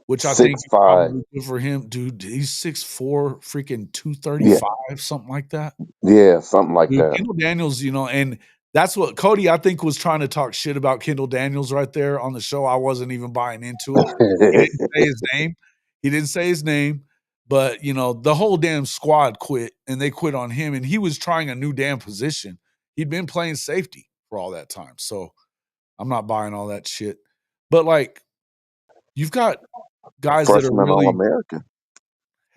which I think is 6'5". probably good for him. Dude, he's 6'4", freaking 235, something like that. Yeah, something like Dude, that. Kendall Daniels, and that's what Cody, I think, was trying to talk shit about Kendall Daniels right there on the show. I wasn't even buying into it. He didn't say his name. He didn't say his name, but the whole damn squad quit, and they quit on him, and he was trying a new damn position. He'd been playing safety for all that time, so I'm not buying all that shit. But like, you've got guys that are Freshman really All-American.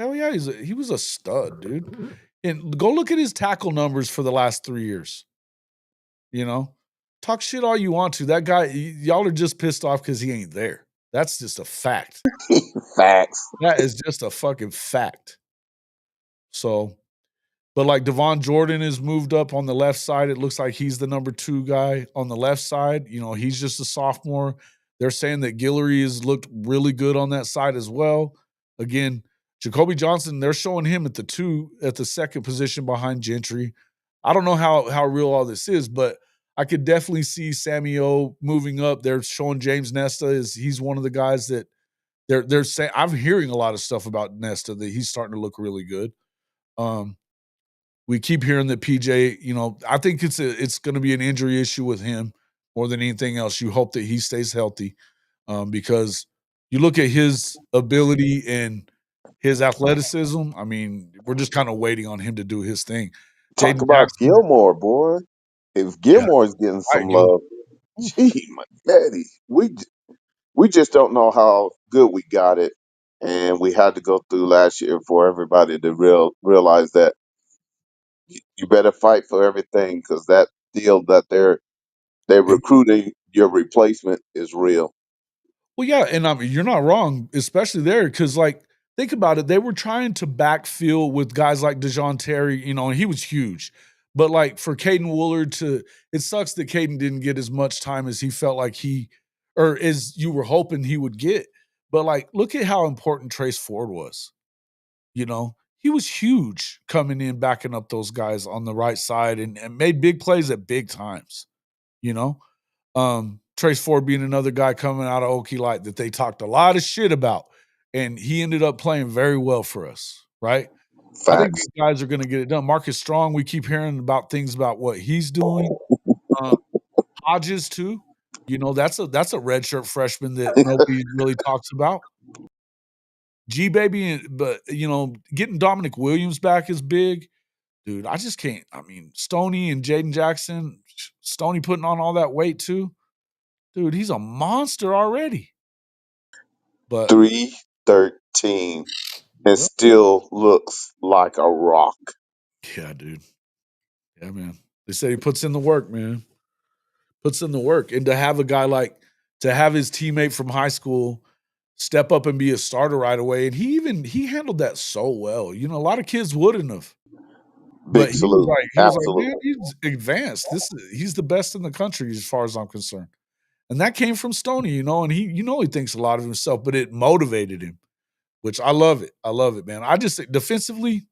hell yeah, he was a stud, dude. And go look at his tackle numbers for the last 3 years. Talk shit all you want to. That guy, y'all are just pissed off because he ain't there. That's just a fact. Facts. That is just a fucking fact. So, but like Devon Jordan is moved up on the left side. It looks like he's the number 2 guy on the left side. He's just a sophomore. They're saying that Guillory has looked really good on that side as well. Again, Jacoby Johnson, they're showing him at the second position behind Gentry. I don't know how real all this is, but I could definitely see Sammy O moving up. They're showing James Nesta he's one of the guys that they're saying. I'm hearing a lot of stuff about Nesta that he's starting to look really good. We keep hearing that PJ, I think it's going to be an injury issue with him more than anything else. You hope that he stays healthy because you look at his ability and his athleticism. I mean, we're just kind of waiting on him to do his thing. Talk Jaden about Jackson, Gilmore, boy. If yeah, Gilmore's getting right, some Gil. love, gee, my daddy, we just don't know how good we got it, and we had to go through last year for everybody to realize that you better fight for everything because that deal that they're recruiting your replacement is real. Well, yeah, and I mean, you're not wrong, especially there, because like think about it, they were trying to backfill with guys like DeJoun Terry, and he was huge. But like for Caden Woolard it sucks that Caden didn't get as much time as he felt like or as you were hoping he would get. But like, look at how important Trace Ford was. He was huge coming in, backing up those guys on the right side and made big plays at big times. You know, Trace Ford being another guy coming out of Okie Light that they talked a lot of shit about, and he ended up playing very well for us, right? I think Facts. these guys are going to get it done. Marcus Strong, we keep hearing about things about what he's doing. Hodges too, that's a redshirt freshman that nobody really talks about. G baby, but getting Dominic Williams back is big, dude. I just can't. I mean, Stoney and Jaden Jackson, Stoney putting on all that weight too. Dude, he's a monster already. But 313 and still looks like a rock. yeah, dude. Yeah, man. They say he puts in the work, man. Puts in the work. And to have a guy to have his teammate from high school step up and be a starter right away. And he handled that so well. A lot of kids wouldn't have. But Big salute. he was like, Absolutely. man, he's advanced. He's the best in the country as far as I'm concerned. And that came from Stoney, and he thinks a lot of himself, but it motivated him, which I love it. I love it, man. I just defensively,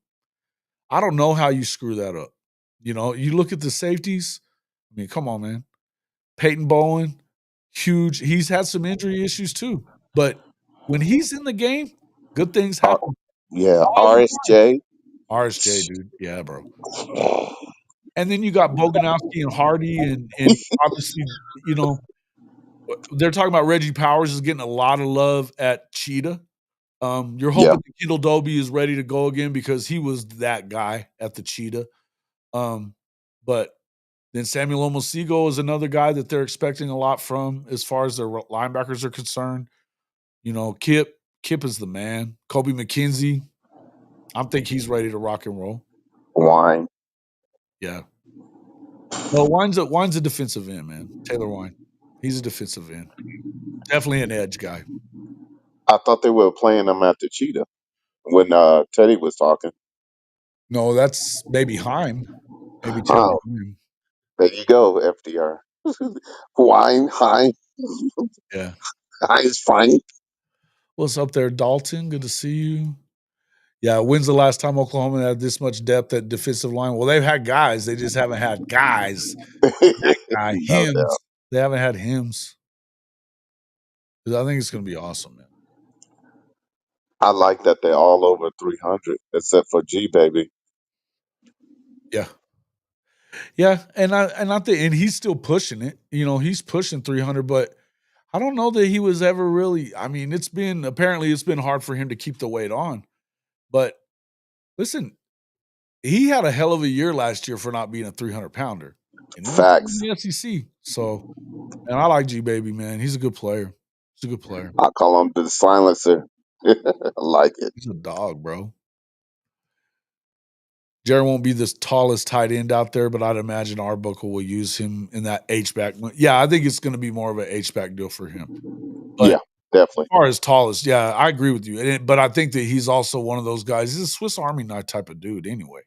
I don't know how you screw that up. You look at the safeties. I mean, come on, man. Peyton Bowen, huge. He's had some injury issues too, but when he's in the game, good things happen. Yeah, All the time. RSJ. RSJ, dude. Yeah, bro. And then you got Boganowski and Hardy, and obviously, they're talking about Reggie Powers is getting a lot of love at Cheetah. You're Yeah. hoping that Kendall Dobie is ready to go again because he was that guy at the Cheetah. But then Samuel Omosigo is another guy that they're expecting a lot from as far as their linebackers are concerned. You know, Kip is the man. Kobe McKenzie, I think he's ready to rock and roll. Wine. Yeah. No, Wine's a defensive end, man. Taylor Wine. He's a defensive end. Definitely an edge guy. I thought they were playing him at the Cheetah when Teddy was talking. No, that's maybe Heim. Maybe Taylor Oh, Heim. there you go, FDR. Wine, Hine, Yeah. Hine's fine. What's up there, Dalton? Good to see you. Yeah, when's the last time Oklahoma had this much depth at defensive line? Well, they've had guys. They just haven't had guys. No doubt. Hymns. They haven't had hymns. I think it's going to be awesome, man. I like that they're all over 300, except for G Baby. Yeah. Yeah, and I think and he's still pushing it. You know, he's pushing 300, but I don't know that he was ever really. I mean, it's been hard for him to keep the weight on. But listen, he had a hell of a year last year for not being a 300 pounder, and he was in Facts. the SEC. So, and I like G Baby, man. He's a good player. He's a good player. I call him the silencer. I like it. He's a dog, bro. Jared won't be the tallest tight end out there, but I'd imagine Arbuckle will use him in that H-back. Yeah, I think it's going to be more of an H-back deal for him. But Yeah, definitely. as far as tallest, yeah, I agree with you. But I think that he's also one of those guys. He's a Swiss Army knife type of dude anyway.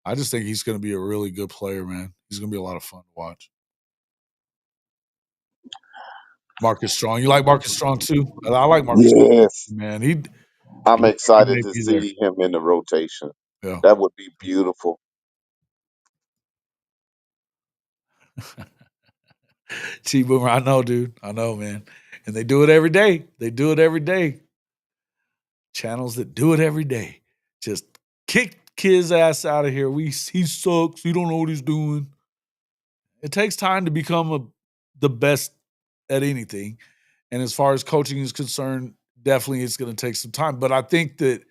I just think he's going to be a really good player, man. He's going to be a lot of fun to watch. Marcus Strong. You like Marcus Strong too? I like Marcus Strong, Yes. man. I'm He excited may to be there. see him in the rotation. Yeah. That would be beautiful. T-Boomer, I know, dude. I know, man. And they do it every day. They do it every day. Channels that do it every day. Just kick kid's ass out of here. He sucks. He don't know what he's doing. It takes time to become the best at anything. And as far as coaching is concerned, definitely it's going to take some time. But I think that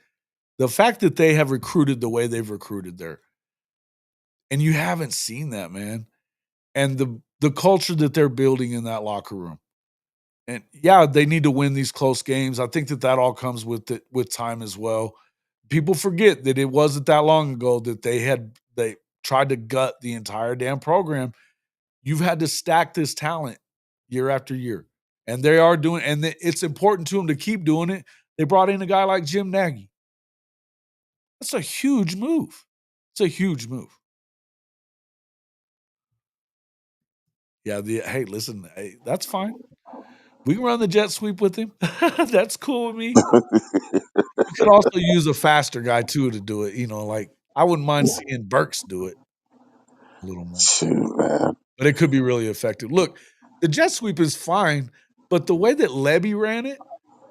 the fact that they have recruited the way they've recruited there, and you haven't seen that, man, and the culture that they're building in that locker room. And yeah, they need to win these close games. I think that all comes with time as well. People forget that it wasn't that long ago that they tried to gut the entire damn program. You've had to stack this talent year after year, and they are doing. And it's important to them to keep doing it. They brought in a guy like Jim Nagy. That's a huge move. It's a huge move. Yeah. Hey, listen. Hey, that's fine. We can run the jet sweep with him. That's cool with me. You could also use a faster guy too to do it. You know, like I wouldn't mind seeing Burks do it a little more, Shoot, man. but it could be really effective. Look, the jet sweep is fine, but the way that Levy ran it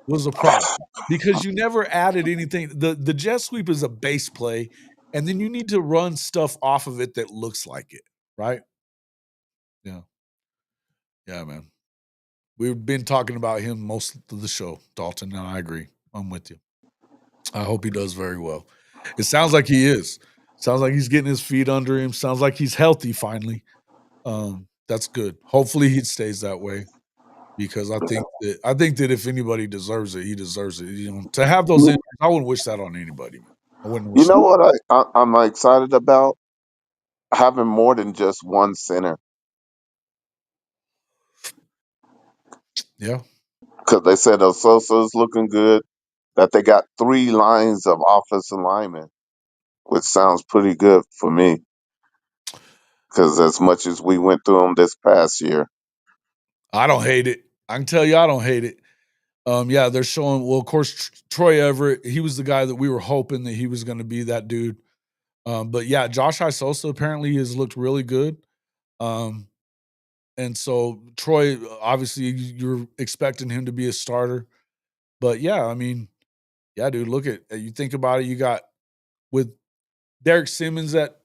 was a problem because you never added anything. The jet sweep is a base play, and then you need to run stuff off of it that looks like it, right? Yeah, yeah, man. We've been talking about him most of the show, Dalton, and I agree. I'm with you. I hope he does very well. It sounds like he is. Sounds like he's getting his feet under him. Sounds like he's healthy finally. That's good. Hopefully he stays that way because I think that if anybody deserves it, he deserves it. You know, to have those injuries, I wouldn't wish that on anybody, man. I wouldn't You wish know that. what I'm excited about? Having more than just one center. Yeah. Because they said Ososa's looking good, that they got 3 lines of offensive linemen, which sounds pretty good for me. Because as much as we went through them this past year. I don't hate it. I can tell you I don't hate it. Yeah, they're showing, well, of course, Troy Everett, he was the guy that we were hoping that he was going to be that dude. But yeah, Josh Isosa apparently has looked really good. And so Troy, obviously, you're expecting him to be a starter. But yeah, I mean, yeah, dude, look at you think about it. You got with Derek Simmons at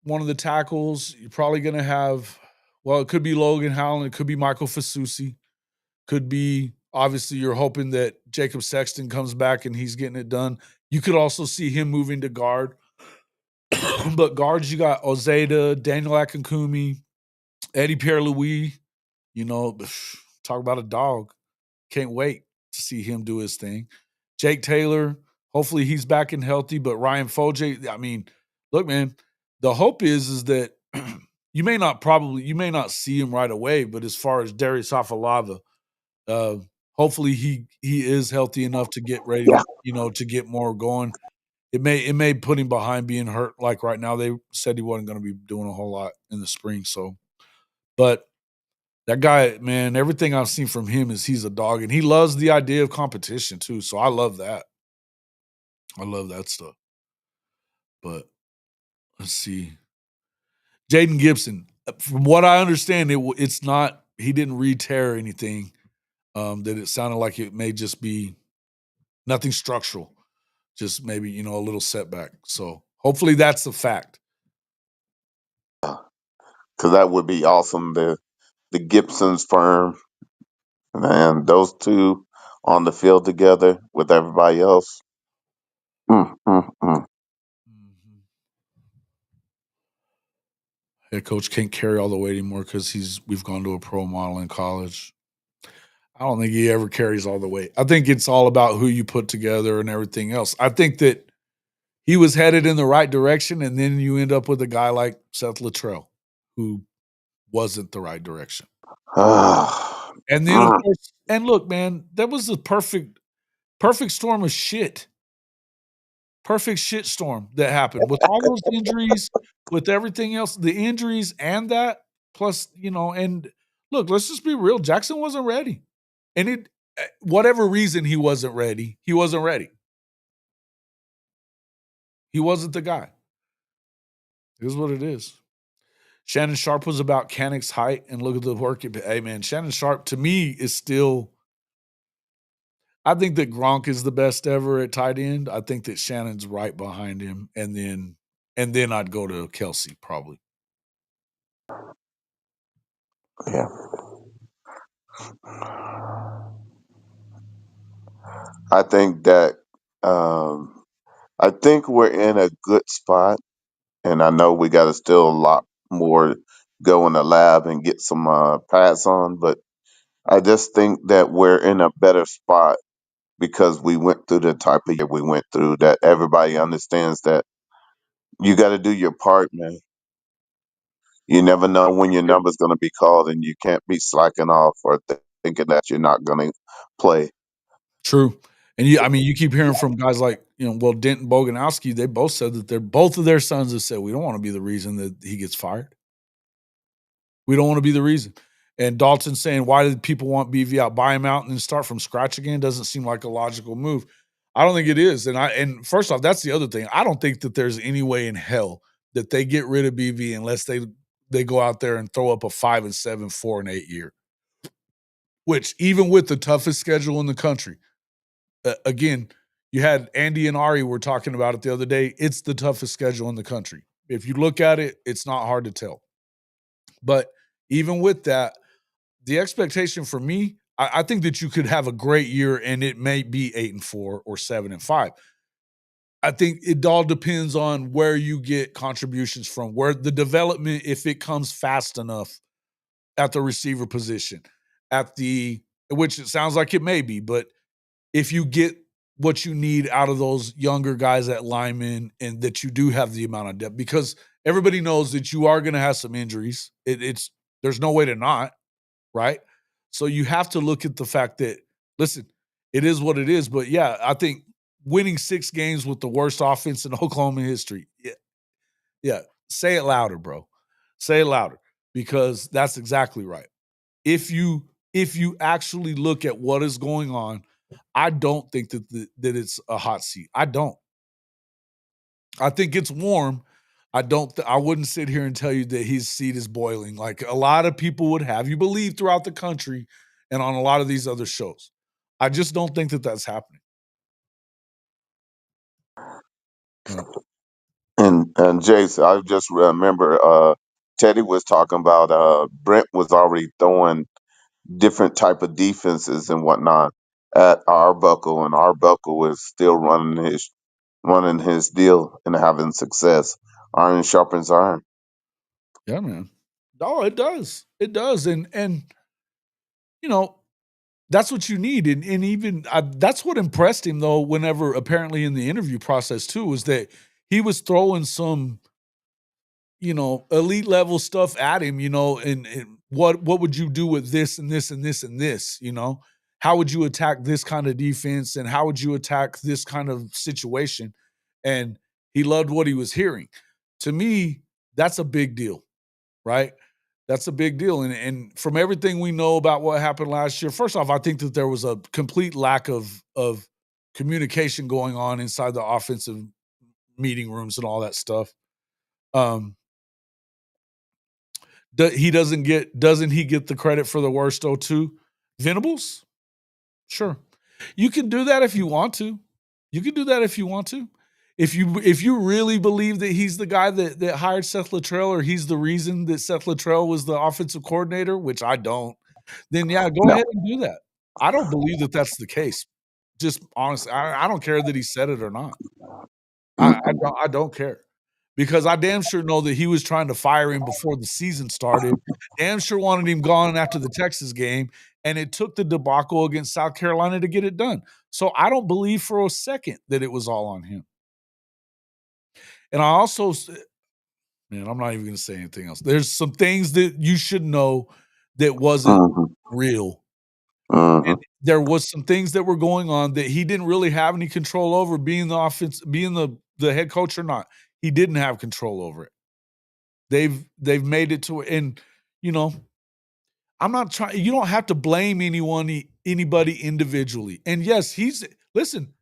one of the tackles, you're probably going to have, well, it could be Logan Howland, it could be Michael Fasusi, could be Obviously, you're hoping that Jacob Sexton comes back and he's getting it done. You could also see him moving to guard. But guards, you got Ozeda, Daniel Akinkunmi, Eddie Pierre-Louis. You know, talk about a dog. Can't wait to see him do his thing. Jake Taylor, hopefully he's back and healthy. But Ryan Foje, I mean, look, man, the hope is that you may not see him right away. But as far as Darius Afalava, hopefully he is healthy enough to get ready, to get more going. It may put him behind being hurt. Like right now, they said he wasn't going to be doing a whole lot in the spring. So, but that guy, man, everything I've seen from him is he's a dog, and he loves the idea of competition too. So I love that. I love that stuff. But let's see, Jaden Gibson. From what I understand, it's not. He didn't re-tear anything. That it sounded like it may just be nothing structural, just maybe a little setback. So hopefully that's the fact. Because that would be awesome. The Gibson's firm and those two on the field together with everybody else. Mm, mm, mm. Head coach can't carry all the weight anymore because we've gone to a pro model in college. I don't think he ever carries all the weight. I think it's all about who you put together and everything else. I think that he was headed in the right direction, and then you end up with a guy like Seth Luttrell, who wasn't the right direction. And then, of course, and look, man, that was the perfect storm of shit. Perfect shit storm that happened with all those injuries, with everything else, the injuries and that, plus, and look, let's just be real. Jackson wasn't ready. And whatever reason he wasn't ready, he wasn't ready. He wasn't the guy. It is what it is. Shannon Sharp was about Canic's height, and look at the work. Hey, man, Shannon Sharp, to me, is still – I think that Gronk is the best ever at tight end. I think that Shannon's right behind him, and then I'd go to Kelsey probably. Yeah. I think that I think we're in a good spot, and I know we got to still a lot more go in the lab and get some pads on, but I just think that we're in a better spot because we went through the type of year we went through, that everybody understands that you got to do your part, man. You never know when your number's going to be called, and you can't be slacking off or thinking that you're not going to play. True. And you keep hearing from guys like, Dent and Boganowski, they both said that both of their sons have said, we don't want to be the reason that he gets fired. We don't want to be the reason. And Dalton saying, why did people want BV out? Buy him out and then start from scratch again doesn't seem like a logical move. I don't think it is. And first off, that's the other thing. I don't think that there's any way in hell that they get rid of BV unless they go out there and throw up a 5-7, 4-8 year. Which, even with the toughest schedule in the country, again, you had Andy and Ari were talking about it the other day. It's the toughest schedule in the country. If you look at it, it's not hard to tell. But even with that, the expectation for me, I think that you could have a great year and it may be 8-4 or 7-5. I think it all depends on where you get contributions from, where the development, if it comes fast enough at the receiver position, which it sounds like it may be, but if you get what you need out of those younger guys at linemen and that you do have the amount of depth, because everybody knows that you are going to have some injuries. There's no way to not, right? So you have to look at the fact that, listen, it is what it is. But yeah, I think winning 6 games with the worst offense in Oklahoma history. Yeah. Say it louder, bro. Say it louder, because that's exactly right. If you actually look at what is going on, I don't think that it's a hot seat. I don't. I think it's warm. I wouldn't sit here and tell you that his seat is boiling like a lot of people would have you believe throughout the country and on a lot of these other shows. I just don't think that that's happening. And Jason, I just remember Teddy was talking about Brent was already throwing different type of defenses and whatnot at Arbuckle, and Arbuckle is still running his deal and having success. Iron sharpens iron. Yeah, man. Oh, it does. It does. And you know, that's what you need. And even that's what impressed him, though, whenever apparently in the interview process, too, was that he was throwing some, elite level stuff at him, and what would you do with this and this and this and this, How would you attack this kind of defense and how would you attack this kind of situation? And he loved what he was hearing. To me, that's a big deal, right? That's a big deal. And from everything we know about what happened last year, first off, I think that there was a complete lack of communication going on inside the offensive meeting rooms and all that stuff. Doesn't he get the credit for the worst O2? Venables? Sure. You can do that if you want to. You can do that if you want to. If you really believe that he's the guy that hired Seth Luttrell, or he's the reason that Seth Luttrell was the offensive coordinator, which I don't, then yeah, go ahead and do that. I don't believe that that's the case. Just honestly, I don't care that he said it or not. I don't care. Because I damn sure know that he was trying to fire him before the season started. Damn sure wanted him gone after the Texas game, and it took the debacle against South Carolina to get it done. So I don't believe for a second that it was all on him. And I also, man, I'm not even going to say anything else. There's some things that you should know that wasn't real. And there was some things that were going on that he didn't really have any control over, being the head coach or not. He didn't have control over it. They've made it to, and I'm not trying. You don't have to blame anybody individually. And yes, listen,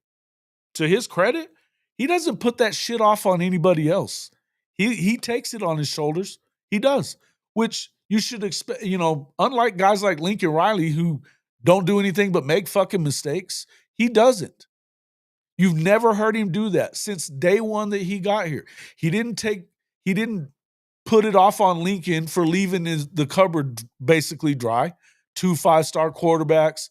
to his credit, he doesn't put that shit off on anybody else. He takes it on his shoulders. He does, which you should expect. Unlike guys like Lincoln Riley who don't do anything but make fucking mistakes, he doesn't. You've never heard him do that since day one that he got here. He didn't put it off on Lincoln for leaving the cupboard basically dry. 2 5-star quarterbacks,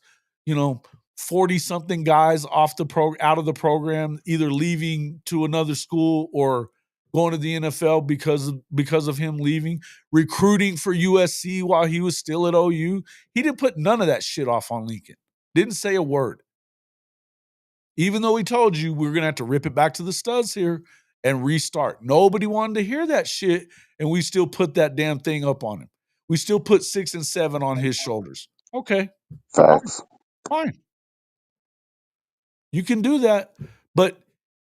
40-something guys out of the program, either leaving to another school or going to the NFL because of him leaving, recruiting for USC while he was still at OU. He didn't put none of that shit off on Lincoln. Didn't say a word. Even though he told you we're going to have to rip it back to the studs here and restart. Nobody wanted to hear that shit, and we still put that damn thing up on him. We still put 6 and 7 on his shoulders. Okay. Facts. Fine. You can do that, but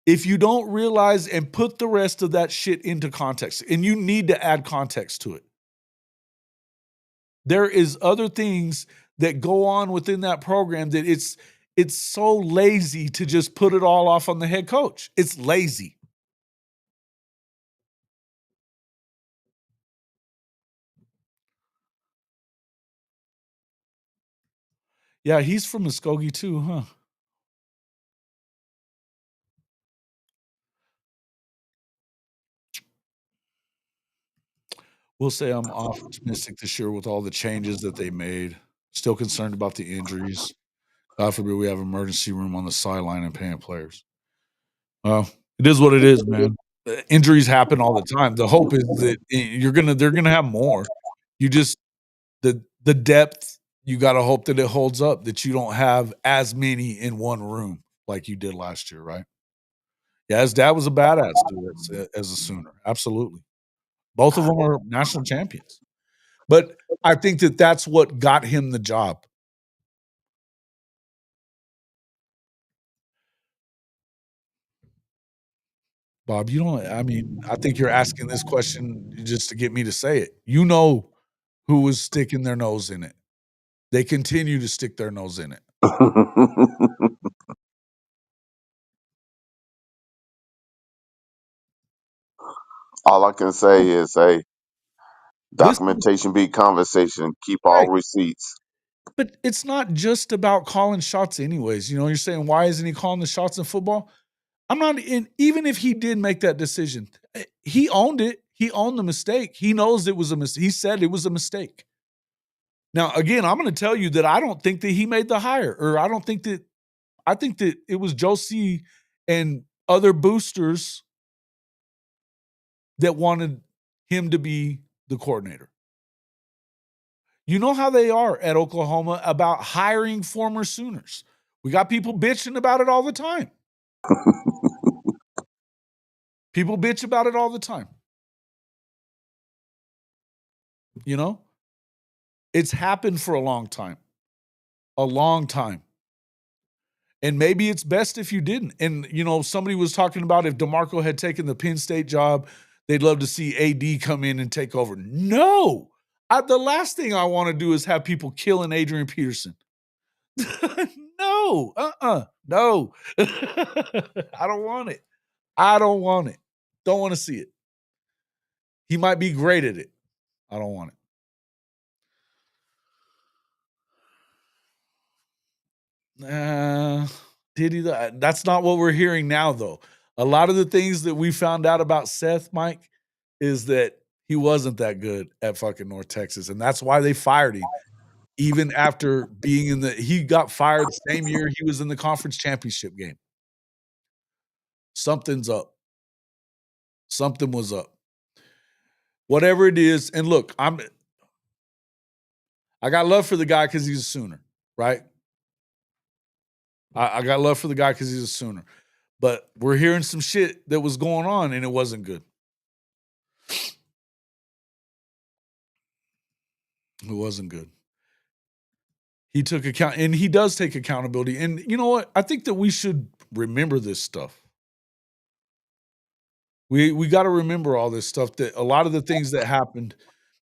if you don't realize and put the rest of that shit into context, and you need to add context to it, there is other things that go on within that program that it's so lazy to just put it all off on the head coach. It's lazy. Yeah, he's from Muskogee too, huh? We'll say I'm optimistic this year with all the changes that they made. Still concerned about the injuries. God forbid we have emergency room on the sideline and paying players. Well, it is what it is, man. Injuries happen all the time. The hope is that they're gonna have more. You just the depth. You got to hope that it holds up. That you don't have as many in one room like you did last year, right? Yeah, his dad was a badass too, as a Sooner. Absolutely, both of them are national champions. But I think that that's what got him the job. Bob, I think you're asking this question just to get me to say it. You know who was sticking their nose in it. They continue to stick their nose in it. All I can say is, hey, Listen, documentation beat conversation. Keep all right. receipts. But it's not just about calling shots anyways. You're saying, why isn't he calling the shots in football? I'm not in, even if he did make that decision, he owned it. He owned the mistake. He knows it was a mistake. He said it was a mistake. Now, again, I'm going to tell you that I don't think that he made the hire, or I think that it was Josie and other boosters that wanted him to be the coordinator. You know how they are at Oklahoma about hiring former Sooners. We got people bitching about it all the time. People bitch about it all the time. You know? It's happened for a long time. A long time. And maybe it's best if you didn't. And, you know, somebody was talking about if DeMarco had taken the Penn State job, they'd love to see AD come in and take over. No. The last thing I want to do is have people killing Adrian Peterson. No. No. I don't want it. I don't want it. Don't want to see it. He might be great at it. I don't want it. Did he? That's not what we're hearing now, though. A lot of the things that we found out about Seth, Mike, is that he wasn't that good at fucking North Texas. And that's why they fired him. Even after being he got fired the same year he was in the conference championship game. Something's up. Something was up. Whatever it is, and look, I got love for the guy because he's a Sooner, right? I got love for the guy because he's a Sooner. But we're hearing some shit that was going on, and it wasn't good. It wasn't good. He took account, and he does take accountability. And you know what? I think that we should remember this stuff. We got to remember all this stuff, that a lot of the things that happened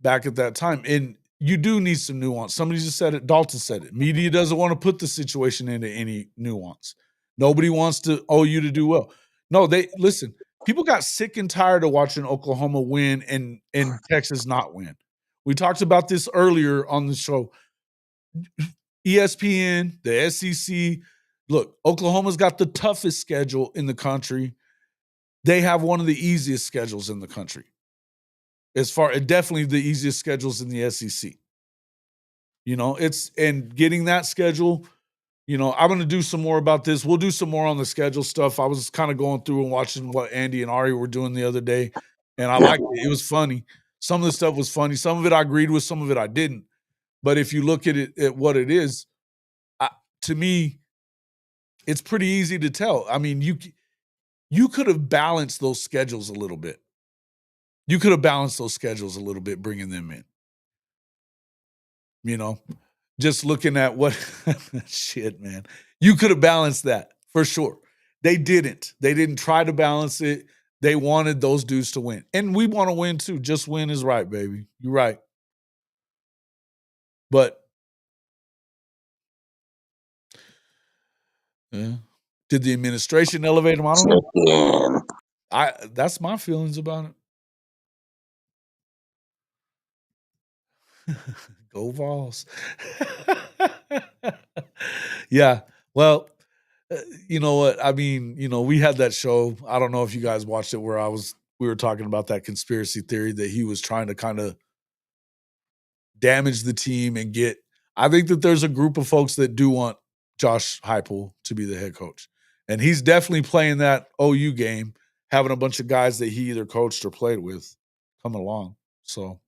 back at that time. And you do need some nuance. Somebody just said it. Dalton said it. Media doesn't want to put the situation into any nuance. Nobody wants to OU to do well. No, listen. People got sick and tired of watching Oklahoma win and Texas not win. We talked about this earlier on the show. ESPN, the SEC. Look, Oklahoma's got the toughest schedule in the country. They have one of the easiest schedules in the country. Definitely the easiest schedules in the SEC. You know, and getting that schedule, you know, I'm going to do some more about this. We'll do some more on the schedule stuff. I was kind of going through and watching what Andy and Ari were doing the other day, and I liked it. It was funny. Some of the stuff was funny. Some of it I agreed with, some of it I didn't. But if you look at it, at what it is, to me, it's pretty easy to tell. I mean, you could have balanced those schedules a little bit. You could have balanced those schedules a little bit, bringing them in. You know, just looking at what shit, man. You could have balanced that for sure. They didn't. They didn't try to balance it. They wanted those dudes to win. And we want to win too. Just win is right, baby. You're right. But did the administration elevate them? I don't know. That's my feelings about it. Go Vols. Yeah. Well, you know what? I mean, you know, we had that show. I don't know if you guys watched it, where we were talking about that conspiracy theory that he was trying to kind of damage the team and get. I think that there's a group of folks that do want Josh Heupel to be the head coach. And he's definitely playing that OU game, having a bunch of guys that he either coached or played with coming along. So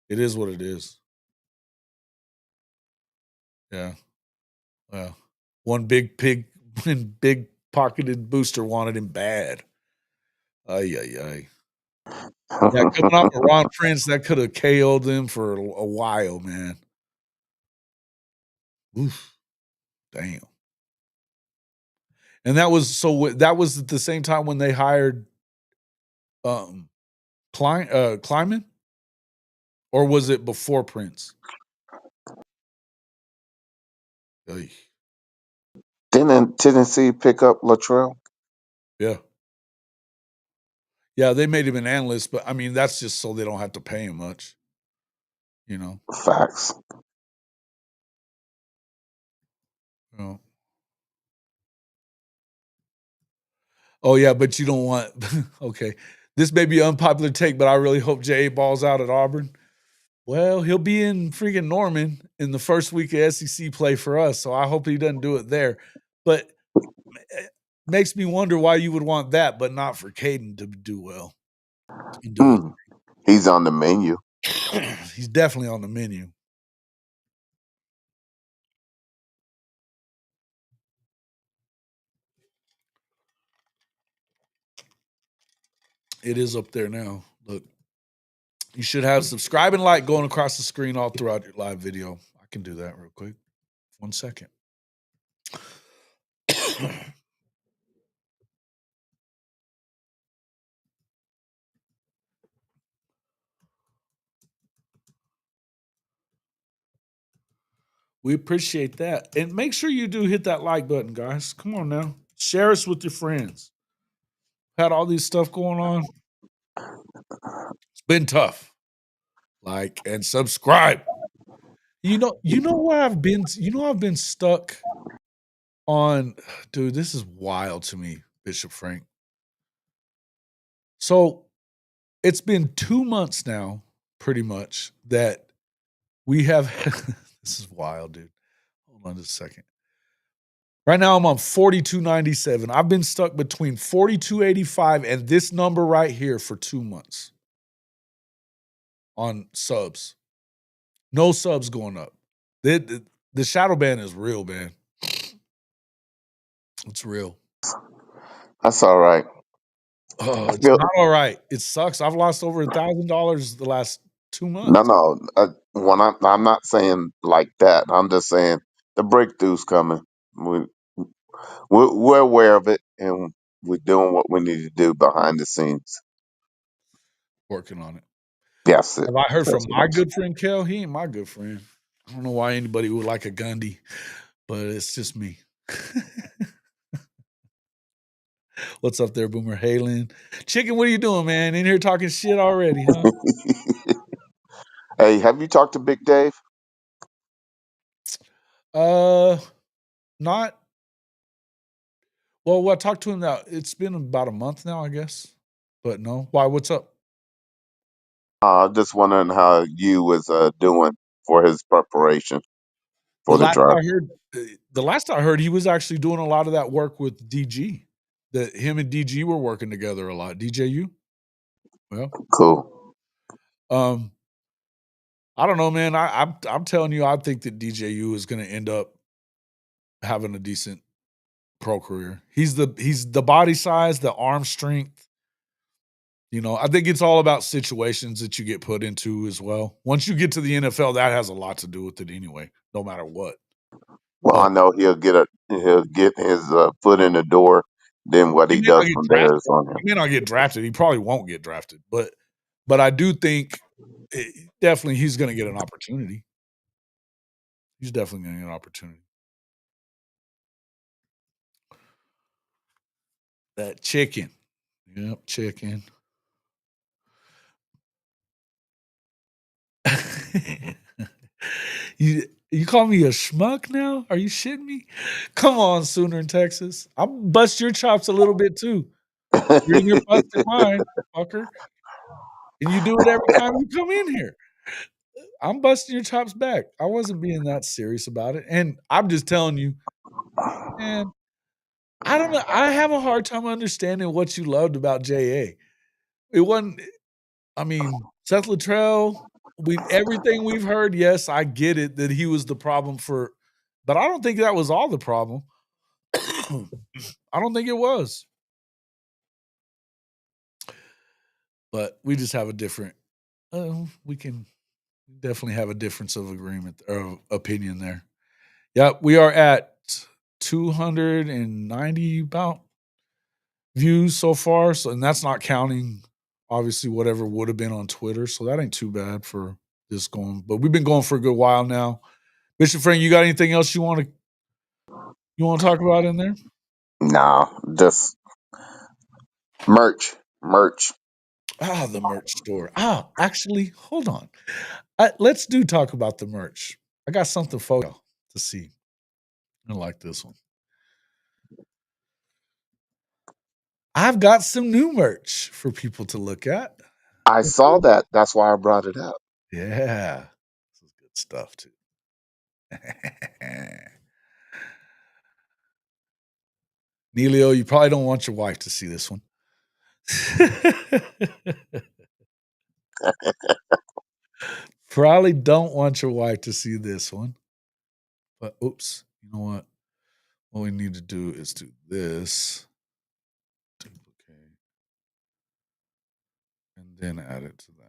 it is what it is. Yeah. Well, one big pocketed booster wanted him bad. Ay. Yeah, coming off of Ron Prince, that could have KO'd them for a while, man. Oof. Damn. And that was at the same time when they hired Kleiman? Or was it before Prince? Ay. Didn't Tennessee pick up Latrell? Yeah. Yeah, they made him an analyst, but I mean, that's just so they don't have to pay him much. You know? Facts. Oh. Oh, yeah, but you don't want okay. This may be an unpopular take, but I really hope J.A. balls out at Auburn. Well, he'll be in freaking Norman in the first week of SEC play for us, so I hope he doesn't do it there. But it makes me wonder why you would want that, but not for Caden to do well. And do it. He's on the menu. He's definitely on the menu. It is up there now. Look, you should have subscribe and like going across the screen all throughout your live video. I can do that real quick. 1 second. We appreciate that. And make sure you do hit that like button, guys. Come on now. Share us with your friends. Had all these stuff going on. It's been tough. Like and subscribe. You know where I've been, I've been stuck on, dude, this is wild to me, Bishop Frank. So it's been 2 months now, pretty much, that we have this is wild, dude. Hold on just a second. Right now I'm on 4297. I've been stuck between 4285 and this number right here for 2 months on subs. No subs going up. The shadow ban is real, man. It's real. That's all right. Oh, it's not all right. It sucks. I've lost over $1,000 the last 2 months. No. When I'm not saying like that. I'm just saying the breakthrough's coming. We're aware of it, and we're doing what we need to do behind the scenes. Working on it. Yes. Have I heard from my good friend Kel? He ain't my good friend. I don't know why anybody would like a Gundy, but it's just me. What's up there, Boomer Halen? Chicken, what are you doing, man? In here talking shit already, huh? Hey, have you talked to Big Dave? Not. Well, I talked to him now. It's been about a month now, I guess. But no. Why? What's up? Just wondering how you was doing for his preparation for the draft. The last I heard, he was actually doing a lot of that work with DG. That him and DG were working together a lot. DJU. Well, cool. I don't know, man. I'm telling you, I think that DJU is going to end up having a decent pro career. He's the body size, the arm strength. I think it's all about situations that you get put into as well. Once you get to the NFL, that has a lot to do with it anyway, no matter what. Well, I know he'll get his foot in the door. Then what he does from there is on him. He may not get drafted. He probably won't get drafted, but I do think definitely he's going to get an opportunity. He's definitely going to get an opportunity. That chicken. Yep, chicken. You call me a schmuck now? Are you shitting me? Come on, Sooner in Texas. I'll bust your chops a little bit too. You're in your busting mine, fucker. And you do it every time you come in here. I'm busting your chops back. I wasn't being that serious about it. And I'm just telling you, man, I don't know. I have a hard time understanding what you loved about JA. It wasn't, Seth Luttrell, everything we've heard, yes, I get it that he was the problem but I don't think that was all the problem. I don't think it was. But we just have a different, we can definitely have a difference of agreement or opinion there. Yeah, we are at 290 about views so far. So, and that's not counting obviously whatever would have been on Twitter. So that ain't too bad for this going. But we've been going for a good while now. Bishop Frank, you got anything else you want to talk about in there? No, just merch. The merch store. Actually, hold on. Let's talk about the merch. I got something for y'all to see. I like this one. I've got some new merch for people to look at. I saw that. That's why I brought it up. Yeah. This is good stuff, too. Neilio, you probably don't want your wife to see this one. Probably don't want your wife to see this one. But oops, you know what? What we need to do is do this. Duplicate. And then add it to that.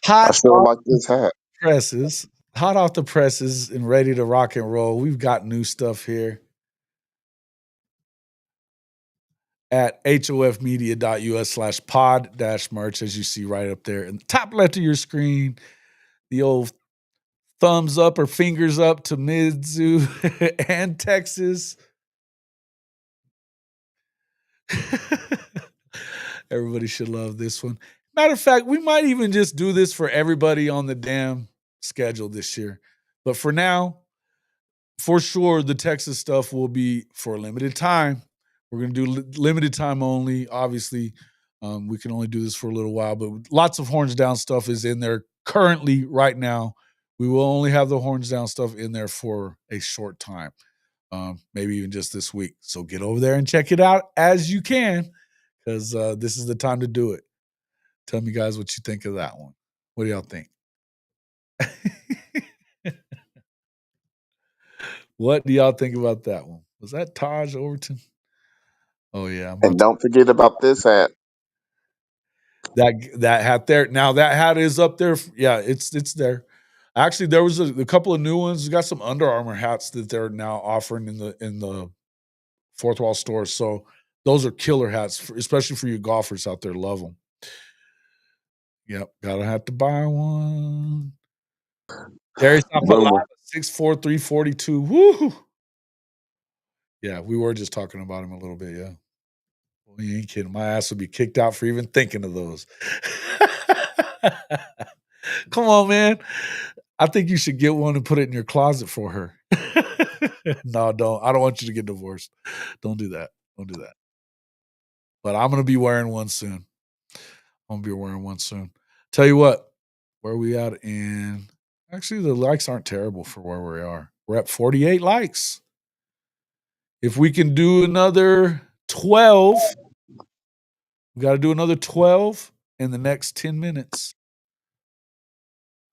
I Hot sure off like this hat. presses. Hot off the presses and ready to rock and roll. We've got new stuff here at hofmedia.us/pod-merch, as you see right up there in the top left of your screen. The old thumbs up or fingers up to Mizzou and Texas. Everybody should love this one. Matter of fact, we might even just do this for everybody on the damn schedule this year. But for now, for sure, the Texas stuff will be for a limited time. We're going to do limited time only. Obviously, we can only do this for a little while, but lots of horns down stuff is in there currently right now. We will only have the horns down stuff in there for a short time, maybe even just this week. So get over there and check it out as you can, because this is the time to do it. Tell me, guys, what you think of that one. What do y'all think? What do y'all think about that one? Was that Taj Overton? Oh yeah, And don't forget about this hat. that hat there. Now that hat is up there. Yeah, it's there. Actually, there was a couple of new ones. We got some Under Armour hats that they're now offering in the Fourth Wall store. So those are killer hats, especially for you golfers out there. Love them. Yep, gotta have to buy one. Darius Boomer. 6'4", 342. Woo! Yeah, we were just talking about him a little bit. Yeah. Well, you ain't kidding. My ass would be kicked out for even thinking of those. Come on, man. I think you should get one and put it in your closet for her. No, don't. I don't want you to get divorced. Don't do that. Don't do that. But I'm going to be wearing one soon. Tell you what, where are we at in? Actually, the likes aren't terrible for where we are. We're at 48 likes. If we can do another 12, we got to do another 12 in the next 10 minutes.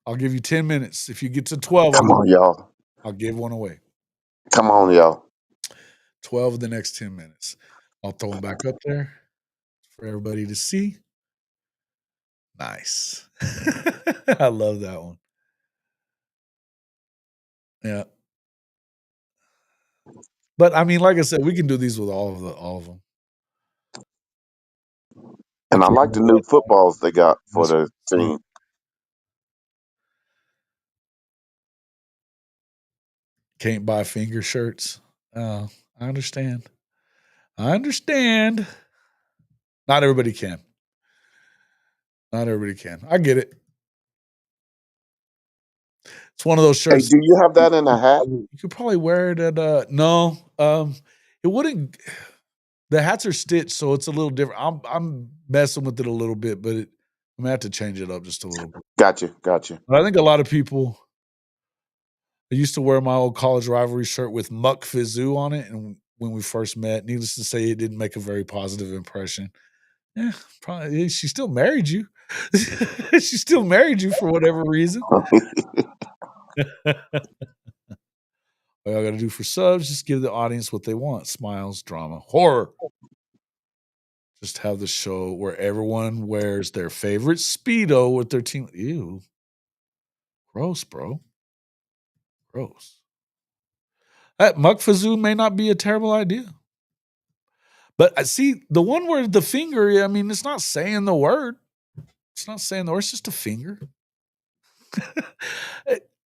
I'll give you 10 minutes. If you get to 12, Come on, y'all. I'll give one away. Come on, y'all. 12 in the next 10 minutes. I'll throw them back up there for everybody to see. Nice. I love that one. Yeah. But I mean, like I said, we can do these with all of them. And I like the new footballs they got for the team. Can't buy finger shirts. Oh, I understand. Not everybody can. I get it. It's one of those Hey, shirts. do you have that in a hat? You could probably wear it at no. It wouldn't. The hats are stitched, so it's a little different. I'm messing with it a little bit, but I'm gonna have to change it up just a little bit. Gotcha. But I think a lot of people. I used to wear my old college rivalry shirt with Muck Fizzou on it, and when we first met, needless to say, it didn't make a very positive impression. Yeah, probably. She still married you. She still married you for whatever reason. All I got to do for subs, just give the audience what they want: smiles, drama, horror. Just have the show where everyone wears their favorite Speedo with their team. Ew. Gross, bro. Gross. Muck Fizzou may not be a terrible idea. But I see the one where the finger, I mean, it's not saying the word. It's just a finger.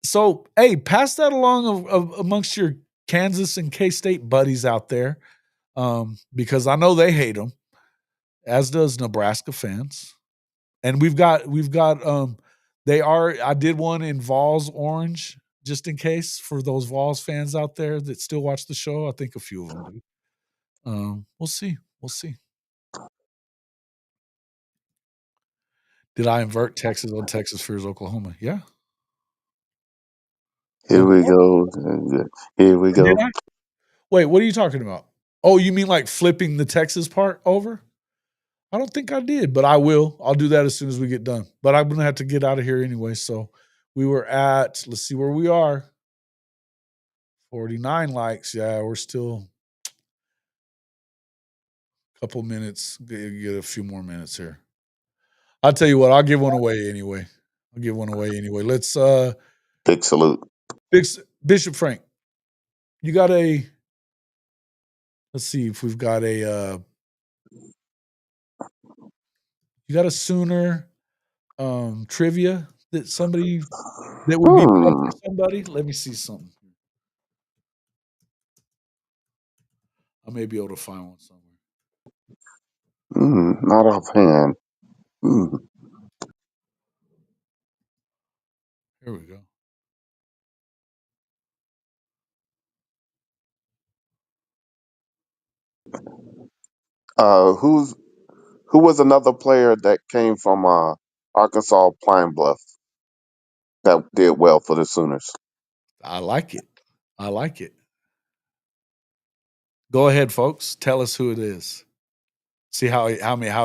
So, hey, pass that along amongst your Kansas and K-State buddies out there, because I know they hate them, as does Nebraska fans. And I did one in Vols orange, just in case, for those Vols fans out there that still watch the show. I think a few of them do. We'll see. We'll see. Did I invert Texas on Texas Fears Oklahoma? Yeah. Here we go. Here we go. Did I? Wait, what are you talking about? Oh, you mean like flipping the Texas part over? I don't think I did, but I will. I'll do that as soon as we get done. But I'm going to have to get out of here anyway. So we were at, let's see where we are. 49 likes. Yeah, we're still a couple minutes. Get a few more minutes here. I'll tell you what, I'll give one away anyway. Let's Big salute. Bishop Frank. You got a, let's see if we've got a you got a Sooner trivia that somebody that would be fun for somebody? Let me see something. I may be able to find one somewhere. Not offhand. Here we go. Who was another player that came from Arkansas Pine Bluff that did well for the Sooners? I like it. Go ahead, folks. Tell us who it is. See how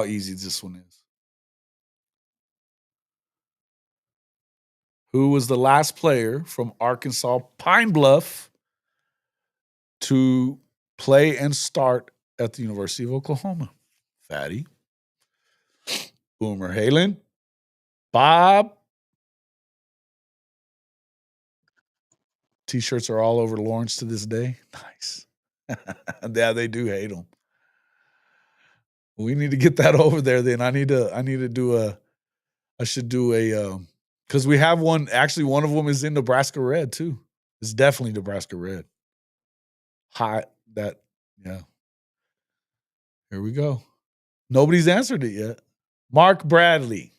easy this one is. Who was the last player from Arkansas Pine Bluff to play and start at the University of Oklahoma? Fatty, Boomer Halen, Bob. T-shirts are all over Lawrence to this day. Nice. Yeah, they do hate them. We need to get that over there. Then I should do a because we have one. Actually, one of them is in Nebraska red too. It's definitely Nebraska red. Hot that, yeah. Here we go. Nobody's answered it yet. Mark Bradley.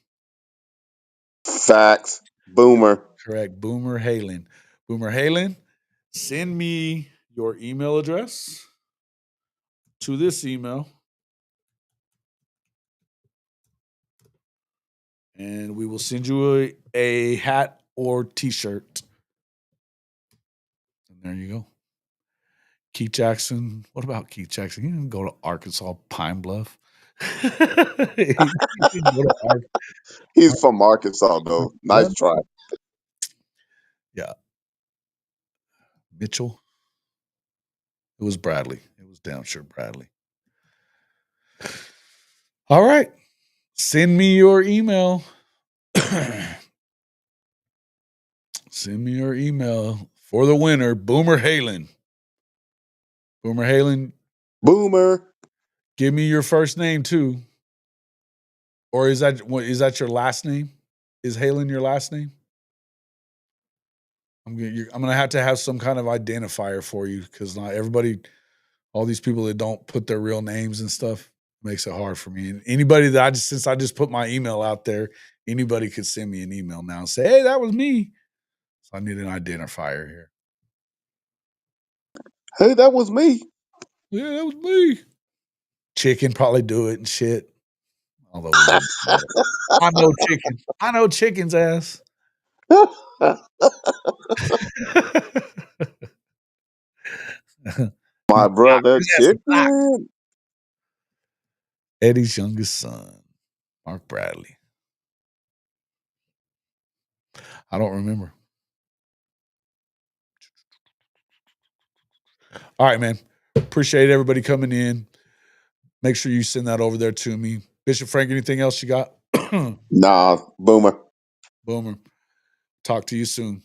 Facts. Boomer. Correct. Boomer Halen. Boomer Halen, send me your email address to this email. And we will send you a hat or T-shirt. And there you go. Keith Jackson. What about Keith Jackson? He didn't go to Arkansas Pine Bluff. He's from Arkansas, though. Nice try. Yeah. Mitchell. It was Bradley. It was damn sure Bradley. All right. Send me your email. Send me your email for the winner, Boomer Halen. Boomer Halen. Boomer. Give me your first name too. Or is that your last name? Is Halen your last name? I'm gonna have to have some kind of identifier for you because not everybody, all these people that don't put their real names and stuff makes it hard for me. And anybody that since I just put my email out there, anybody could send me an email now and say, "Hey, that was me." So I need an identifier here. Hey, that was me. Yeah, that was me. Chicken probably do it and shit. Although I know chicken. I know chicken's ass. My brother Chicken. Eddie's youngest son, Mark Bradley. I don't remember. All right, man. Appreciate everybody coming in. Make sure you send that over there to me. Bishop Frank, anything else you got? Nah, Boomer. Boomer. Talk to you soon.